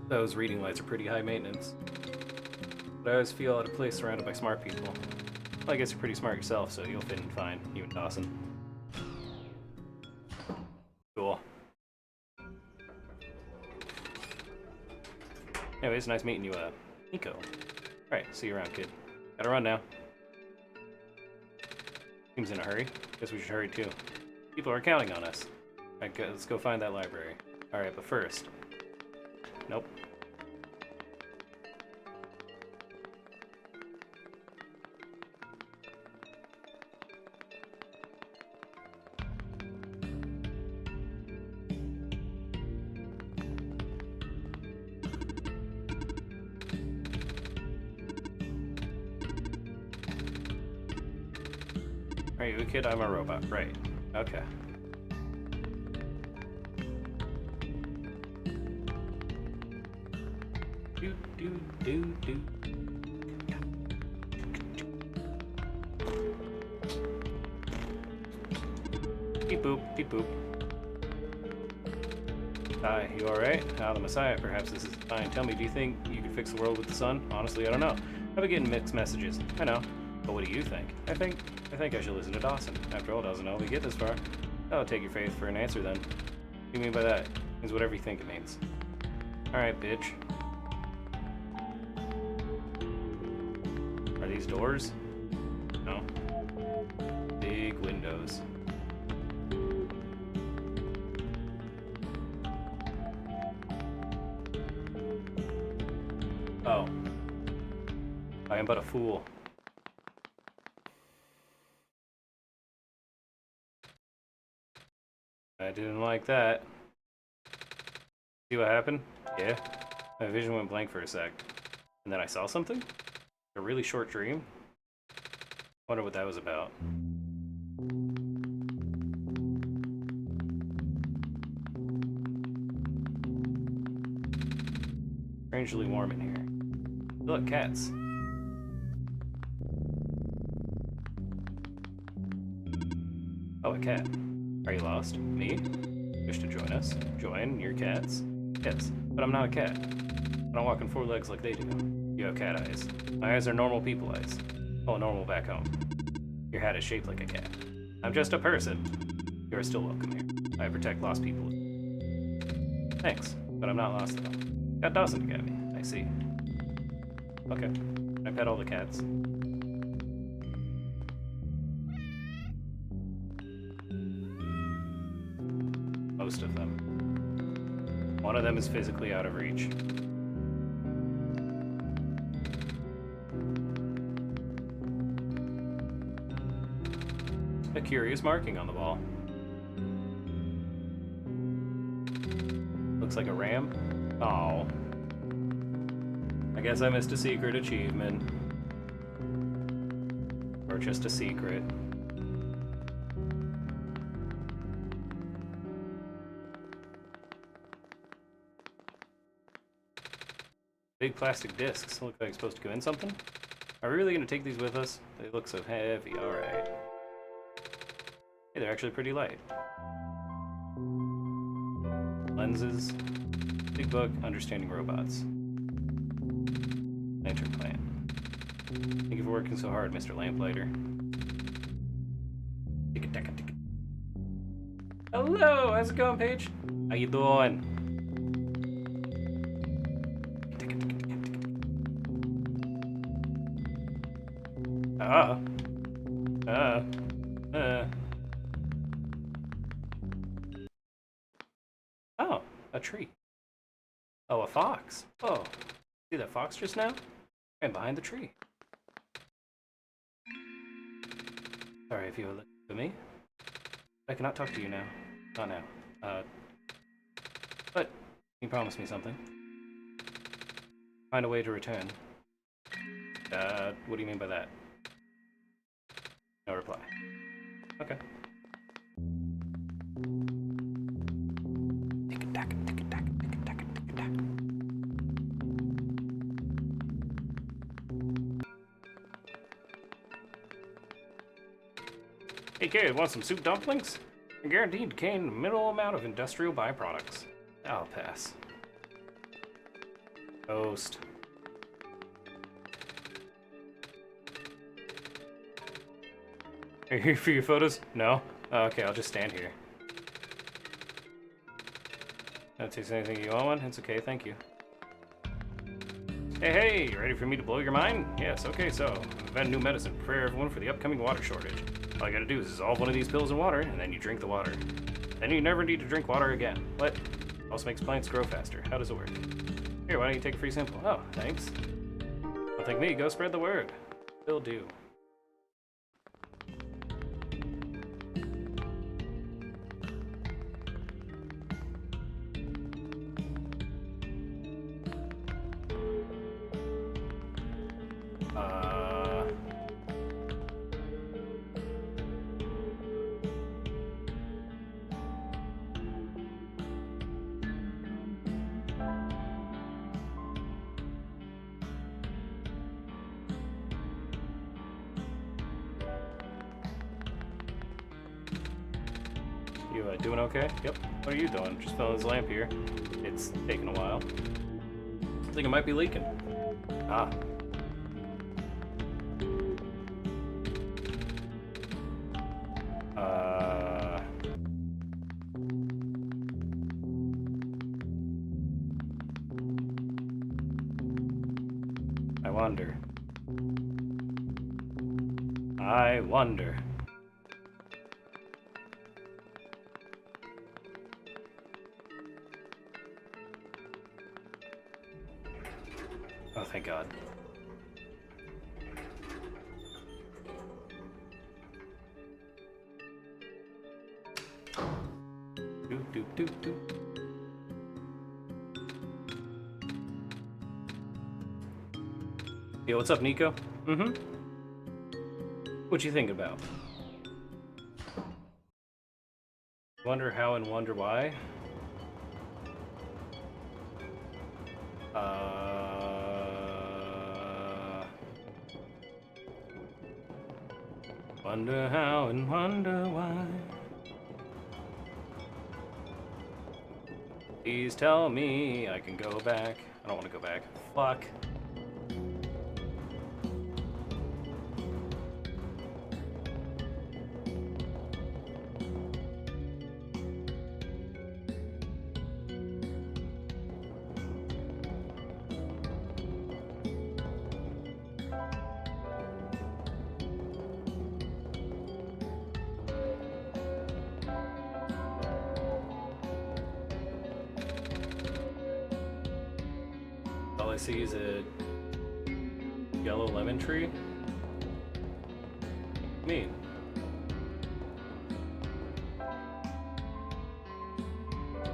A: Those reading lights are pretty high maintenance. But I always feel out of place surrounded by smart people. Well, I guess you're pretty smart yourself, so you'll fit in fine, you and Dawson. Cool. Anyways, nice meeting you, Nico. Alright, see you around, kid. Gotta run now. Seems in a hurry. Guess we should hurry too. People are counting on us. Alright, let's go find that library. Alright, but first... Nope. Are you a kid? I'm a robot. Right. Okay. Do do do do. Beep boop, beep boop. Hi, you alright? Ah, the Messiah, perhaps this is fine. Tell me, do you think you could fix the world with the sun? Honestly, I don't know. I've been getting mixed messages. I know. But what do you think? I think I should listen to Dawson. After all, Dawson helped me get this far. I'll take your faith for an answer then. What do you mean by that? It means whatever you think it means. Alright, bitch. Are these doors? No. Big windows. Oh. I am but a fool. I didn't like that. See what happened? Yeah. My vision went blank for a sec. And then I saw something? A really short dream? Wonder what that was about. Strangely warm in here. Look, cats. Oh, a cat. Are you lost? Me? Wish to join us? Join your cats? Yes, but I'm not a cat. I don't walk on 4 legs like they do. You have cat eyes. My eyes are normal people eyes. Oh, normal back home. Your hat is shaped like a cat. I'm just a person. You are still welcome here. I protect lost people. Thanks, but I'm not lost though. Got Dawson to get me. I see. Okay. I pet all the cats. Most of them. One of them is physically out of reach. A curious marking on the wall. Looks like a ram. Oh. I guess I missed a secret achievement. Or just a secret. Big plastic discs. Look like it's supposed to go in something? Are we really going to take these with us? They look so heavy. Alright. Hey, they're actually pretty light. Lenses. Big book. Understanding robots. Lantern plant. Thank you for working so hard, Mr. Lamplighter. Hello! How's it going, Paige? How you doing? Oh, a tree. Oh, a fox. Oh, see that fox just now? Ran behind the tree. Sorry if you were looking for me. I cannot talk to you now. Not now. But you promised me something. Find a way to return. What do you mean by that? No reply. Okay. Hey kid, want some soup dumplings? They're guaranteed to contain a minimal amount of industrial byproducts. I'll pass. Toast. Are you here for your photos? No? Oh, okay, I'll just stand here. Don't taste anything. You want one? It's okay, thank you. Hey, you ready for me to blow your mind? Yes, okay, so I've invented new medicine. Prepare everyone for the upcoming water shortage. All you gotta do is dissolve one of these pills in water, and then you drink the water. Then you never need to drink water again. What? Also makes plants grow faster. How does it work? Here, why don't you take a free sample? Oh, thanks. Don't thank me, go spread the word. Will do. You doing okay? Yep. What are you doing? Just filling this lamp here. It's taking a while. I think it might be leaking. Ah. I wonder. I wonder. Oh, thank God. Doop, doop, doop, doop. Yo, what's up, Nico? Mm-hmm. What you thinking about? Wonder how and wonder why? Wonder how and wonder why. Please tell me I can go back. I don't want to go back. Fuck. All I see is a yellow lemon tree. Mean.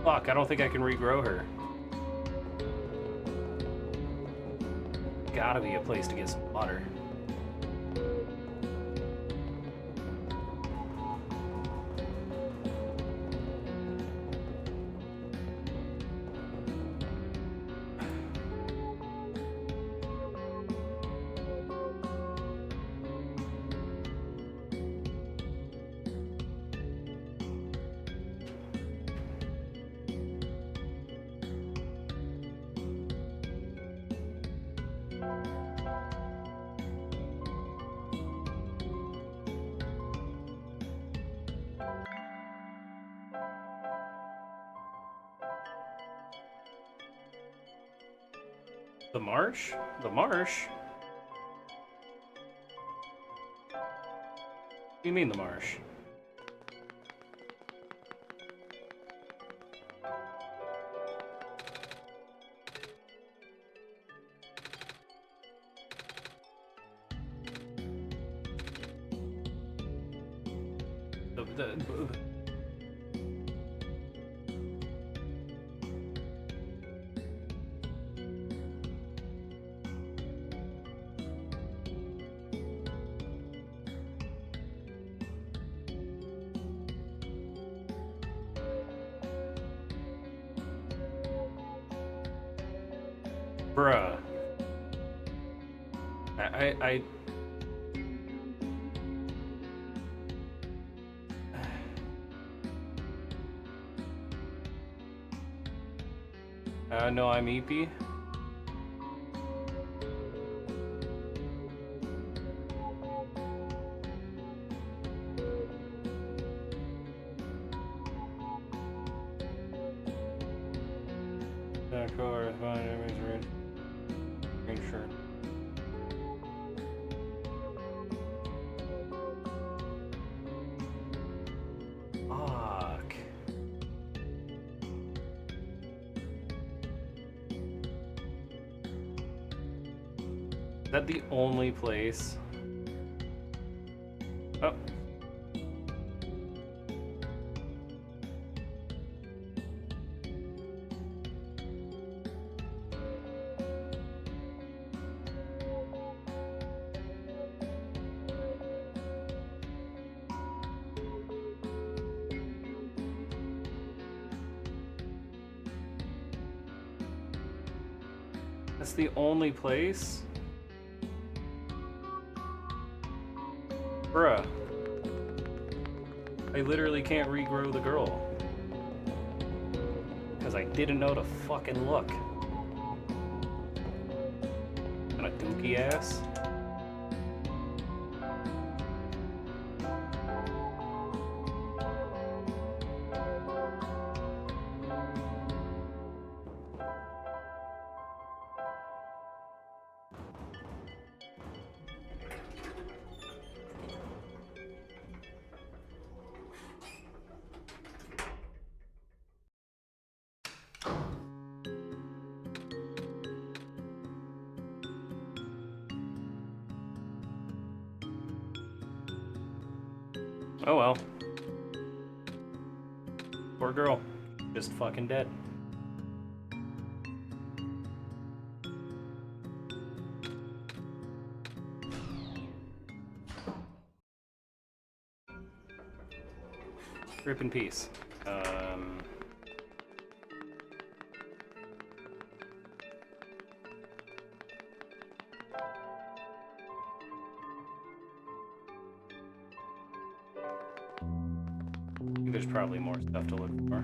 A: Fuck, I don't think I can regrow her. Gotta be a place to get some water. The marsh? The marsh? What do you mean the marsh? The Bruh. I no, I'm EP. Color, fine, everything's red. Green shirt. Fuck. Is that the only place? Oh. That's the only place? Bruh. I literally can't regrow the girl. Because I didn't know to fucking look. And a dookie ass. Oh well. Poor girl. Just fucking dead. Rip in peace. I think there's probably more stuff to look for.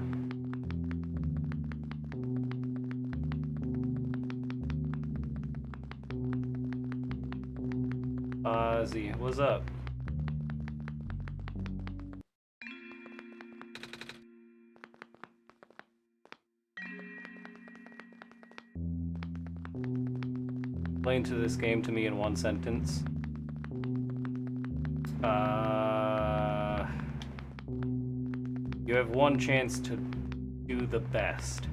A: Ozzy, what's up? Explain to this game to me in one sentence. You have one chance to do the best.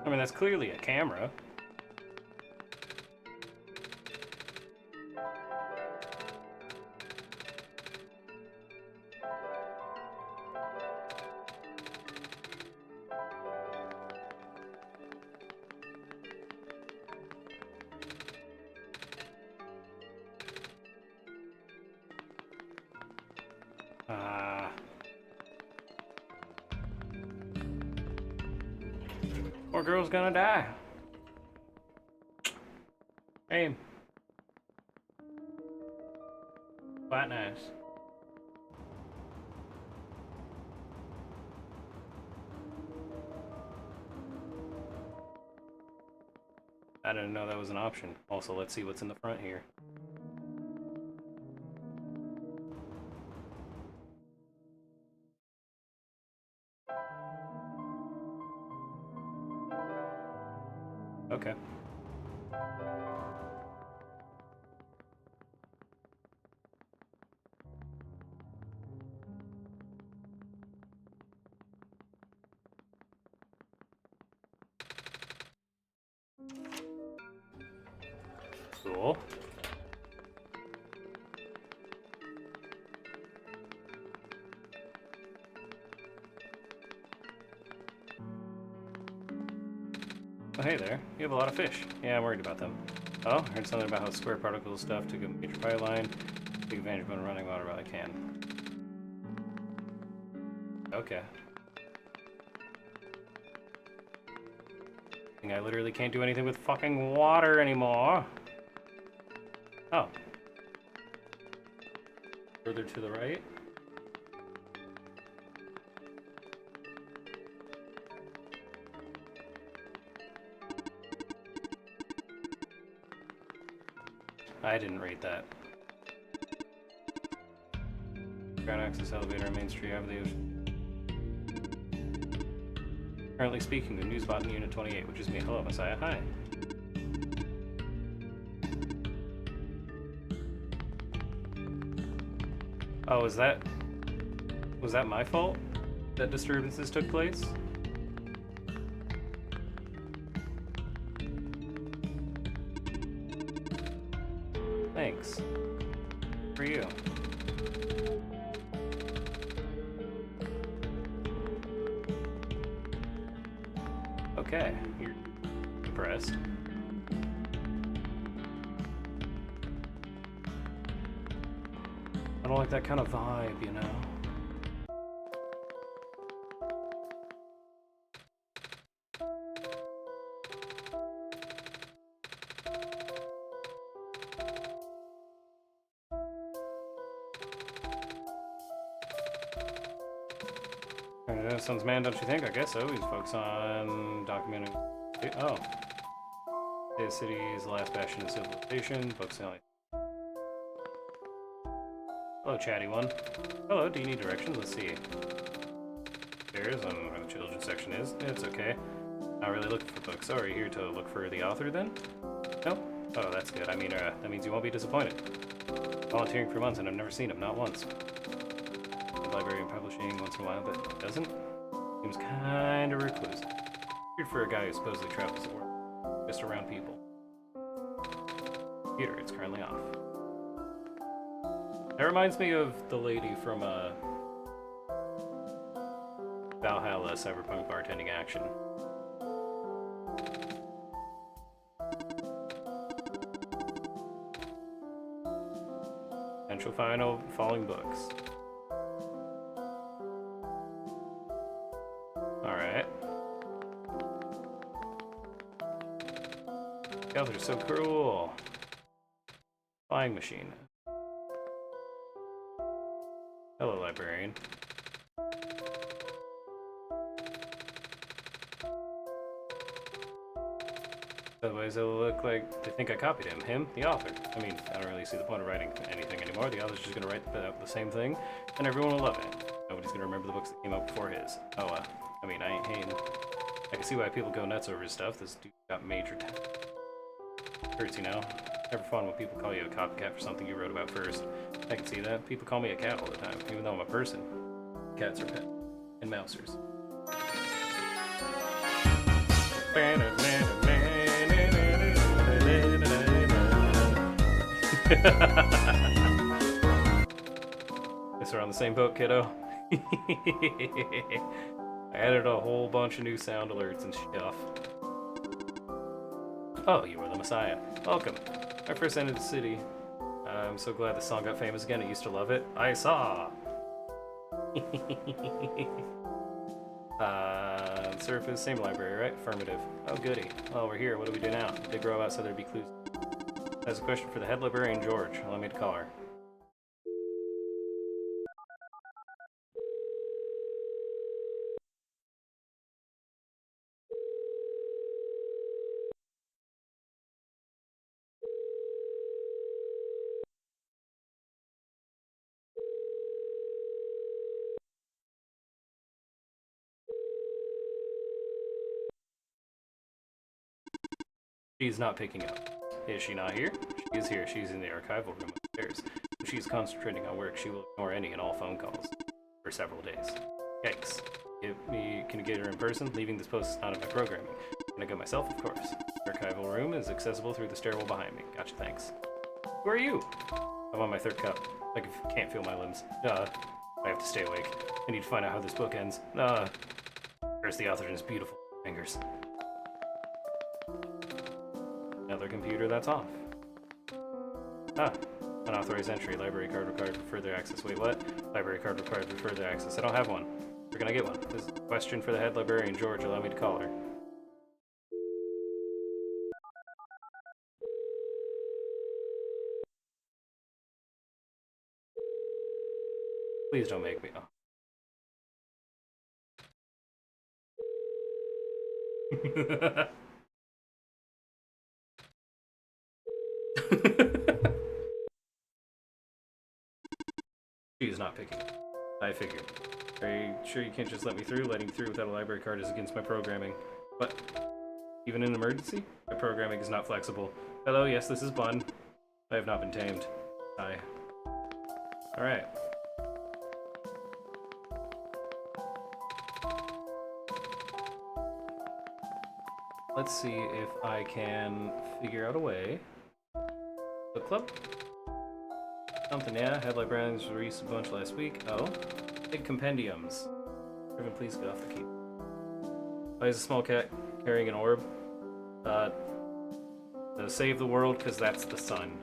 A: I mean, that's clearly a camera. Poor girl's gonna die. Aim. Quite nice. I didn't know that was an option. Also, let's see what's in the front here. Okay. Cool. Oh, hey there. You have a lot of fish. Yeah, I'm worried about them. Oh, heard something about how square particle stuff took a major pipeline. Take advantage of running water while I can. Okay. I literally can't do anything with fucking water anymore. Oh. Further to the right. I didn't rate that. Ground access elevator on Main Street over the ocean. Currently speaking to Newsbot in Unit 28, which is me. Hello, Messiah. Hi. Oh, was that my fault that disturbances took place? Thanks. For you. Okay, you're impressed. I don't like that kind of vibe, you know? Sounds man, don't you think? I guess so. He's focused on documenting. Oh. The city's last bastion of civilization. Focusing on. Hello, chatty one. Hello, do you need directions? Let's see. There's on where the children's section is. It's okay. Not really looking for books. Oh, are you here to look for the author then? No? Oh, that's good. I mean, that means you won't be disappointed. Volunteering for months and I've never seen him, not once. Library and publishing once in a while, but doesn't? Seems kinda recluse. Weird for a guy who supposedly travels the world. Just around people. Computer, it's currently off. That reminds me of the lady from Valhalla Cyberpunk Bartending Action. Potential final falling books. Alright. The author's so cruel. Flying machine. Hello, librarian. Otherwise, it'll look like they think I copied him. Him, the author. I mean, I don't really see the point of writing anything anymore. The author's just gonna write the same thing, and everyone will love it. Nobody's gonna remember the books that came out before his. Oh, I mean, I ain't hating. I can see why people go nuts over his stuff. This dude got major hurts, you know? Never fun when people call you a copycat for something you wrote about first. I can see that. People call me a cat all the time, even though I'm a person. Cats are pet. And mousers. Guess we're on the same boat, kiddo. I added a whole bunch of new sound alerts and stuff. Oh, you are the Messiah. Welcome. I first entered the city. I'm so glad the song got famous again. I used to love it. I saw. Surface, same library, right? Affirmative. Oh, goody. Well, we're here. What do we do now? Big robot said there'd be clues. Has a question for the head librarian, George. Allow me to call her. She's not picking up. Is she not here? She is here. She's in the archival room upstairs. If she's concentrating on work, she will ignore any and all phone calls. For several days. Yikes. Can you get her in person? Leaving this post is not in my programming. Can I go myself? Of course. The archival room is accessible through the stairwell behind me. Gotcha, thanks. Who are you? I'm on my third cup. I can't feel my limbs. I have to stay awake. I need to find out how this book ends. Where's the author and his beautiful fingers? Another computer that's off. Unauthorized entry. Library card required for further access. Wait, what? Library card required for further access. I don't have one. Where can I get one? This is a question for the head librarian, George. Allow me to call her. Please don't make me. Oh. She's not picking up. I figured. Are you sure you can't just let me through? Letting you through without a library card is against my programming. What? Even in an emergency? My programming is not flexible. Hello, yes, this is Bun. I have not been tamed. Hi. Alright. Let's see if I can figure out a way. Book club? Something, yeah. Head librarians released a bunch last week. Oh. Big compendiums. Irvin, please get off the key. Why is a small cat carrying an orb? To save the world, because that's the sun.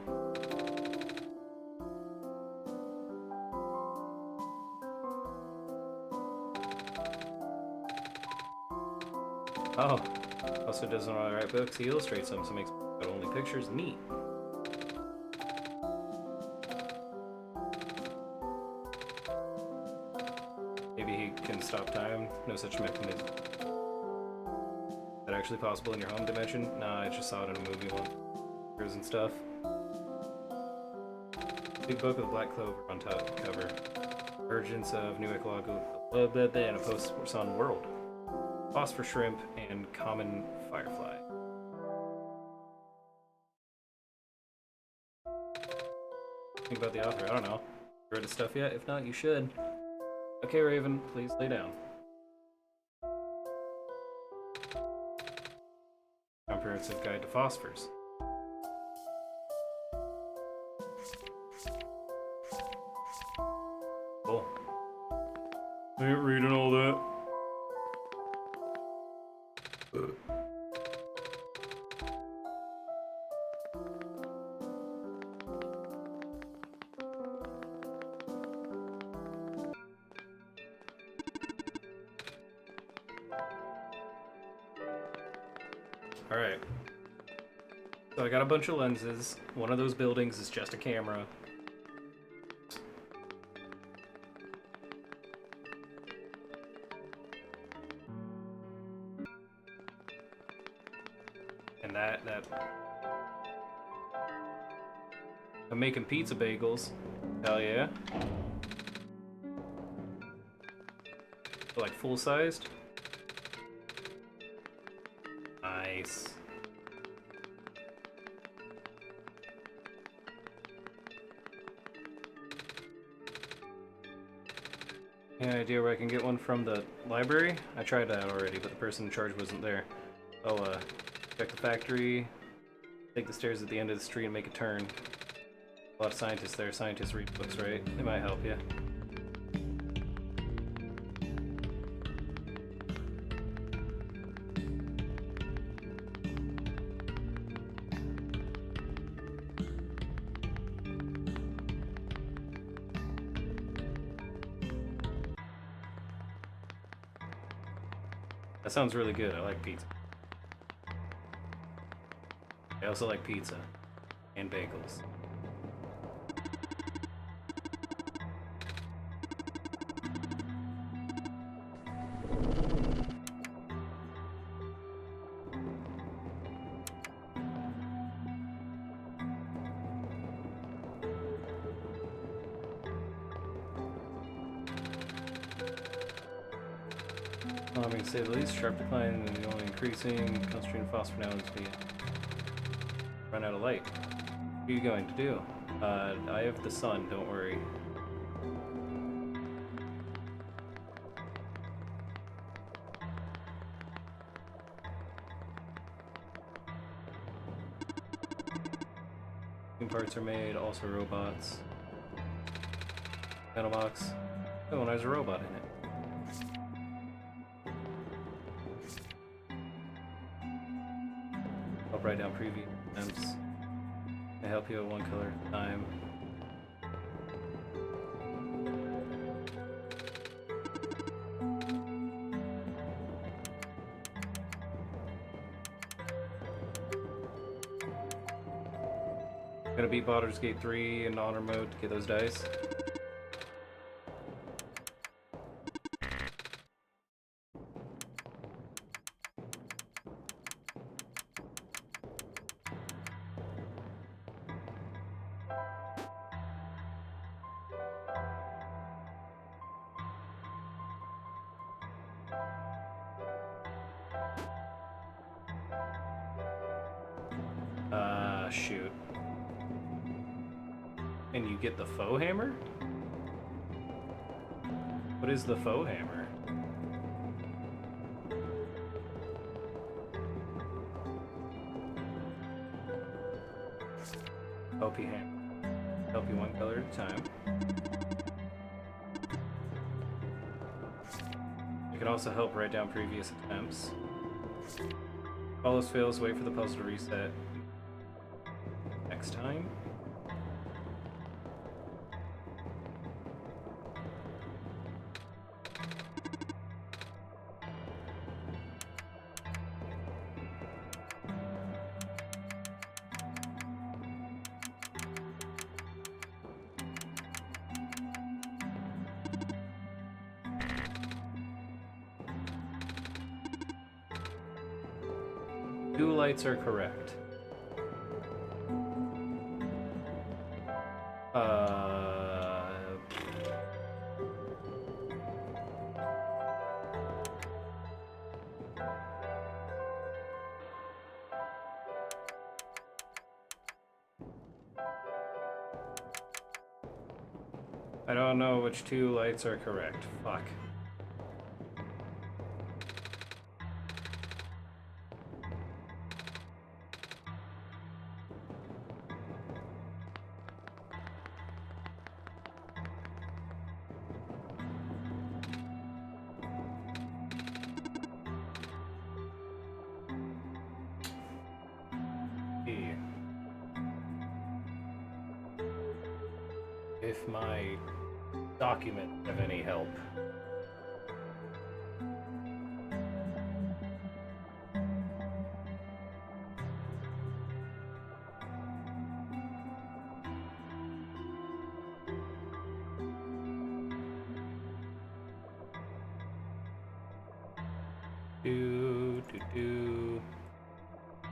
A: Oh. Also doesn't want to write books, he illustrates them, so makes but only pictures. Neat. Maybe he can stop time. No such mechanism. Is that actually possible in your home dimension? Nah, I just saw it in a movie once. And stuff. Big book with a black clover on top cover. Emergence of new ecological in a post-sun world. Phosphor shrimp and common firefly. Think about the author, I don't know. Read his stuff yet? If not, you should. Okay, Raven, please lay down. Comprehensive Guide to Phosphors. Cool. I ain't reading all that. Alright. So I got a bunch of lenses. One of those buildings is just a camera. And that I'm making pizza bagels. Hell yeah. Like full-sized. Nice. Any idea where I can get one from the library? I tried that already, but the person in charge wasn't there. I'll check the factory, take the stairs at the end of the street and make a turn. A lot of scientists there. Scientists read books, right? They might help you. That sounds really good. I like pizza. I also like pizza and bagels. To say the least, sharp decline and only increasing, concentrating phosphor now until you run out of light. What are you going to do? I have the sun, don't worry. New parts are made, also robots. Metal box. Oh, and there's a robot in it. I'll write down preview attempts. I help you at one color at a time. Gonna beat Baldur's Gate 3 in honor mode to get those dice. Shoot. And you get the faux hammer? What is the faux hammer? OP hammer. Help you one color at a time. You can also help write down previous attempts. If all else fails, wait for the puzzle to reset. Next time. Two lights are correct. Uh, I don't know which two lights are correct. Fuck. If my documents have any help.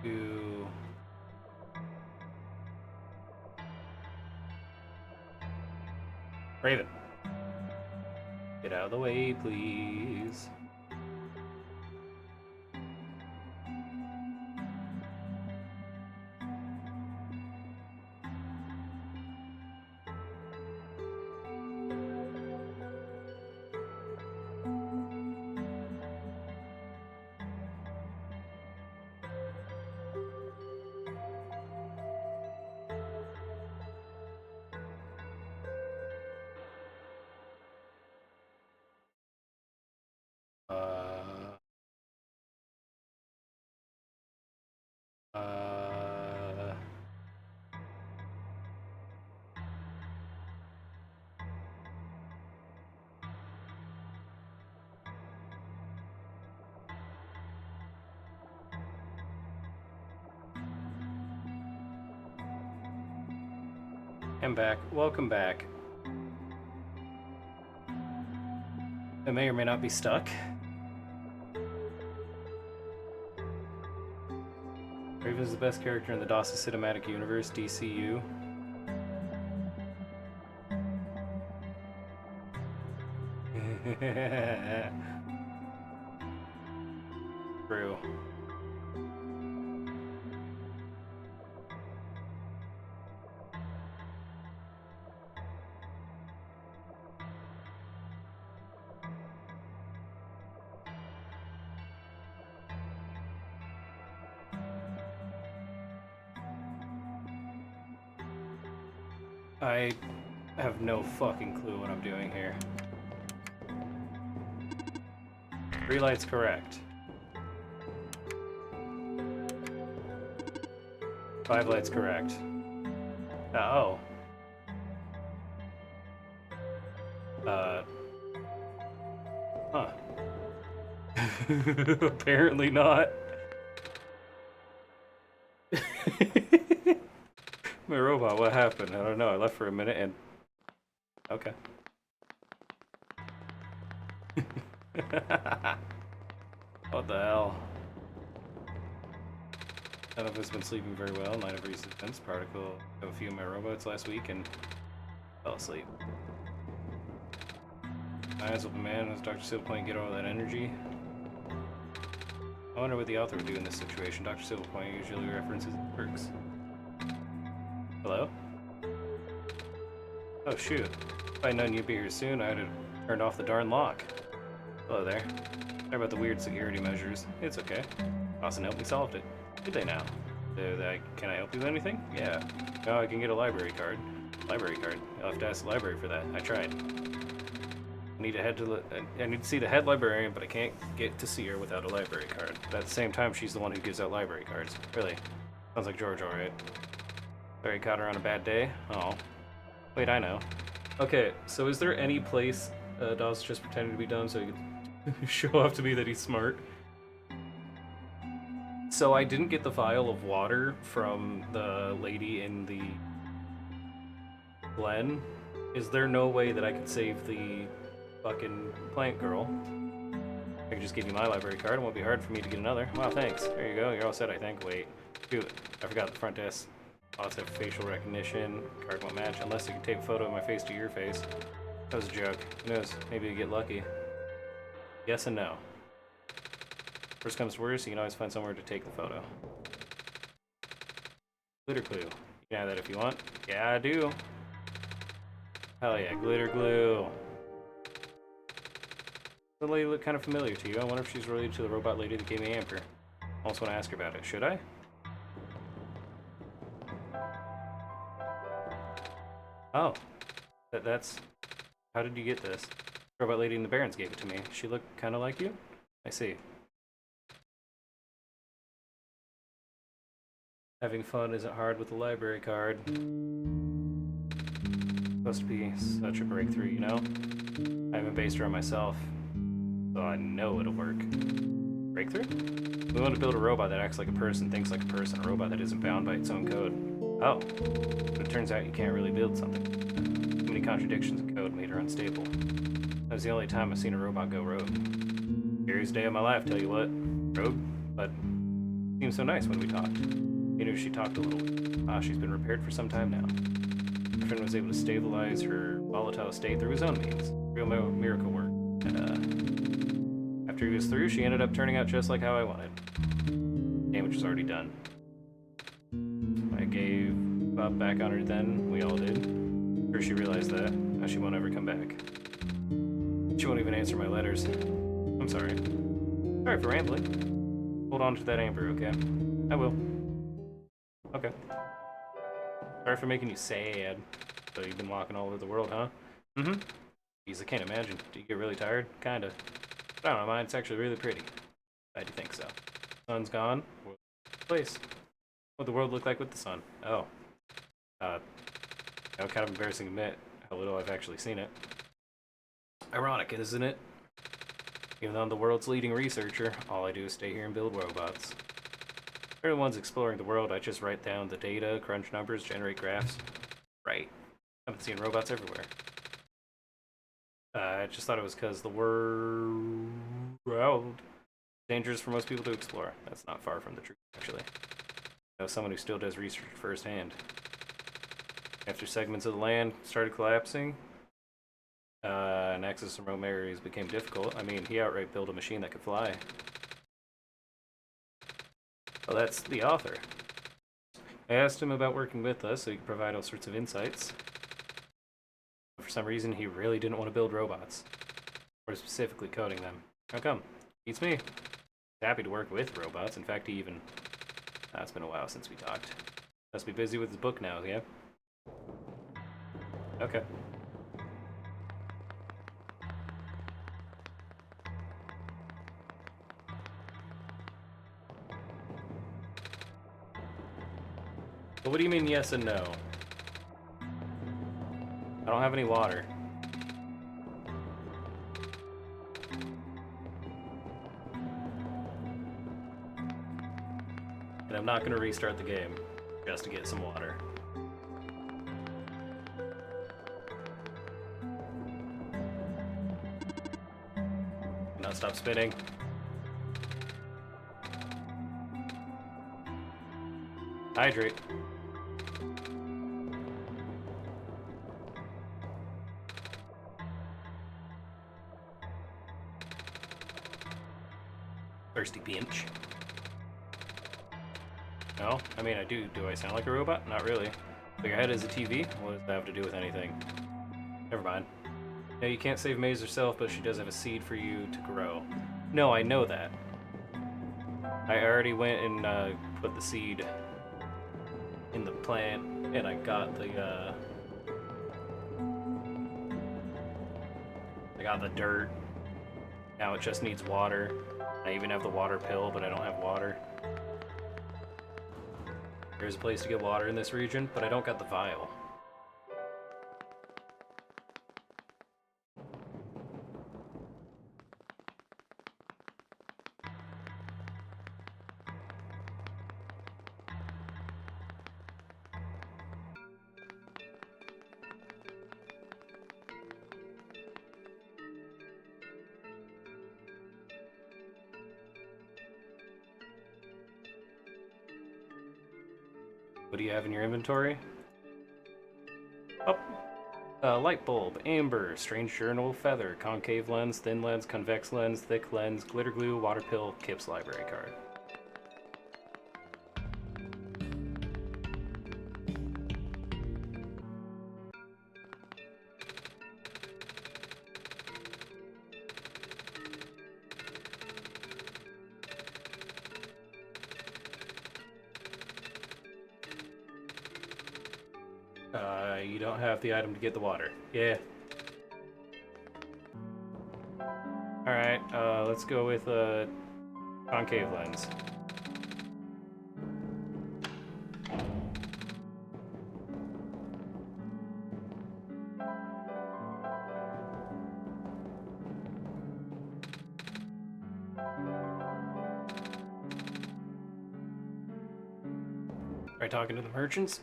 A: Do. Raven. Get out of the way, please. Uh, I'm back. Welcome back. I may or may not be stuck. Raven is the best character in the DOS Cinematic Universe, DCU. True. I have no fucking clue what I'm doing here. 3 lights correct. 5 lights correct. Oh. Huh. Apparently not. My robot, what happened? I don't know. I left for a minute and... Okay. What the hell? None of us been sleeping very well. Night of resistance. Particle of a few of my robots last week and fell asleep. My eyes open, man. Does Dr. Silverpoint get all that energy? I wonder what the author would do in this situation. Dr. Silverpoint usually references perks. Hello? Oh shoot. If I'd known you'd be here soon, I'd have turned off the darn lock. Hello there. Sorry about the weird security measures. It's okay. Austin helped me solve it. Did they now? Can I help you with anything? Yeah. No, I can get a library card. Library card? I'll have to ask the library for that. I tried. I need to see the head librarian, but I can't get to see her without a library card. But at the same time, she's the one who gives out library cards. Really. Sounds like George, alright. Sorry, caught her on a bad day. Oh. Wait, I know. Okay, so is there any place Dawes just pretending to be dumb so he could show off to me that he's smart? So I didn't get the vial of water from the lady in the Glen. Is there no way that I could save the fucking plant girl? I could just give you my library card. It won't be hard for me to get another. Wow, thanks. There you go. You're all set, I think. Wait. Shoot. I forgot the front desk Lots of facial recognition. Card won't match unless you can tape a photo of my face to your face. That was a joke. Who knows? Maybe you get lucky. Yes and no. Worst comes to worst, you can always find somewhere to take the photo. Glitter glue. You can have that if you want. Yeah, I do. Hell yeah, glitter glue. The lady looked kind of familiar to you. I wonder if she's related to the robot lady that gave me Amper. I also want to ask her about it. Should I? Oh. That's... How did you get this? Robot lady in the Barrens gave it to me. She looked kind of like you? I see. Having fun isn't hard with the library card. Supposed to be such a breakthrough, you know? I haven't based her on myself, so I know it'll work. Breakthrough? We want to build a robot that acts like a person, thinks like a person, a robot that isn't bound by its own code. Oh, but it turns out you can't really build something. Too many contradictions in code made her unstable. That was the only time I've seen a robot go rogue. Scariest day of my life, tell you what. Rogue? But seemed so nice when we talked. You knew she talked a little. Ah, she's been repaired for some time now. My friend was able to stabilize her volatile state through his own means. Real miracle work. And, after he was through, she ended up turning out just like how I wanted. Damage was already done. I gave up back on her then. We all did. Sure she realized that. Now she won't ever come back. She won't even answer my letters. I'm sorry. Sorry for rambling. Hold on to that Amber, okay? I will. Okay. Sorry for making you sad. So you've been walking all over the world, huh? Mm-hmm. Jeez, I can't imagine. Do you get really tired? Kinda. But I don't know, mine's actually really pretty. Glad you think so. Sun's gone. Place. What would the world look like with the sun? Oh. Kind of embarrassing to admit how little I've actually seen it. Ironic, isn't it? Even though I'm the world's leading researcher, all I do is stay here and build robots. They're the ones exploring the world. I just write down the data, crunch numbers, generate graphs. Right. I've been seeing robots everywhere. I just thought it was because the world dangerous for most people to explore. That's not far from the truth, actually. I know someone who still does research firsthand. After segments of the land started collapsing, and access to remote areas became difficult, I mean, he outright built a machine that could fly. Well, that's the author. I asked him about working with us so he could provide all sorts of insights. But for some reason, he really didn't want to build robots. Or specifically coding them. How come? Beats me. He's happy to work with robots. In fact, he even... it's been a while since we talked. Must be busy with his book now, yeah? Okay. But what do you mean yes and no? I don't have any water. And I'm not going to restart the game just to get some water. Now stop spinning. Hydrate. Thirsty pinch. No? I mean, I do. Do I sound like a robot? Not really. So your head is a TV? What does that have to do with anything? Never mind. No, you can't save Maze herself, but she does have a seed for you to grow. No, I know that. I already went and put the seed in the plant, and I got the dirt. Now it just needs water. I even have the water pill, but I don't have water. There's a place to get water in this region, but I don't got the vial. What do you have in your inventory? Light bulb, amber, strange journal, feather, concave lens, thin lens, convex lens, thick lens, glitter glue, water pill, Kip's library card. You don't have the item to get the water. Yeah. Alright, let's go with concave lens. Try talking to the merchants.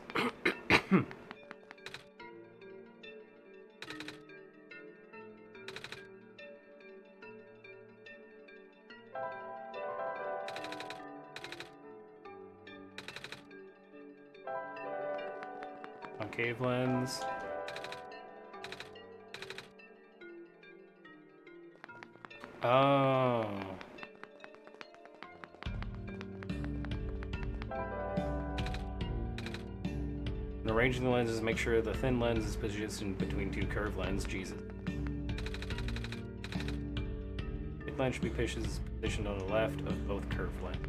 A: Concave lens. Oh. And arranging the lenses, make sure the thin lens is positioned between two curved lenses. Jesus. Thick lens should be positioned on the left of both curved lenses.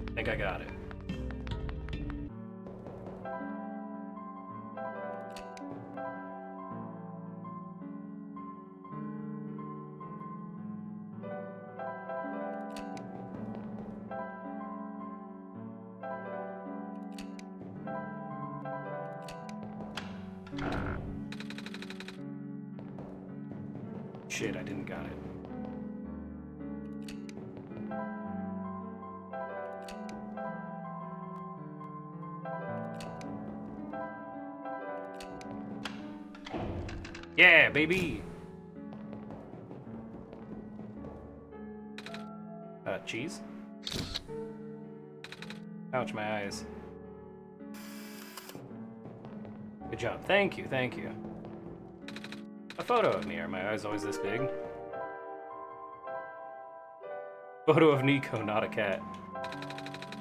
A: I think I got it. Shit, I didn't got it. Yeah, baby! Cheese? Ouch, my eyes. Good job. Thank you, thank you. A photo of me. Are my eyes always this big? Photo of Nico, not a cat.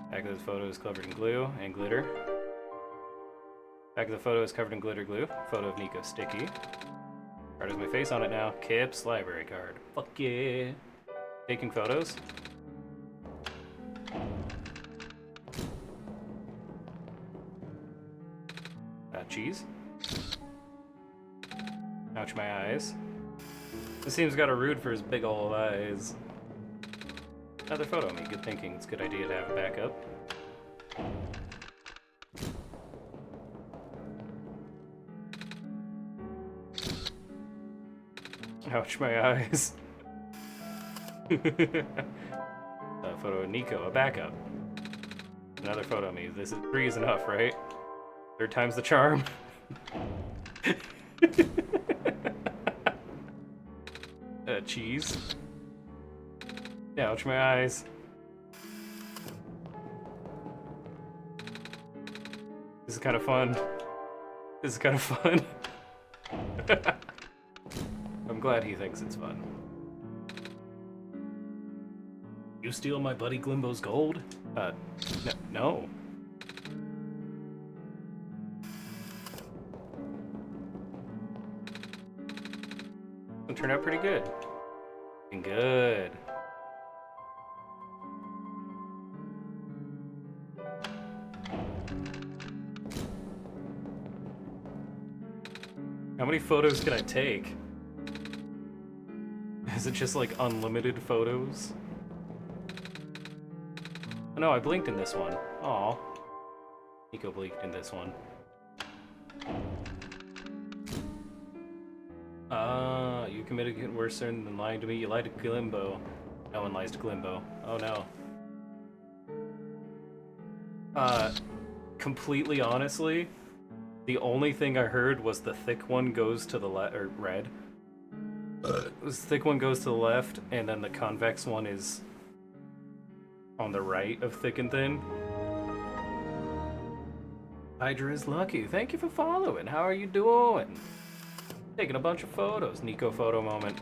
A: Back of the photo is covered in glue and glitter. Back of the photo is covered in glitter glue. Photo of Nico sticky. Card has my face on it now. Kip's library card. Fuck yeah. Taking photos. Cheese. Ouch, my eyes. This seems got a rude for his big old eyes. Another photo of me. Good thinking. It's a good idea to have a backup. Ouch, my eyes. A photo of Nico, a backup. Another photo of me. This is 3 is enough, right? 3rd time's the charm. Cheese. Ouch, my eyes. This is kind of fun. This is kind of fun. I'm glad he thinks it's fun. You steal my buddy Glimbo's gold? No. It turned out pretty good. Good. How many photos can I take? Is it just like unlimited photos? Oh no, I blinked in this one. Aw. Nico blinked in this one. You committed worse than lying to me. You lied to Glimbo. No one lies to Glimbo. Oh no. Completely honestly, the only thing I heard was the thick one goes to the left, or red. The thick one goes to the left, and then the convex one is on the right of thick and thin. Hydra is lucky. Thank you for following. How are you doing? Taking a bunch of photos. Nico photo moment.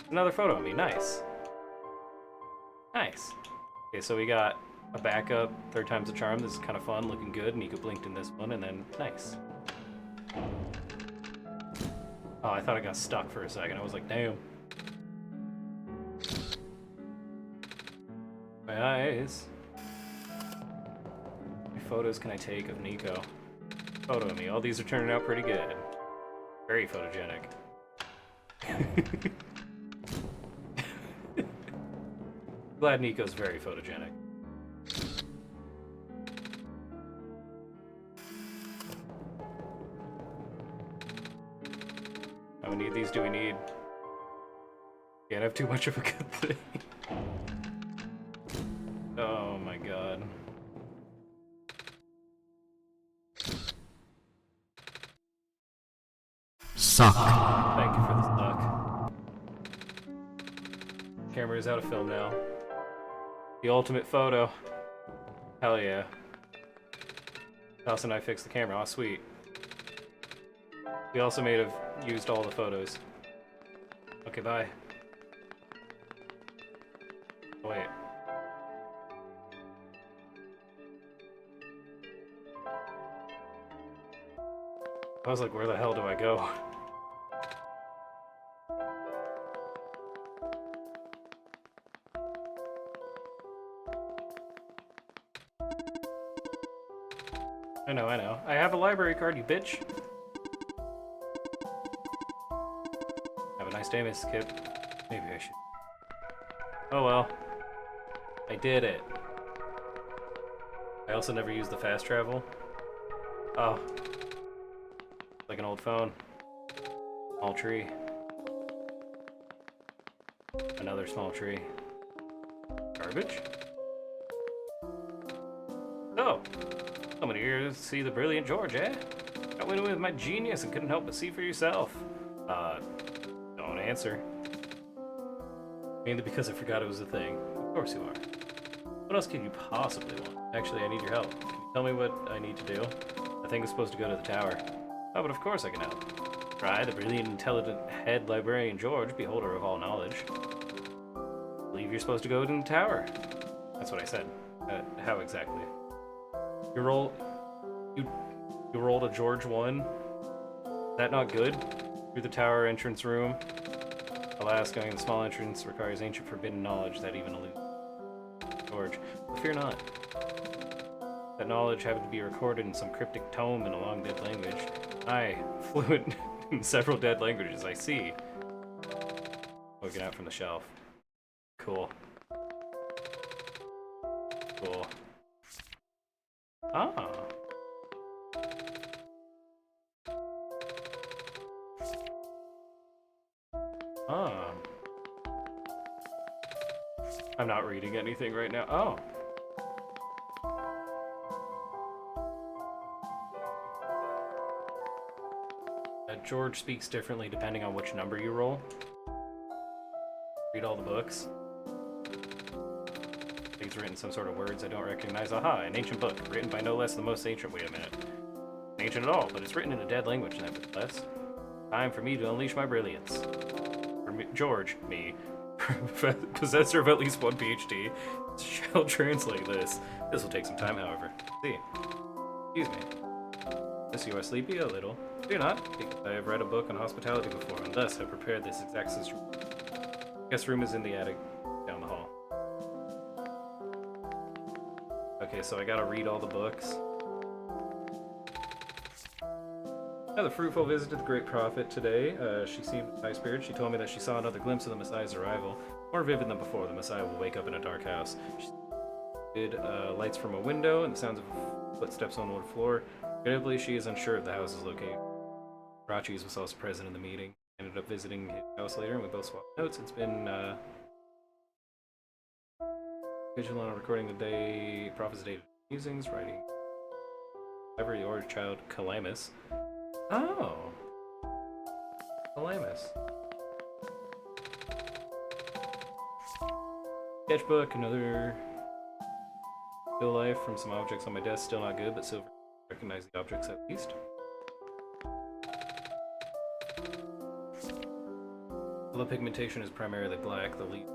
A: Another photo of me. Nice. Nice. Okay, so we got a backup. Third time's a charm. This is kind of fun. Looking good. Nico blinked in this one, and then nice. Oh, I thought I got stuck for a second. I was like, damn. Nice. How many photos can I take of Nico? Photo of me. All these are turning out pretty good. Very photogenic. Glad Nico's very photogenic. How many of these do we need? Can't have too much of a good thing. Oh my god.
C: Suck.
A: Thank you for the suck. Camera is out of film now. The ultimate photo. Hell yeah. House and I fixed the camera. Aw, sweet. We also may have used all the photos. Okay, bye. Oh, wait. I was like, where the hell do I go? I know. I have a library card, you bitch. Have a nice day, Miss Kip. Maybe I should. Oh well. I did it. I also never used the fast travel. Oh. Like an old phone. Small tree. Another small tree. Garbage? Oh. Somebody here to see the brilliant George, eh? Got went with my genius and couldn't help but see for yourself. Don't answer. Mainly because I forgot it was a thing. Of course you are. What else could you possibly want? Actually, I need your help. Can you tell me what I need to do? I think I'm supposed to go to the tower. Oh, but of course I can help. Try the brilliant, intelligent head librarian George, beholder of all knowledge. I believe you're supposed to go to the tower. That's what I said. How exactly? You rolled a George 1? Is that not good? Through the tower entrance room. Alas, going in the small entrance requires ancient forbidden knowledge that even eludes George. But fear not. That knowledge happened to be recorded in some cryptic tome in a long dead language. I, fluent in several dead languages, I see. Looking out from the shelf. Cool. Cool. Ah. Ah. I'm not reading anything right now. Oh. George speaks differently depending on which number you roll. Read all the books. I think it's written some sort of words I don't recognize. Aha, an ancient book, written by no less than the most ancient. Wait a minute. Ancient at all, but it's written in a dead language, nevertheless. Time for me to unleash my brilliance. For me, George, me, possessor of at least one PhD, shall translate this. This will take some time, however. See. Excuse me. Yes, you are sleepy a little. Do not, because I have read a book on hospitality before, and thus have prepared this exact system. Guest room is in the attic, down the hall. Okay, so I gotta read all the books. Another fruitful visit to the Great Prophet today. She seemed in high spirits. She told me that she saw another glimpse of the Messiah's arrival. More vivid than before, the Messiah will wake up in a dark house. She did lights from a window and the sounds of footsteps on the wood floor. Regrettably, she is unsure of the house's location. Rachis was also present in the meeting. Ended up visiting his house later, and we both swapped notes. It's been vigilant on recording the day, prophet's dated musings, writing every ordered child, Calamus. Oh, Calamus. Sketchbook, another still life from some objects on my desk. Still not good, but silver recognize the objects at least. Although pigmentation is primarily black, the leaf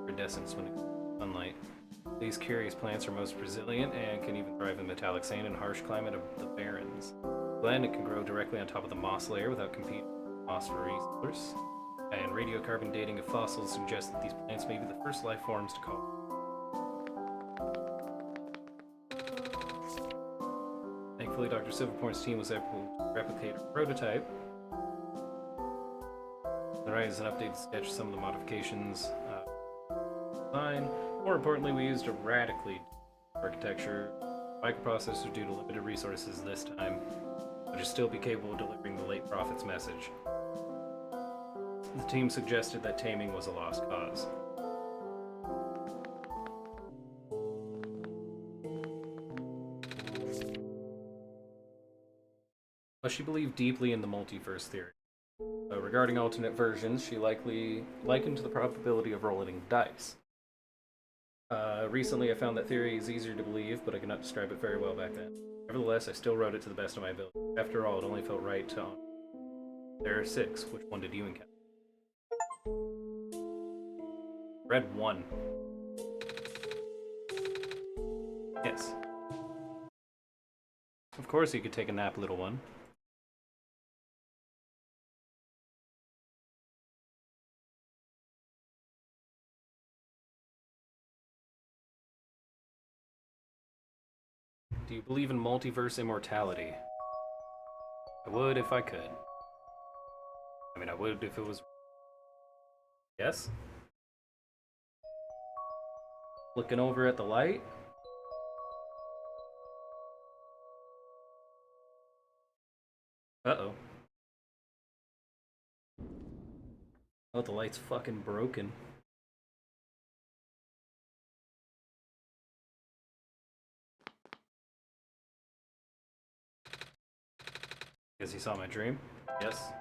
A: iridescence when it comes to sunlight. These curious plants are most resilient and can even thrive in metallic sand and harsh climate of the barrens. Glen, it can grow directly on top of the moss layer without competing with moss for resource. And radiocarbon dating of fossils suggests that these plants may be the first life forms to call. Thankfully, Dr. Silverpoint's team was able to replicate a prototype. The right is an updated sketch of some of the modifications design. More importantly, we used a radically architecture microprocessor due to limited resources this time, but should still be capable of delivering the late prophet's message. The team suggested that taming was a lost cause. But she believed deeply in the multiverse theory. Regarding alternate versions, she likely likened to the probability of rolling dice. Recently, I found that theory is easier to believe, but I could not describe it very well back then. Nevertheless, I still wrote it to the best of my ability. After all, it only felt right to honor. There are 6. Which one did you encounter? Red 1. Yes. Of course you could take a nap, little one. Do you believe in multiverse immortality? I would if I could. I mean, I would if it was... Yes? Looking over at the light? Uh-oh. Oh, the light's fucking broken. Guess you saw my dream? Yes.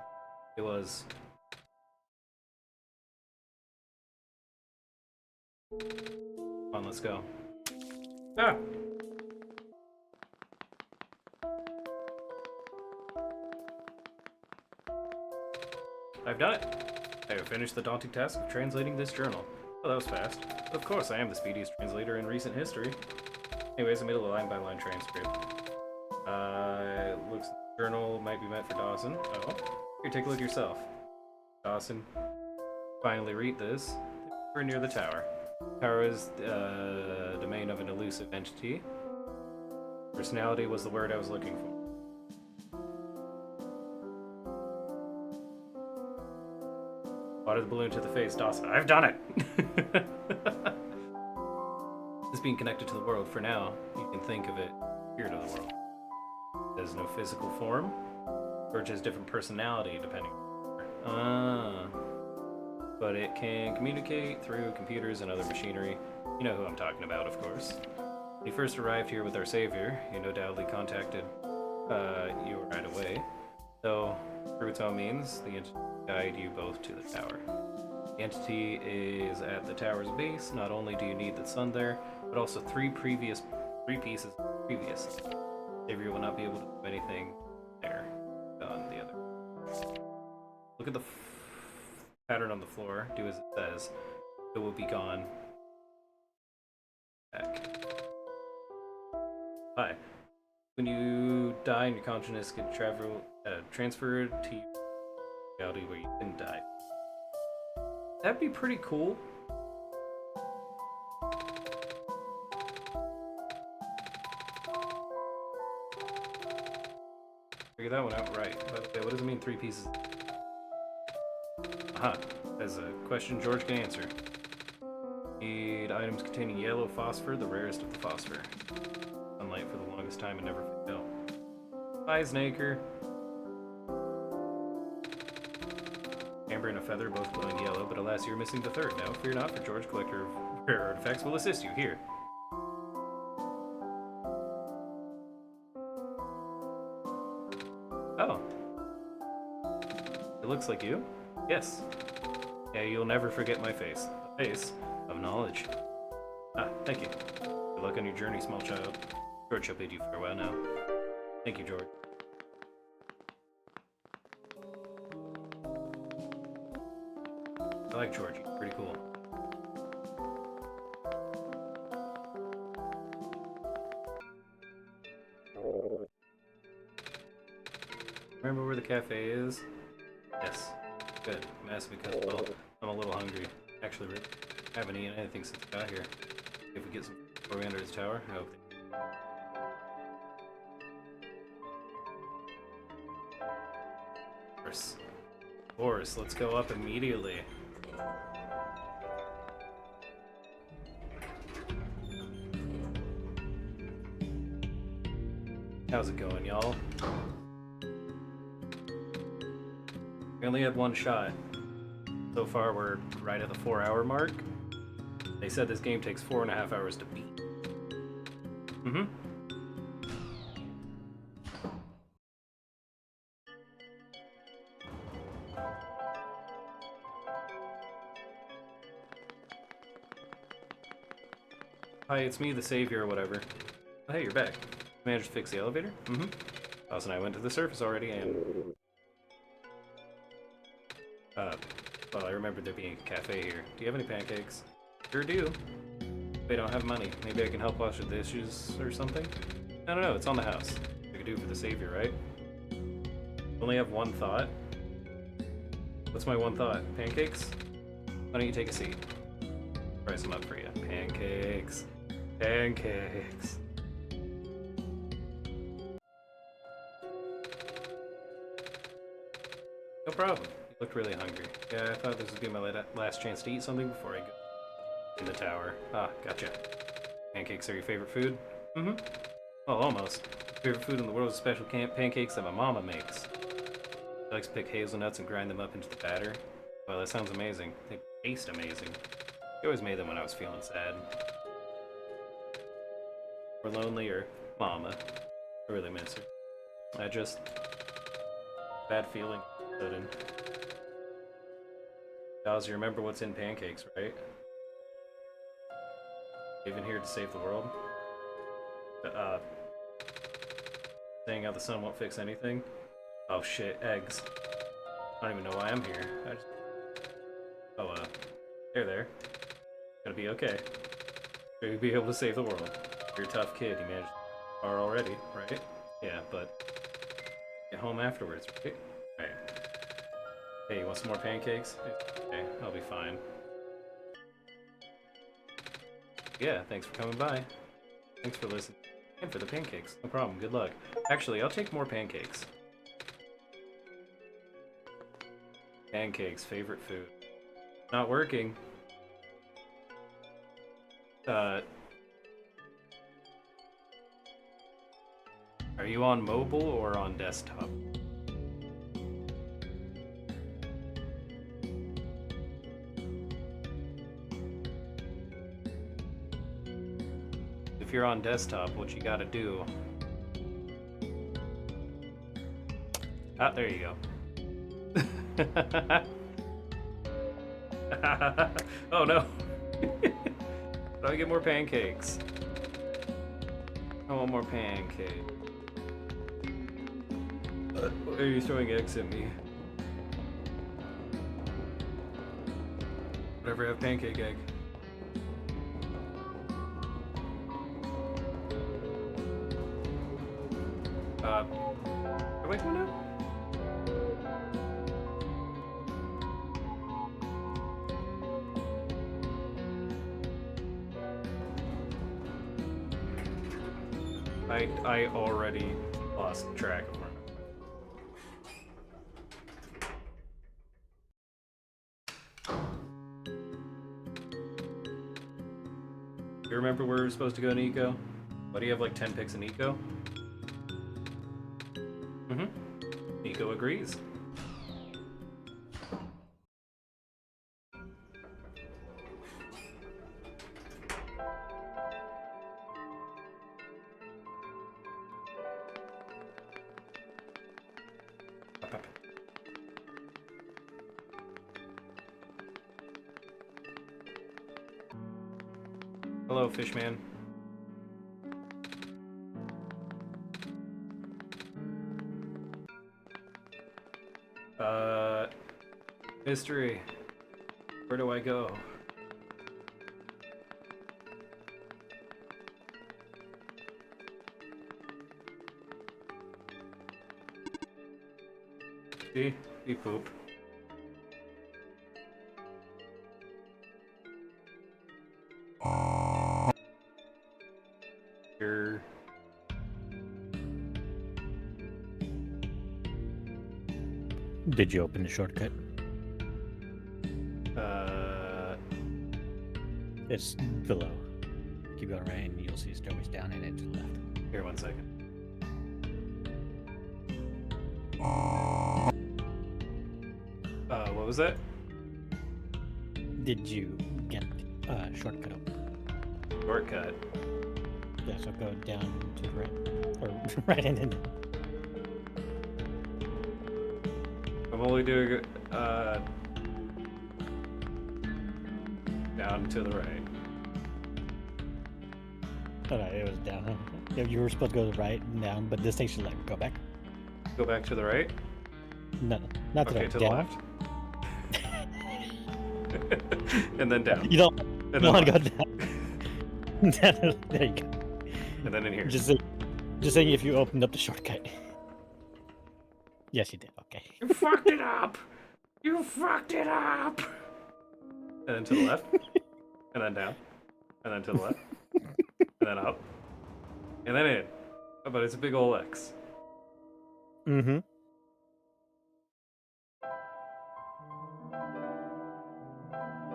A: It was. Come on, let's go. Ah! I've done it! I have finished the daunting task of translating this journal. Oh, that was fast. Of course, I am the speediest translator in recent history. Anyways, I made a line-by-line transcript. It looks like the journal might be meant for Dawson. Oh. Here, take a look yourself. Dawson, finally read this. We're near the tower. The tower is the domain of an elusive entity. Personality was the word I was looking for. Water the balloon to the face, Dawson. I've done it! This being connected to the world, for now, you can think of it spirit of the world. It has no physical form, or just different personality depending. But it can communicate through computers and other machinery. You know who I'm talking about, of course. When you first arrived here with our savior, you no doubtly contacted you right away. So, through its own means, the entity will guide you both to the tower. The entity is at the tower's base. Not only do you need the sun there, but also three pieces previous. Savior will not be able to do anything there on the other. Look at the pattern on the floor. Do as it says. It will be gone. Back. Hi. When you die and your consciousness gets transferred to reality where you didn't die. That'd be pretty cool. Figure that one out right. But what does it mean 3 pieces? Aha. That's a question George can answer. Need items containing yellow phosphor, the rarest of the phosphor. Sunlight for the longest time and never fail. Bye, Snaker. Amber and a feather, both glowing yellow, but alas, you're missing the third. No, fear not, for George, collector of rare artifacts, will assist you. Here. Oh. It looks like you. Yes. Yeah, you'll never forget my face. A face of knowledge. Ah, thank you. Good luck on your journey, small child. George shall bid you farewell now. Thank you, George. I like Georgie. Pretty cool. Remember where the cafe is? Yes. Good. I'm asking because, well, I'm a little hungry. Actually, really, I haven't eaten anything since I got here. If we get some before we enter this tower, I hope. Of course, let's go up immediately. How's it going, y'all? We only had one shot. So far, we're right at the 4-hour mark. They said this game takes 4.5 hours to beat. Mm-hmm. Hi, it's me, the savior or whatever. Oh, hey, you're back. Managed to fix the elevator? Mm-hmm. Alice and I went to the surface already, and... well, I remembered there being a cafe here. Do you have any pancakes? Sure do. They don't have money. Maybe I can help wash the dishes or something? No, it's on the house. I could do for the savior, right? Only have one thought? What's my one thought? Pancakes? Why don't you take a seat? Price them up for you. Pancakes. Pancakes. No problem. You looked really hungry. Yeah, I thought this would be my last chance to eat something before I go in the tower. Ah, gotcha. Pancakes are your favorite food? Mm-hmm. Well, almost. Favorite food in the world is special pancakes that my mama makes. She likes to pick hazelnuts and grind them up into the batter. Well, that sounds amazing. They taste amazing. She always made them when I was feeling sad. Or lonely, or mama. I really miss her. I just... bad feeling. Sudden. Dawes, you remember what's in pancakes, right? Even here to save the world? Saying how the sun won't fix anything? Oh shit, eggs. I don't even know why I'm here. I just... Oh, there. Gonna be okay. You'll be able to save the world. You're a tough kid, you managed far already, right? Yeah, but... get home afterwards, right? Right. Hey, you want some more pancakes? Okay, I'll be fine. Yeah, thanks for coming by. Thanks for listening. And for the pancakes. No problem, good luck. Actually, I'll take more pancakes. Pancakes, favorite food. Not working. Are you on mobile or on desktop? If you're on desktop, what you gotta do... Ah, there you go. Oh no! How do I get more pancakes? I want more pancakes. Why are you throwing eggs at me? Whatever, have pancake egg. Wait, no. I already lost track of where. You remember where we were supposed to go in Eco? Why do you have like 10 picks in Eco? Eco agrees. Hello, Fishman. Mystery. Where do I go? See? Be poop. Here.
C: Did you open the shortcut? It's below. Keep going right, and you'll see stairways down and then to the left.
A: Here, 1 second. What was that?
C: Did you get shortcut open?
A: Shortcut.
C: Yeah, so go down to the right, or right and then.
A: I'm only doing down to the right.
C: Oh no, it was down. Yeah, you were supposed to go right and down, but this takes you like go back.
A: Go back to the right.
C: No, not to the
A: Okay,
C: right.
A: to the
C: Down.
A: left. And then down.
C: You don't
A: And
C: want to
A: then
C: go
A: left.
C: down. There you go.
A: And then in here.
C: Just saying if you opened up the shortcut. Yes, you did. Okay.
A: You fucked it up! You fucked it up! And then to the left. And then down. And then to the left. And then up. And then in. Oh, but it's a big ol' X.
C: Mm-hmm.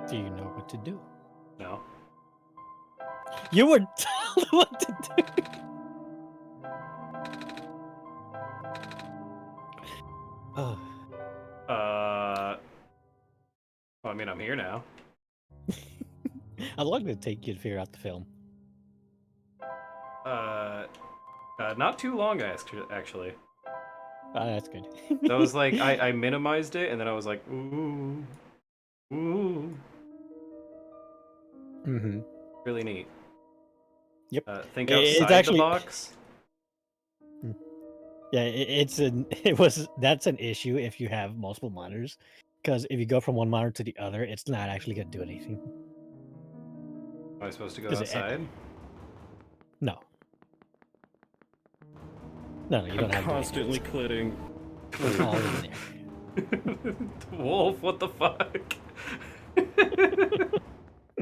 C: Do you know what to do?
A: No.
C: You were told what to do. Oh.
A: Well, I mean, I'm here now.
C: How long did it take you to figure out the film?
A: Not too long, actually.
C: Oh, that's good.
A: That was like, I minimized it, and then I was like, ooh. Ooh.
C: Mm-hmm.
A: Really neat.
C: Yep.
A: Think
C: It's
A: outside
C: actually-
A: the box.
C: Yeah, that's an issue if you have multiple monitors, because if you go from one monitor to the other, it's not actually going to do anything.
A: Am I supposed to go
C: Does it
A: outside?
C: No. No, you don't have to.
D: Constantly clitting.
C: It's all in there.
A: Wolf, what the fuck?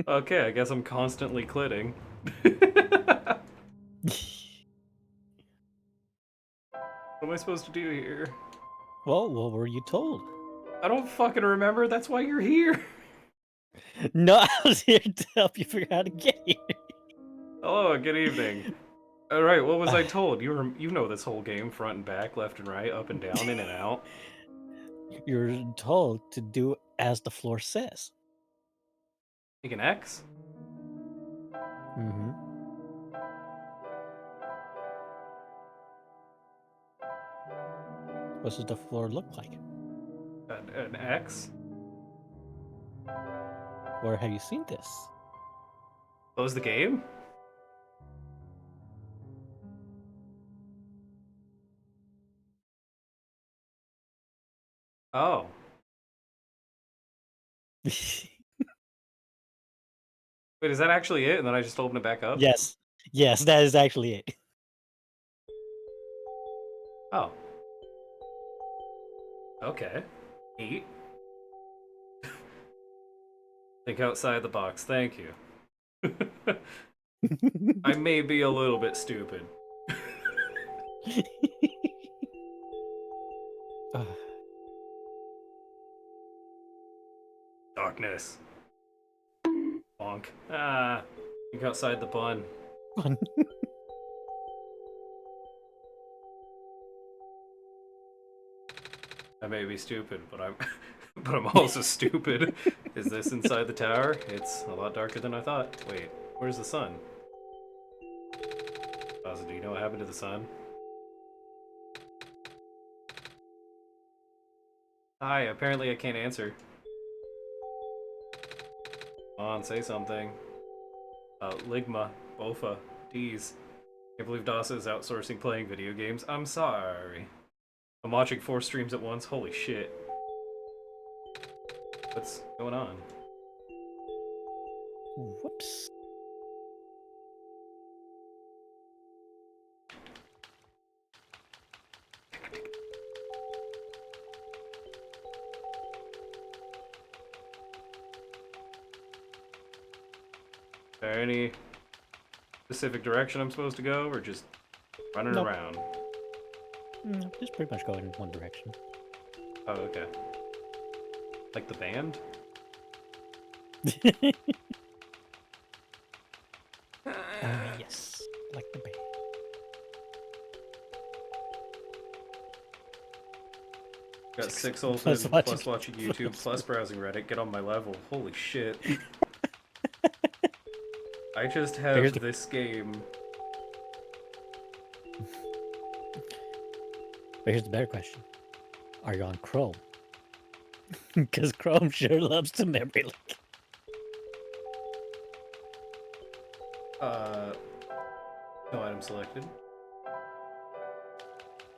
A: Okay, I guess I'm constantly clitting. What am I supposed to do here?
C: Well, what were you told?
A: I don't fucking remember. That's why you're here.
C: No, I was here to help you figure out how to get here.
A: Hello, good evening. All right, what was I told? You know this whole game, front and back, left and right, up and down, in and out.
C: You're told to do as the floor says.
A: Take an X.
C: Mm-hmm. What does the floor look like?
A: An X.
C: Where have you seen this?
A: Close the game. Oh. Wait, is that actually it? And then I just open it back up?
C: Yes. Yes, that is actually it.
A: Oh. Okay. Neat. Think outside the box. Thank you. I may be a little bit stupid. Darkness. Bonk. Ah. Think outside the bun. I may be stupid, but I'm but I'm also stupid. Is this inside the tower? It's a lot darker than I thought. Wait, where's the sun? Baza, do you know what happened to the sun? Hi, apparently I can't answer. Come on, say something. Ligma, Bofa, D's. Can't believe DASA is outsourcing playing video games. I'm sorry. I'm watching 4 streams at once. Holy shit. What's going on?
C: Whoops.
A: Is there any specific direction I'm supposed to go, or just running
C: Nope.
A: around?
C: Just pretty much going in one direction.
A: Oh, okay. Like the band?
C: Yes, like the band.
A: Got 6
C: plus
A: open,
C: watching-
A: plus watching YouTube, plus browsing Reddit. Get on my level. Holy shit. I just
C: Here's
A: have
C: the-
A: this game.
C: But here's the better question: are you on Chrome? Because Chrome sure loves to memory leak.
A: No item selected.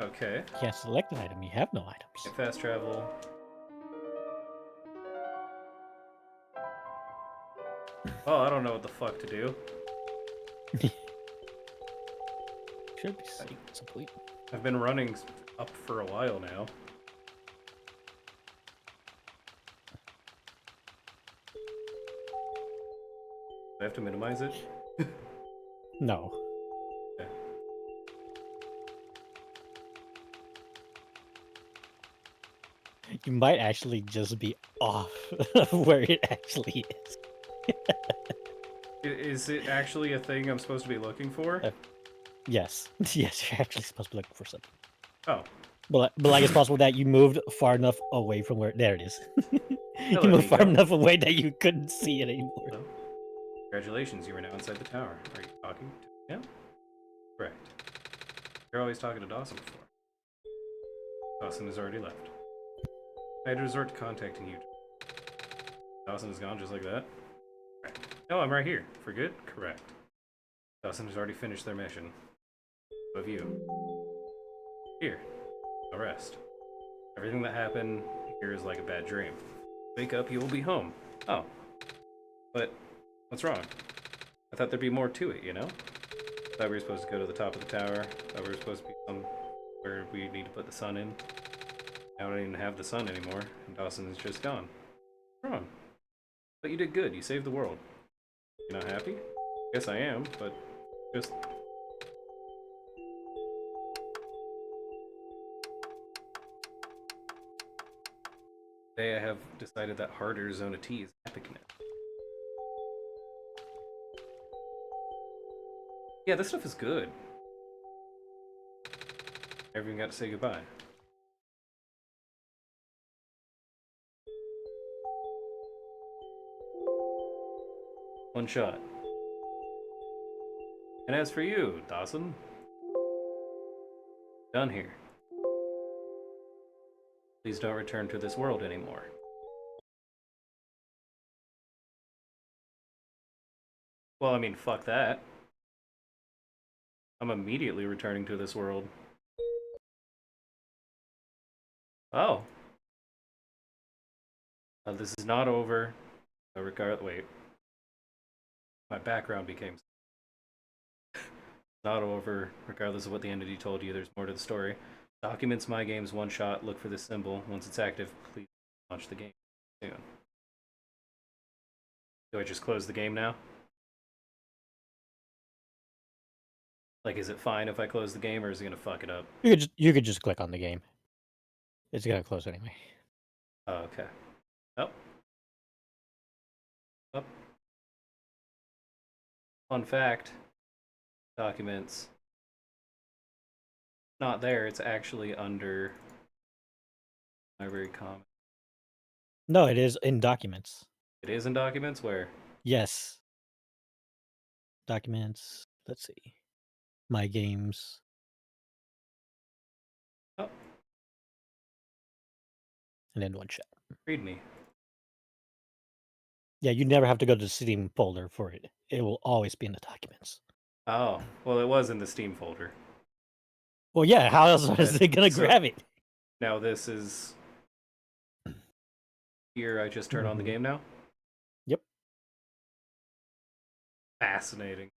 A: Okay.
C: You can't select an item. You have no items.
A: Fast travel. Oh, I don't know what the fuck to do.
C: Should be complete.
A: I've been running up for a while now. Do I have to minimize it?
C: No.
A: Okay.
C: You might actually just be off of where it actually is.
A: Is it actually a thing I'm supposed to be looking for?
C: Yes. Yes, you're actually supposed to be looking for something.
A: Oh.
C: But like it's possible that you moved far enough away from where there it is. You
A: Hello,
C: moved far
A: Nico.
C: enough away that you couldn't see it anymore.
A: Hello. Congratulations, you are now inside the tower. Are you talking to him? Correct. You're always talking to Dawson before. Dawson has already left. I had to resort to contacting you. Dawson is gone just like that? Correct. No, I'm right here. For good? Correct. Dawson has already finished their mission. So have you. Here. No rest. Everything that happened here is like a bad dream. Wake up, you will be home. Oh. But what's wrong? I thought there'd be more to it, you know? I thought we were supposed to go to the top of the tower. I thought we were supposed to be somewhere we need to put the sun in. I don't even have the sun anymore, and Dawson is just gone. What's wrong? But you did good. You saved the world. You're not happy? Guess I am, but just... Today I have decided that harder Zone of T is epicness. Yeah, this stuff is good. I haven't even got to say goodbye. One shot. And as for you, Dawson, done here. Please don't return to this world anymore. Well, I mean, fuck that. I'm immediately returning to this world. Oh. This is not over. Wait. My background became... not over. Regardless of what the entity told you, there's more to the story. Documents my game's one shot. Look for this symbol. Once it's active, please launch the game soon. Do I just close the game now? Like, is it fine if I close the game, or is it gonna fuck it up?
C: You could just click on the game. It's gonna close anyway.
A: Oh, okay. Oh. Oh. Fun fact. Documents. Not there, it's actually under Library Commons.
C: No, it is in documents.
A: It is in Documents? Where?
C: Yes. Documents. Let's see. My games.
A: Oh.
C: And then one shot.
A: Read me.
C: Yeah, you never have to go to the Steam folder for it. It will always be in the documents.
A: Oh, well, it was in the Steam folder.
C: Well, yeah, how else is it gonna
A: So-
C: grab it?
A: Now this is... Here, I just turn on the
C: Mhm.
A: game now.
C: Yep.
A: Fascinating.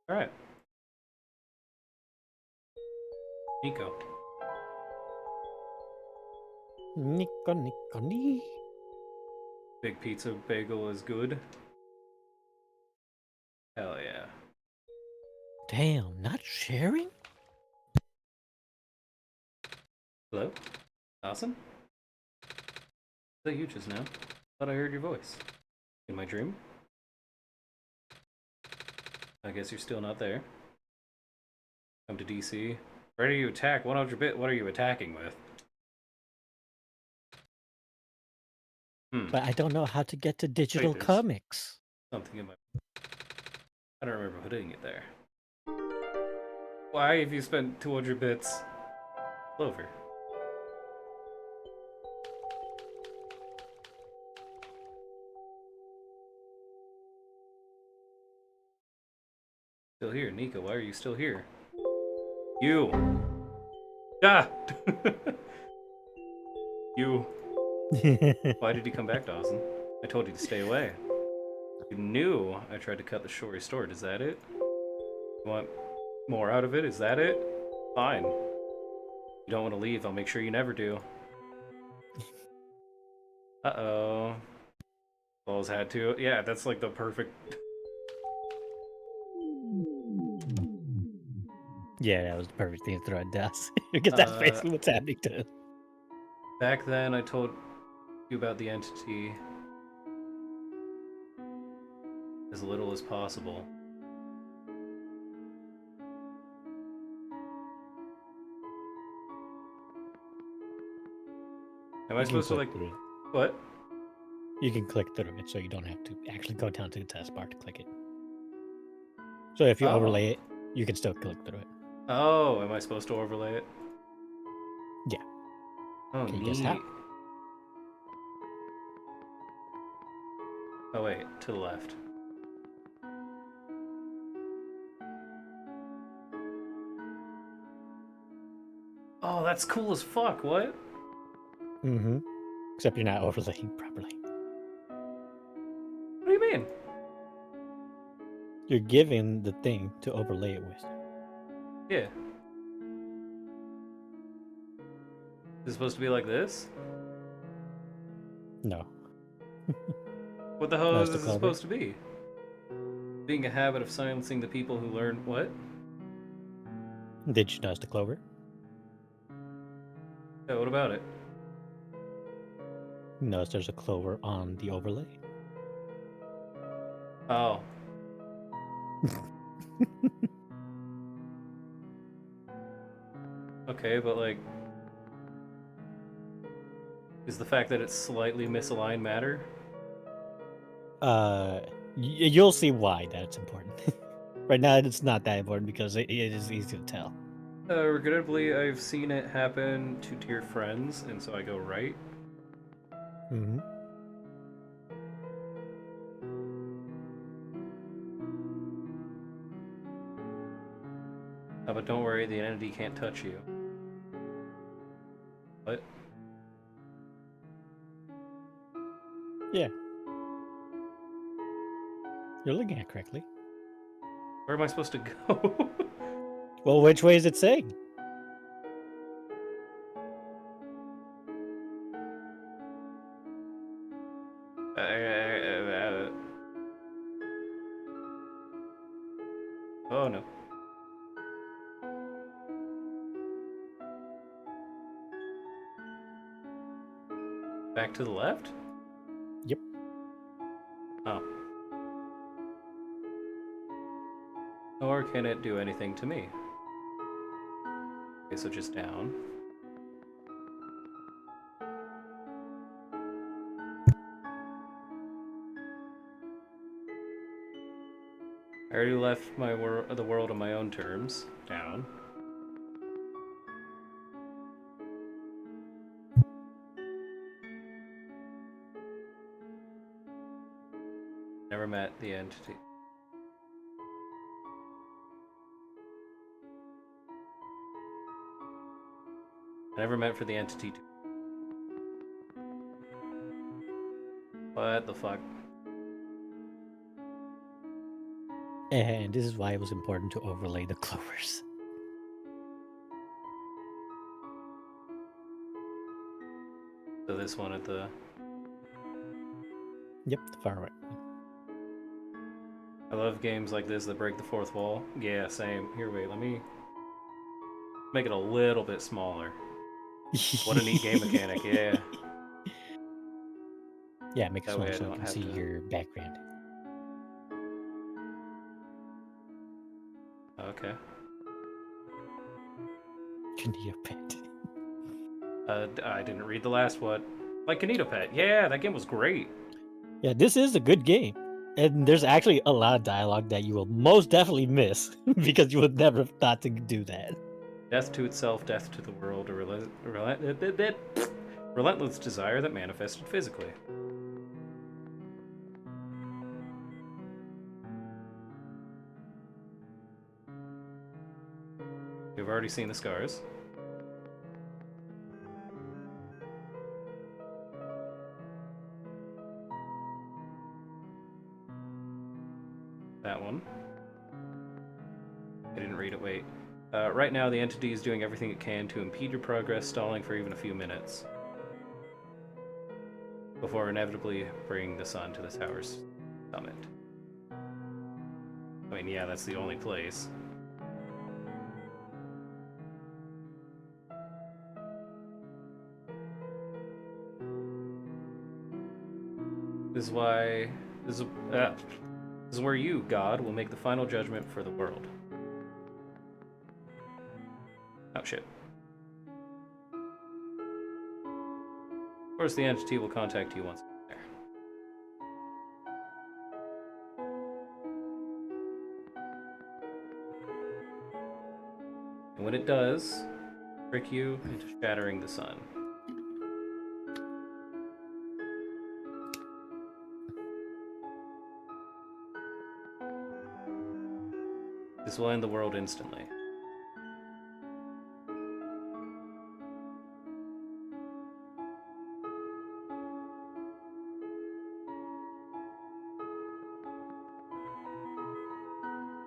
A: All right, Nico.
C: Nico, Nico, nee.
A: Big pizza bagel is good. Hell yeah.
C: Damn, not sharing?
A: Hello? Dawson? Is that you just now? Thought I heard your voice. In my dream? I guess you're still not there. Come to DC. Ready to attack 100-bit? What are you attacking with?
C: But I don't know how to get to digital
A: there's
C: comics.
A: something in my... I don't remember putting it there. Why have you spent 200 bits? Clover. Still here. Nico, why are you still here? You! Ah! You. Why did he come back, Dawson? I told you to stay away. You knew I tried to cut the short restored. Is that it? You want more out of it? Is that it? Fine. You don't want to leave. I'll make sure you never do. Uh-oh. Balls had to. Yeah, that's like the perfect...
C: Yeah, that was the perfect thing to throw at Das. Because that's basically what's happening to him.
A: Back then, I told you about the entity as little as possible. Am I
C: You can
A: supposed to,
C: click
A: like...
C: through it.
A: What?
C: You can click through it, so you don't have to actually go down to the taskbar to click it. So if you
A: Oh.
C: overlay it, you can still click through it.
A: Oh, am I supposed to overlay it?
C: Yeah.
A: Oh,
C: Can you
A: neat.
C: guess how?
A: Oh, wait. To the left. Oh, that's cool as fuck. What?
C: Mm-hmm. Except you're not overlaying properly.
A: What do you mean?
C: You're given the thing to overlay it with.
A: Yeah. Is it supposed to be like this?
C: No.
A: What the hell
C: No,
A: is
C: it's the
A: this
C: clover.
A: supposed to be? Being a habit of silencing the people who learn what?
C: Did you notice the clover?
A: Yeah, what about it?
C: Notice there's a clover on the overlay.
A: Oh. Okay, but like... Is the fact that it's slightly misaligned matter?
C: You'll see why that's important. Right now, it's not that important because it is easy to tell.
A: Regrettably, I've seen it happen to dear friends, and so I go right.
C: Mm-hmm.
A: But don't worry, the entity can't touch you. What?
C: Yeah. You're looking at it correctly.
A: Where am I supposed to go?
C: Well, which way is it saying?
A: Oh no. Back to the left?
C: Yep.
A: Oh. Nor can it do anything to me. Okay, so just down. I already left the world on my own terms. Down. Never met the entity. I never meant for the entity to. What the fuck?
C: And this is why it was important to overlay the clovers.
A: So this one at the.
C: Yep, the far right.
A: I love games like this that break the fourth wall. Yeah, same. Here, wait, let me make it a little bit smaller. What a neat game mechanic, yeah.
C: Yeah, make it
A: That
C: small
A: way I
C: so you
A: don't
C: can
A: have
C: see
A: to-
C: your background.
A: Okay.
C: Neopet.
A: I didn't read the last one. Like Kanito Pet. Yeah, that game was great.
C: Yeah, this is a good game. And there's actually a lot of dialogue that you will most definitely miss because you would never have thought to do that.
A: Death to itself, death to the world, a relentless desire that manifested physically. We've already seen the scars. That one. I didn't read it, wait. Right now, the entity is doing everything it can to impede your progress, stalling for even a few minutes. Before inevitably bringing the sun to the tower's summit. I mean, yeah, that's the only place. This is why... This is where you, God, will make the final judgment for the world. Oh, shit. Of course, the entity will contact you once it's there. And when it does, trick you into shattering the sun. This will end the world instantly.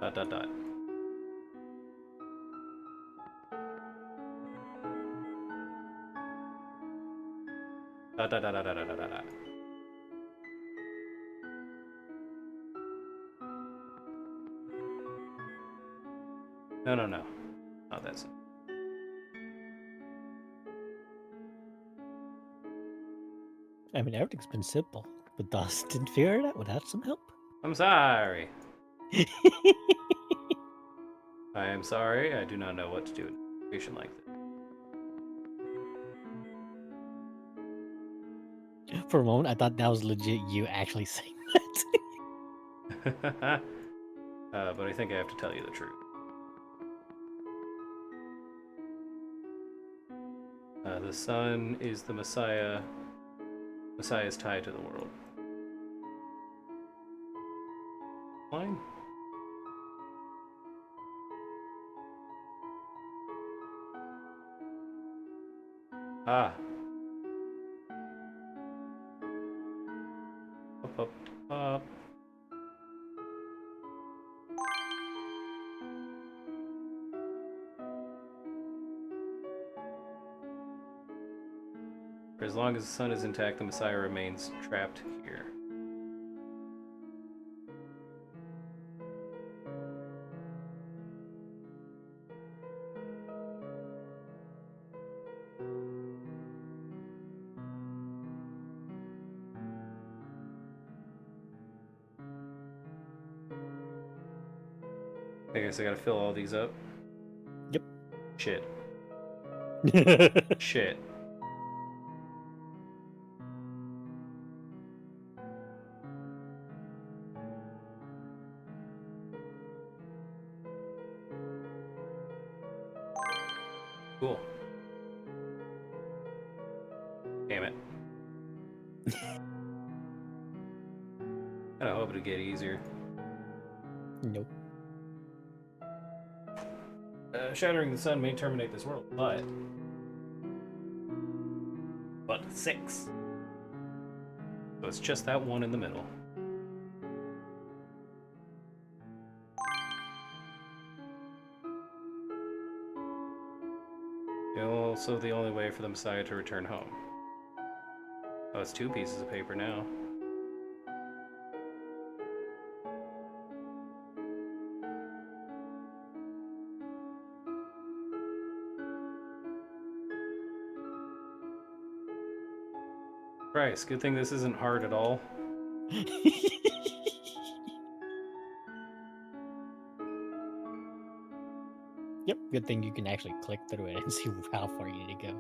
A: Dot dot dot. Dot dot dot dot dot dot dot dot. No, no, no. Not that simple.
C: I mean, everything's been simple, but Doss didn't figure it out without some help.
A: I'm sorry. I am sorry. I do not know what to do in a situation like this.
C: For a moment, I thought that was legit you actually saying that.
A: But I think I have to tell you the truth. The sun is the Messiah. Messiah is tied to the world. Fine. Ah. Up, up, up. For as long as the sun is intact, the Messiah remains trapped here. I guess I gotta fill all these up.
C: Yep.
A: Shit. Shit. Cool. Damn it. Kinda hope it'd get easier.
C: Nope.
A: Shattering the sun may terminate this world, but but 6. So it's just that one in the middle. Also the only way for the Messiah to return home. Oh, it's 2 pieces of paper now. Christ, good thing this isn't hard at all.
C: Yep, good thing you can actually click through it and see how far you need to go.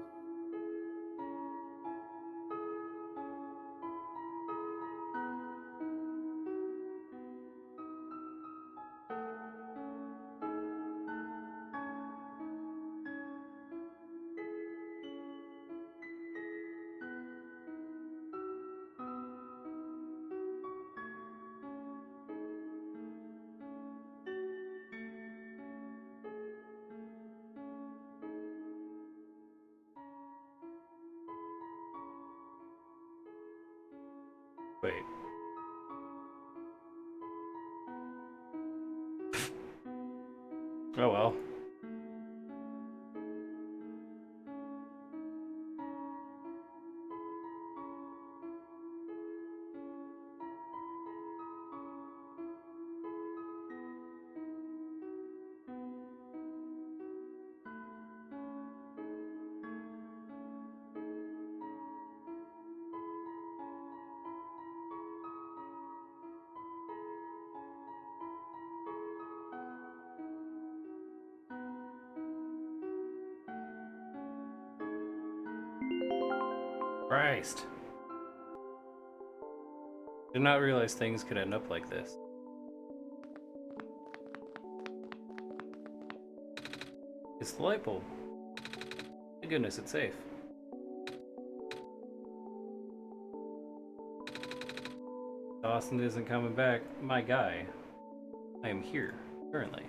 A: Wait. Oh well. Christ. Did not realize things could end up like this. It's the light bulb. Thank goodness it's safe. Dawson isn't coming back. My guy. I am here, currently.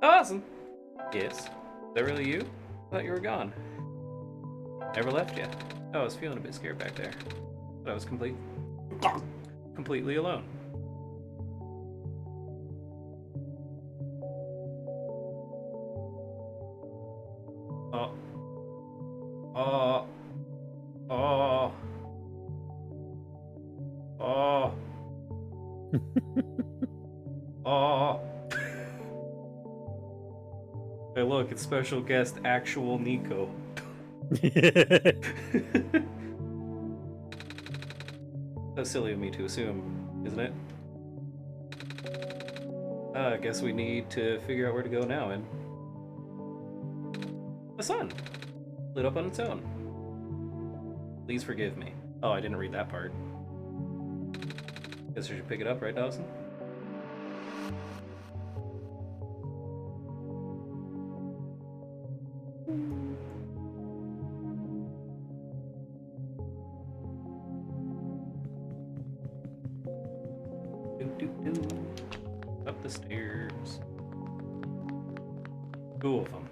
A: Dawson! Yes? Is that really you? I thought you were gone. Never left yet. Oh, I was feeling a bit scared back there. But I was completely alone. Oh. Oh. Oh. Oh. Oh. Hey, look, it's special guest actual Nico. That's silly of me to assume, isn't it? I guess we need to figure out where to go now, and the sun lit up on its own. Please forgive me. Oh, I didn't read that part. Guess we should pick it up, right, Dawson? Up the stairs. 2 of them.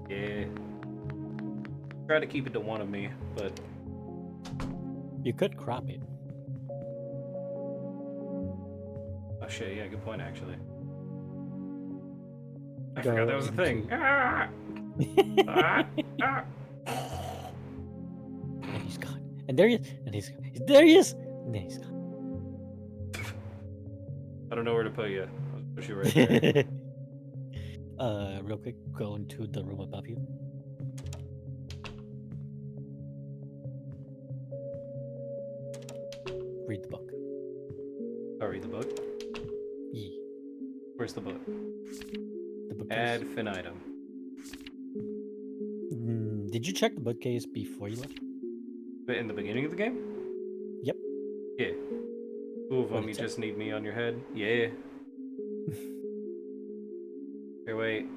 A: Yeah. Try to keep it to 1 of me, but
C: You could crop it.
A: oh shit, yeah, good point actually. I
C: Go
A: forgot that was a thing.
C: into-
A: Ah! Ah! Ah!
C: And he's gone. And there he is. And there he is. And then he's gone.
A: I don't know where to put you. I'll push you right there.
C: Real quick, go into the room above you. Read the book.
A: I'll read the book.
C: Yeah.
A: Where's the book?
C: The bookcase.
A: Ad infinitum.
C: Did you check the bookcase before you left?
A: But in the beginning of the game?
C: Yep.
A: Yeah. 2 of
C: What
A: them,
C: did
A: you
C: it say?
A: just need me on your head? Yeah. Here, wait.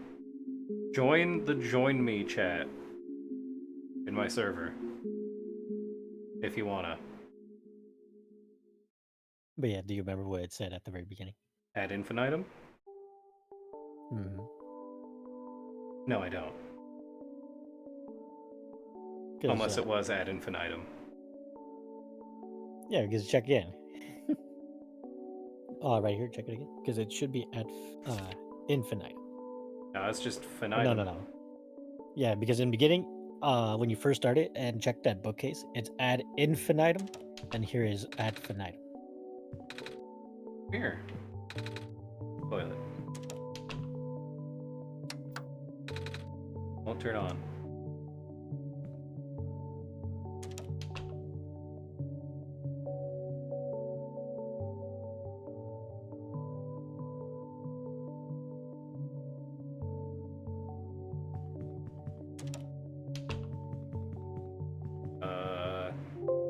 A: Join the Join Me chat in my server. If you wanna.
C: But yeah, do you remember what it said at the very beginning?
A: Ad infinitum?
C: Hmm.
A: No, I don't. Unless it was ad infinitum.
C: Yeah, because check again. Oh, right here, check it again. Because it should be at infinite.
A: No, it's just
C: No,
A: finitum.
C: no. Yeah, because in the beginning, when you first start it and check that bookcase, it's ad infinitum, and here is ad finitum.
A: Here. Toilet. Won't turn on.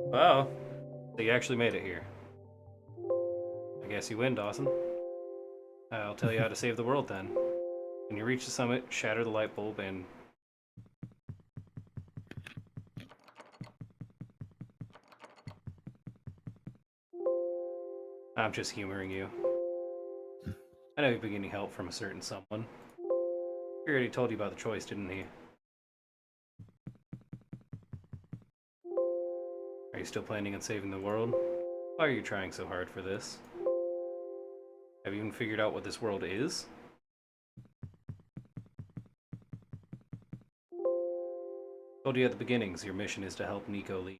A: Well, so you actually made it here. I guess you win, Dawson. I'll tell you how to save the world then. When you reach the summit, shatter the light bulb and... I'm just humoring you. I know you've been getting help from a certain someone. He already told you about the choice, didn't he? Are you still planning on saving the world? Why are you trying so hard for this? Have you even figured out what this world is? Told you at the beginnings, your mission is to help Nico leave.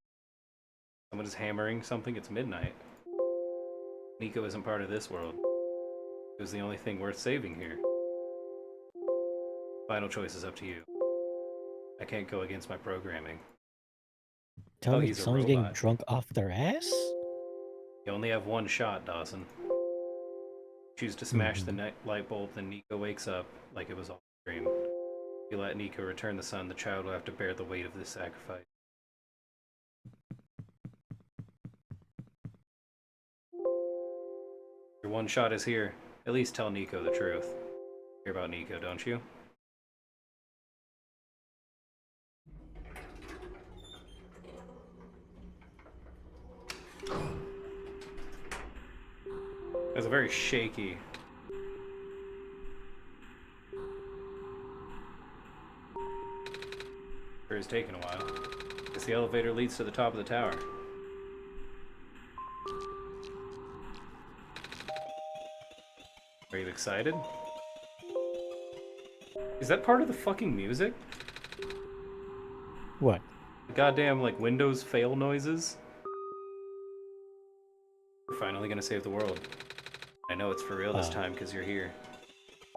A: Someone is hammering something, it's midnight. Nico isn't part of this world. It was the only thing worth saving here. Final choice is up to you. I can't go against my programming.
C: Tell me
A: he's a
C: someone's getting
A: robot.
C: drunk off their ass?
A: You only have one shot, Dawson. Choose to smash the light bulb, then Nico wakes up like it was all a dream. If you let Nico return the sun, the child will have to bear the weight of this sacrifice. Your one shot is here. At least tell Nico the truth. Hear about Nico, don't you? That's a very shaky. Sure is taking a while. Guess the elevator leads to the top of the tower. Are you excited? Is that part of the fucking music?
C: What?
A: The goddamn, like, Windows fail noises? We're finally gonna save the world. I know it's for real this time because you're here.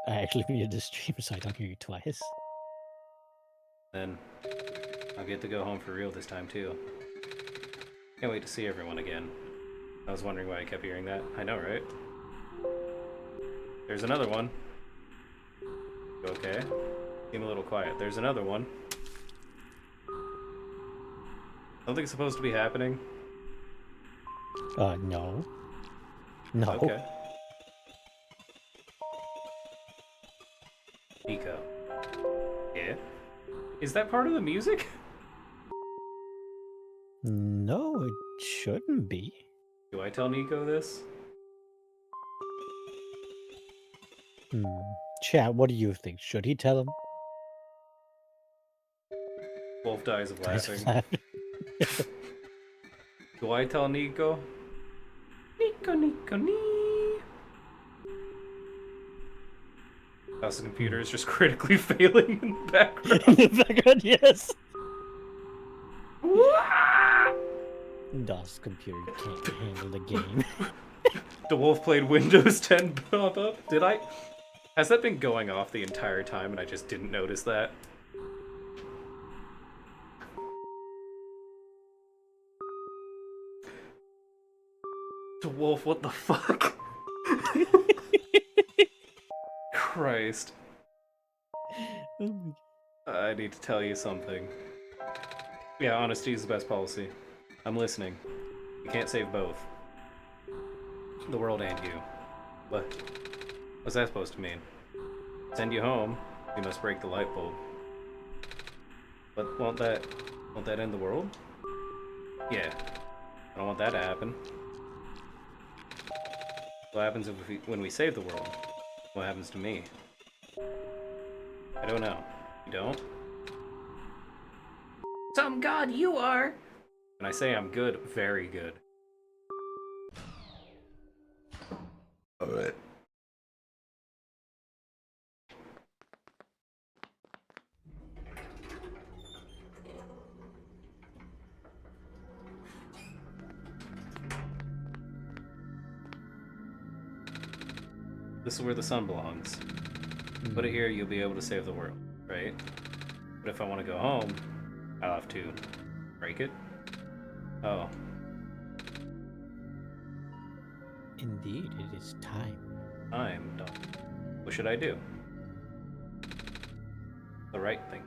C: I actually muted the stream so I don't hear you twice.
A: Then I'll get to go home for real this time too. Can't wait to see everyone again. I was wondering why I kept hearing that. I know, right? There's another one. You okay? Seem a little quiet. There's another one. Something's supposed to be happening.
C: No. No.
A: Okay. Nico. Yeah? Is that part of the music?
C: No, it shouldn't be.
A: Do I tell Nico this?
C: Chat, what do you think? Should he tell him?
A: Wolf dies of laughing. Do I tell Nico? Nico, nee. How's the computer is just critically failing in the background.
C: In the background, yes. DOS computer can't handle the game.
A: DeWolf played Windows 10 pop up. Did I? Has that been going off the entire time and I just didn't notice that? DeWolf, what the fuck? Christ.
C: Oh
A: I need to tell you something. Yeah, honesty is the best policy. I'm listening. You can't save both. The world and you. But what's that supposed to mean? Send you home, you must break the light bulb. But won't that end the world? Yeah. I don't want that to happen. What happens when we save the world? What happens to me? I don't know. You don't? Some god you are! And I say I'm good, very good.
B: Alright.
A: This is where the sun belongs. Put it here, you'll be able to save the world, right? But if I want to go home, I'll have to break it. Oh.
C: Indeed, it is time.
A: I'm done. What should I do? The right thing.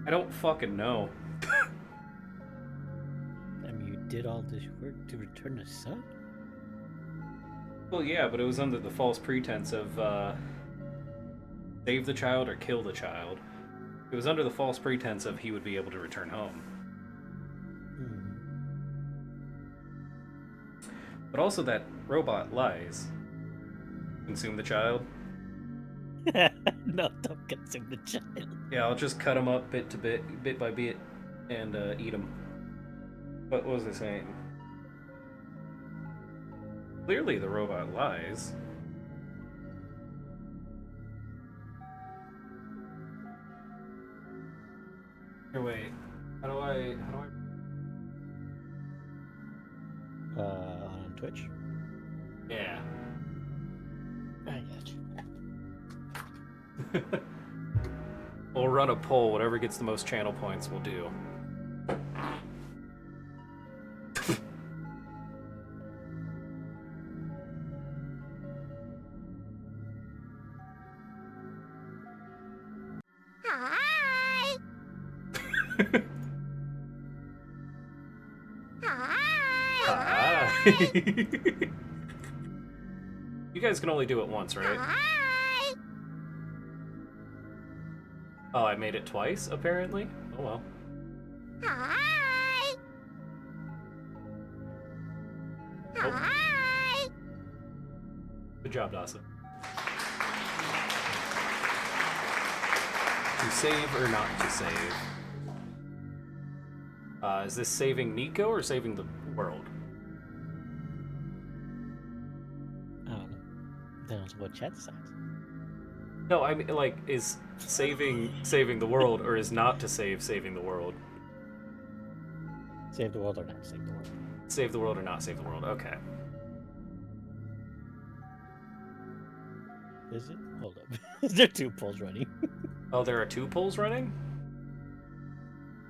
A: I don't fucking know.
C: I mean, you did all this work to return the sun?
A: Well, yeah, but it was under the false pretense of save the child or kill the child. It was under the false pretense of he would be able to return home. But also that robot lies. Consume the child?
C: No, don't consume the child.
A: Yeah, I'll just cut him up bit to bit, bit by bit, and eat him. What was I saying? Clearly the robot lies. Here, wait. How do I...
C: On Twitch?
A: Yeah.
C: I got you.
A: We'll run a poll. Whatever gets the most channel points, we'll do.
D: Hi. Hi.
A: Ah. You guys can only do it once, right?
D: Hi.
A: Oh, I made it twice, apparently? Oh well.
D: Hi.
A: Oh.
D: Hi.
A: Good job, Dawson. To save or not to save? Is this saving Nico or saving the world?
C: I don't know. Depends on what chat decides.
A: No, I mean, like, is saving the world or is not to saving the world?
C: Save the world or not save the world?
A: Save the world or not save the world? Okay.
C: Is it? Hold up. Is there two polls running?
A: Oh, there are two polls running?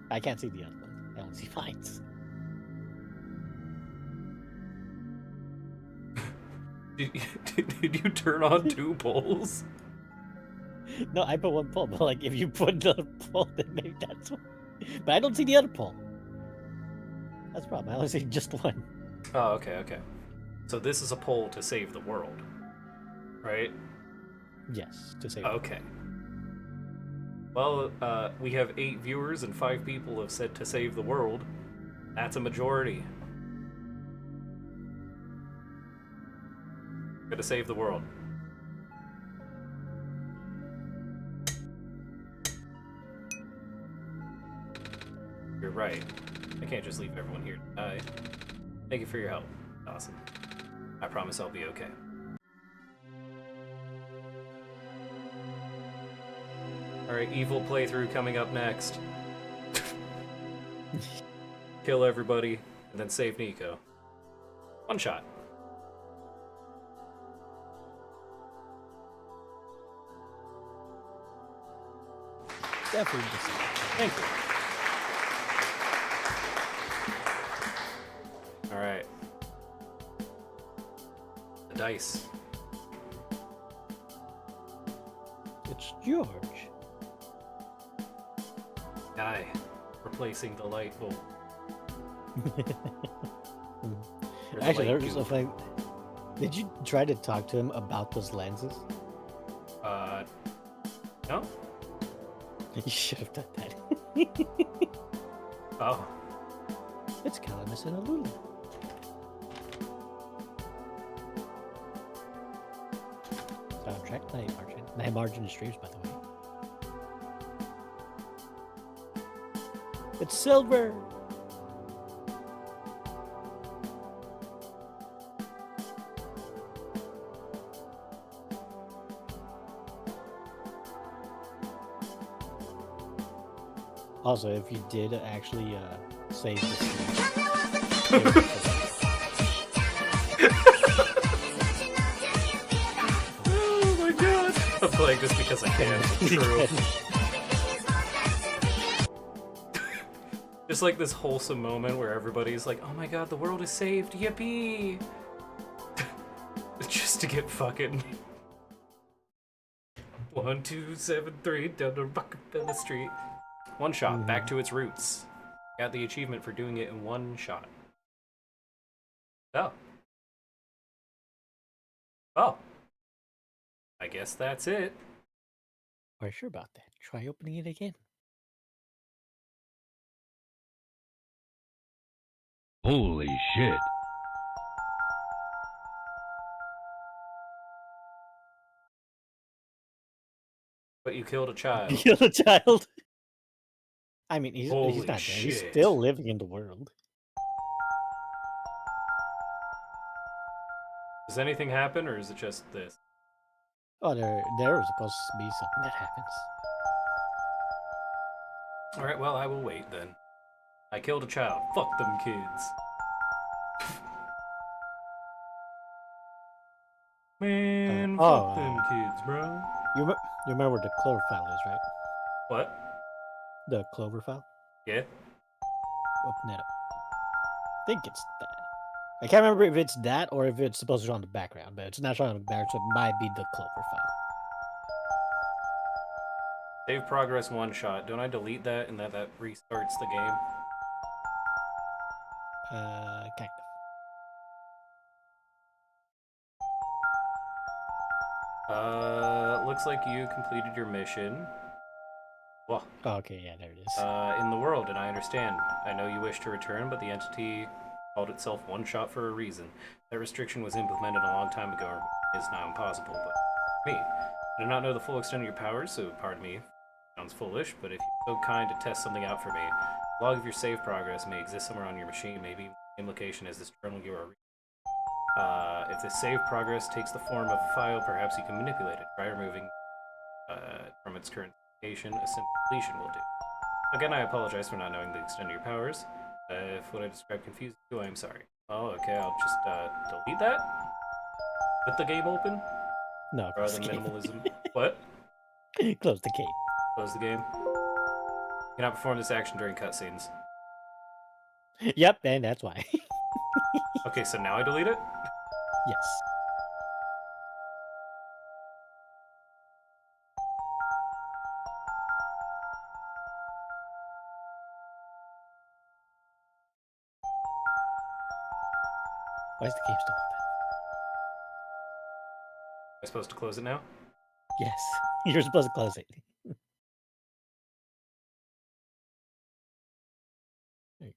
C: I can't see the other one. I only see mines.
A: Did you turn on two polls?
C: No, I put one poll, but like if you put another poll, then maybe that's one. But I don't see the other poll. That's the problem. I only see just one.
A: Oh, okay, okay. So this is a poll to save the world, right?
C: Yes, to say.
A: Okay. Well, we have 8 viewers and 5 people have said to save the world. That's a majority. Gotta save the world. You're right. I can't just leave everyone here to die. Thank you for your help. Awesome. I promise I'll be okay. Alright, evil playthrough coming up next. Kill everybody, and then save Nico. One shot.
C: Definitely just.
A: Thank you. Alright. The dice.
C: It's George.
A: Guy. Replacing the light bulb. Or the
C: Actually,
A: light
C: there's a
A: cube.
C: thing. Did you try to talk to him about those lenses?
A: No?
C: You should have done that.
A: Oh.
C: It's Calamus and Alula. Soundtrack, Night Margin. Night Margin streams, by the way. It's Silver! Also, if you did actually save the stream,
A: Oh my god! I'm playing just because I can. True. Just like this wholesome moment where everybody's like, oh my god, the world is saved, yippee! Just to get fucking 1, 2, 7, 3 down the Rockefeller Street. One shot, back to its roots. Got the achievement for doing it in one shot. Oh. Oh. I guess that's it.
C: are you sure about that? Try opening it again.
E: Holy shit.
A: But you killed a child.
C: Kill a child. I mean, he's
A: Holy
C: not dead. He's
A: shit.
C: still living in the world.
A: Does anything happen, or is it just this?
C: Oh, there was supposed to be something that happens.
A: Alright, well, I will wait then. I killed a child. Fuck them kids. Man, fuck them kids, bro.
C: You remember where the Clover file is, right?
A: What?
C: The Clover file?
A: Yeah?
C: Open it up. I think it's that. I can't remember if it's that or if it's supposed to show on the background, but it's not showing on the background, so it might be the Clover file.
A: Save progress one shot. Don't I delete that and that restarts the game?
C: Kind of.
A: Looks like you completed your mission. Well,
C: Oh, okay, yeah, there it is.
A: in the world, and I understand. I know you wish to return, but the entity called itself one shot for a reason. That restriction was implemented a long time ago, and is now impossible, but me. I do not know the full extent of your powers, so pardon me. Sounds foolish, but if you're so kind to test something out for me, a log of your save progress may exist somewhere on your machine, maybe the same location as this journal you are reading. If the save progress takes the form of a file, perhaps you can manipulate it. Try removing from its current location. A simple deletion will do. Again, I apologize for not knowing the extent of your powers. If what I described confused you, I am sorry. Oh, okay, I'll just delete that? With the game open?
C: No,
A: Rather
C: close
A: than
C: the game.
A: minimalism. What?
C: Close the game.
A: Close the game. You cannot perform this action during cutscenes.
C: Yep, and that's why.
A: Okay, so now I delete it?
C: Yes. Why is the game still open?
A: Am I supposed to close it now?
C: Yes, you're supposed to close it. There you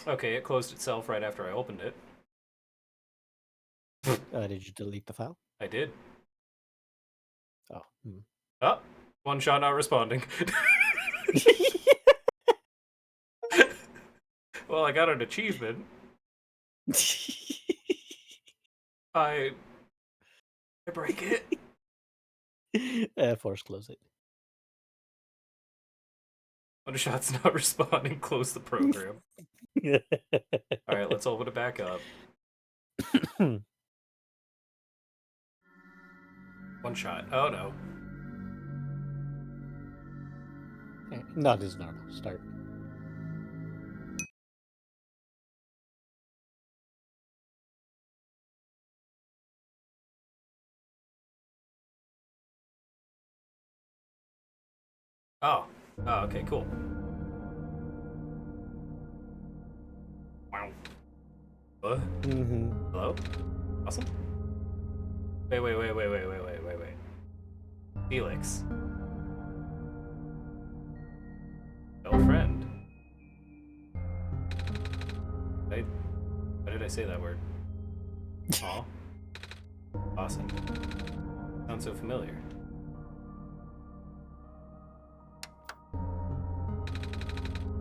C: go.
A: Okay, it closed itself right after I opened it.
C: Did you delete the file?
A: I did.
C: Oh.
A: Oh, one shot not responding. Well, I got an achievement. I break it.
C: Force close it.
A: One shot's not responding. Close the program. All right, let's open it back up. One shot. Oh no.
C: No, this is normal. Start.
A: Oh. Oh, okay, cool. Wow. What? Hello? Awesome. Wait. Felix. did I say that word? Aw. Awesome. Sounds so familiar.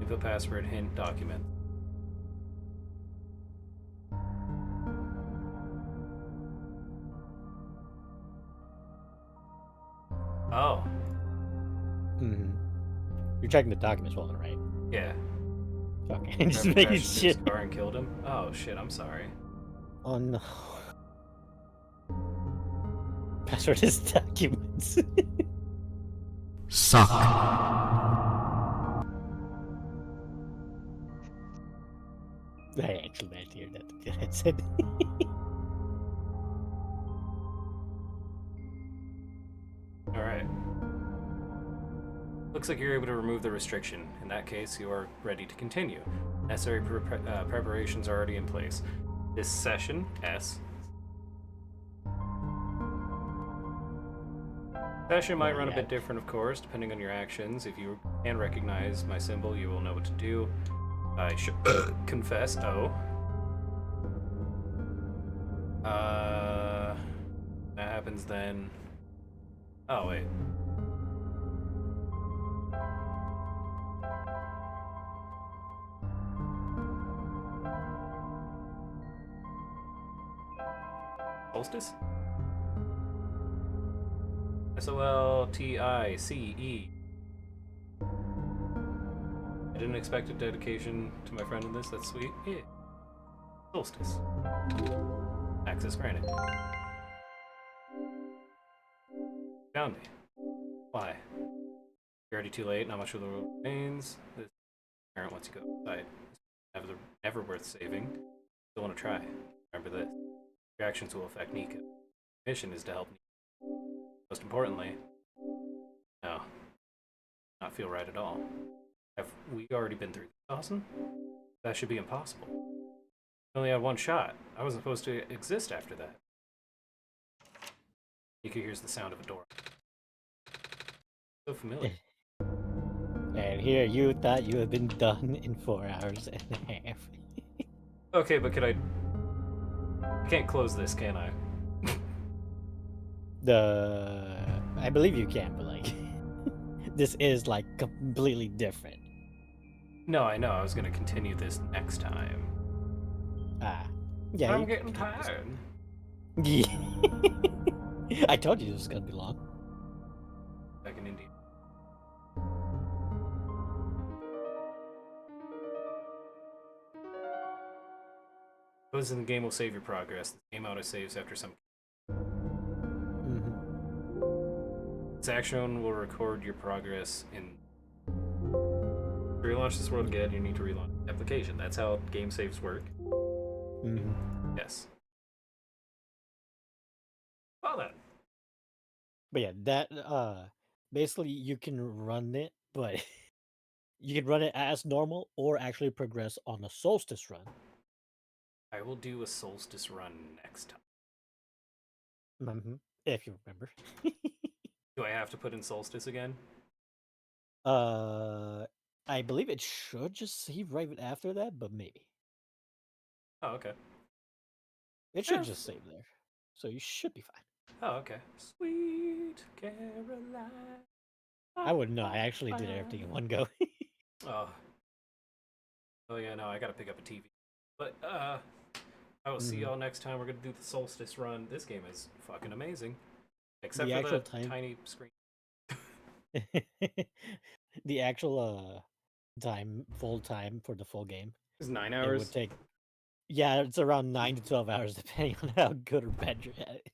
A: Input password hint document. Oh,
C: Mm-hmm. You're checking the documents one, right?
A: yeah.
C: Okay, just
A: Remember
C: making
A: crashed into his
C: shit.
A: car and killed him? Oh shit, I'm sorry.
C: Oh no. Password is documents.
B: Suck.
C: I actually meant to hear that I said.
A: Alright. Looks like you're able to remove the restriction. In that case, you are ready to continue. Necessary preparations are already in place. This session, S. Session might run a bit different, of course, depending on your actions. If you can recognize my symbol, you will know what to do. I should confess. Oh. That happens then. Oh, wait. Solstice? SOLTICE. I didn't expect a dedication to my friend in this. That's sweet. Yeah. Solstice. Access granted. Found me. Why? You're already too late. Not much of the road remains. This parent wants you to go outside. Never worth saving. Still want to try. Remember this. Your actions will affect Nika. Mission is to help Nika. Most importantly, no, not feel right at all. Have we already been through this, Dawson? That should be impossible. I only had one shot. I wasn't supposed to exist after that. Nika hears the sound of a door. So familiar.
C: And here you thought you had been done in 4 hours and a half.
A: Okay, but I can't close this, can I?
C: I believe you can, but like, this is like completely different.
A: No, I know. I was gonna continue this next time.
C: Ah, yeah.
A: I'm
C: you
A: getting
C: can continue
A: tired.
C: this. Yeah. I told you this was gonna be long.
A: Back in India. Those in the game will save your progress. The game auto saves after some.
C: Mm-hmm.
A: This action will record your progress in. To relaunch this world again, you need to relaunch the application. That's how game saves work.
C: Mm-hmm.
A: Yes. Well then.
C: But yeah, that basically you can run it, but you can run it as normal or actually progress on a solstice run.
A: I will do a solstice run next time.
C: Mm-hmm. If you remember.
A: Do I have to put in solstice again?
C: I believe it should just save right after that, but maybe.
A: Oh, okay.
C: It should
A: Yeah.
C: just save there. So you should be fine.
A: Oh, okay. Sweet Caroline.
C: I wouldn't know. I actually did everything in one go.
A: Oh. Oh yeah, no, I gotta pick up a TV. But I will see y'all next time. We're gonna do the solstice run. This game is fucking amazing. Except
C: The
A: for
C: actual
A: the
C: time-
A: tiny screen.
C: The actual full time for the full game.
A: It's 9
C: It
A: hours.
C: would take. Yeah, it's around 9 to 12 hours depending on how good or bad you're at it.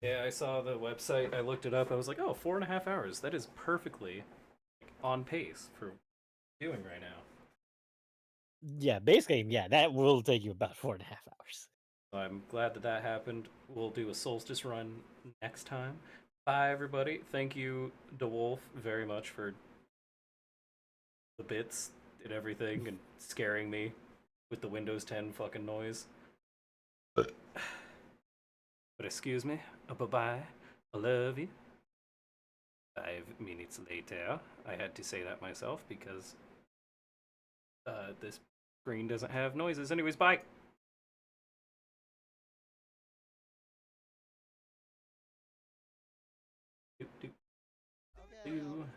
A: Yeah, I saw the website. I looked it up. I was like, oh, 4.5 hours. That is perfectly on pace for doing right now.
C: Yeah, basically, yeah, that will take you about 4.5 hours.
A: So I'm glad that that happened. We'll do a solstice run next time. Bye, everybody. Thank you, DeWolf, very much for the bits and everything and scaring me with the Windows 10 fucking noise. But excuse me. Bye-bye. I love you. 5 minutes later. I had to say that myself because this screen doesn't have noises. Anyways, bye. 2.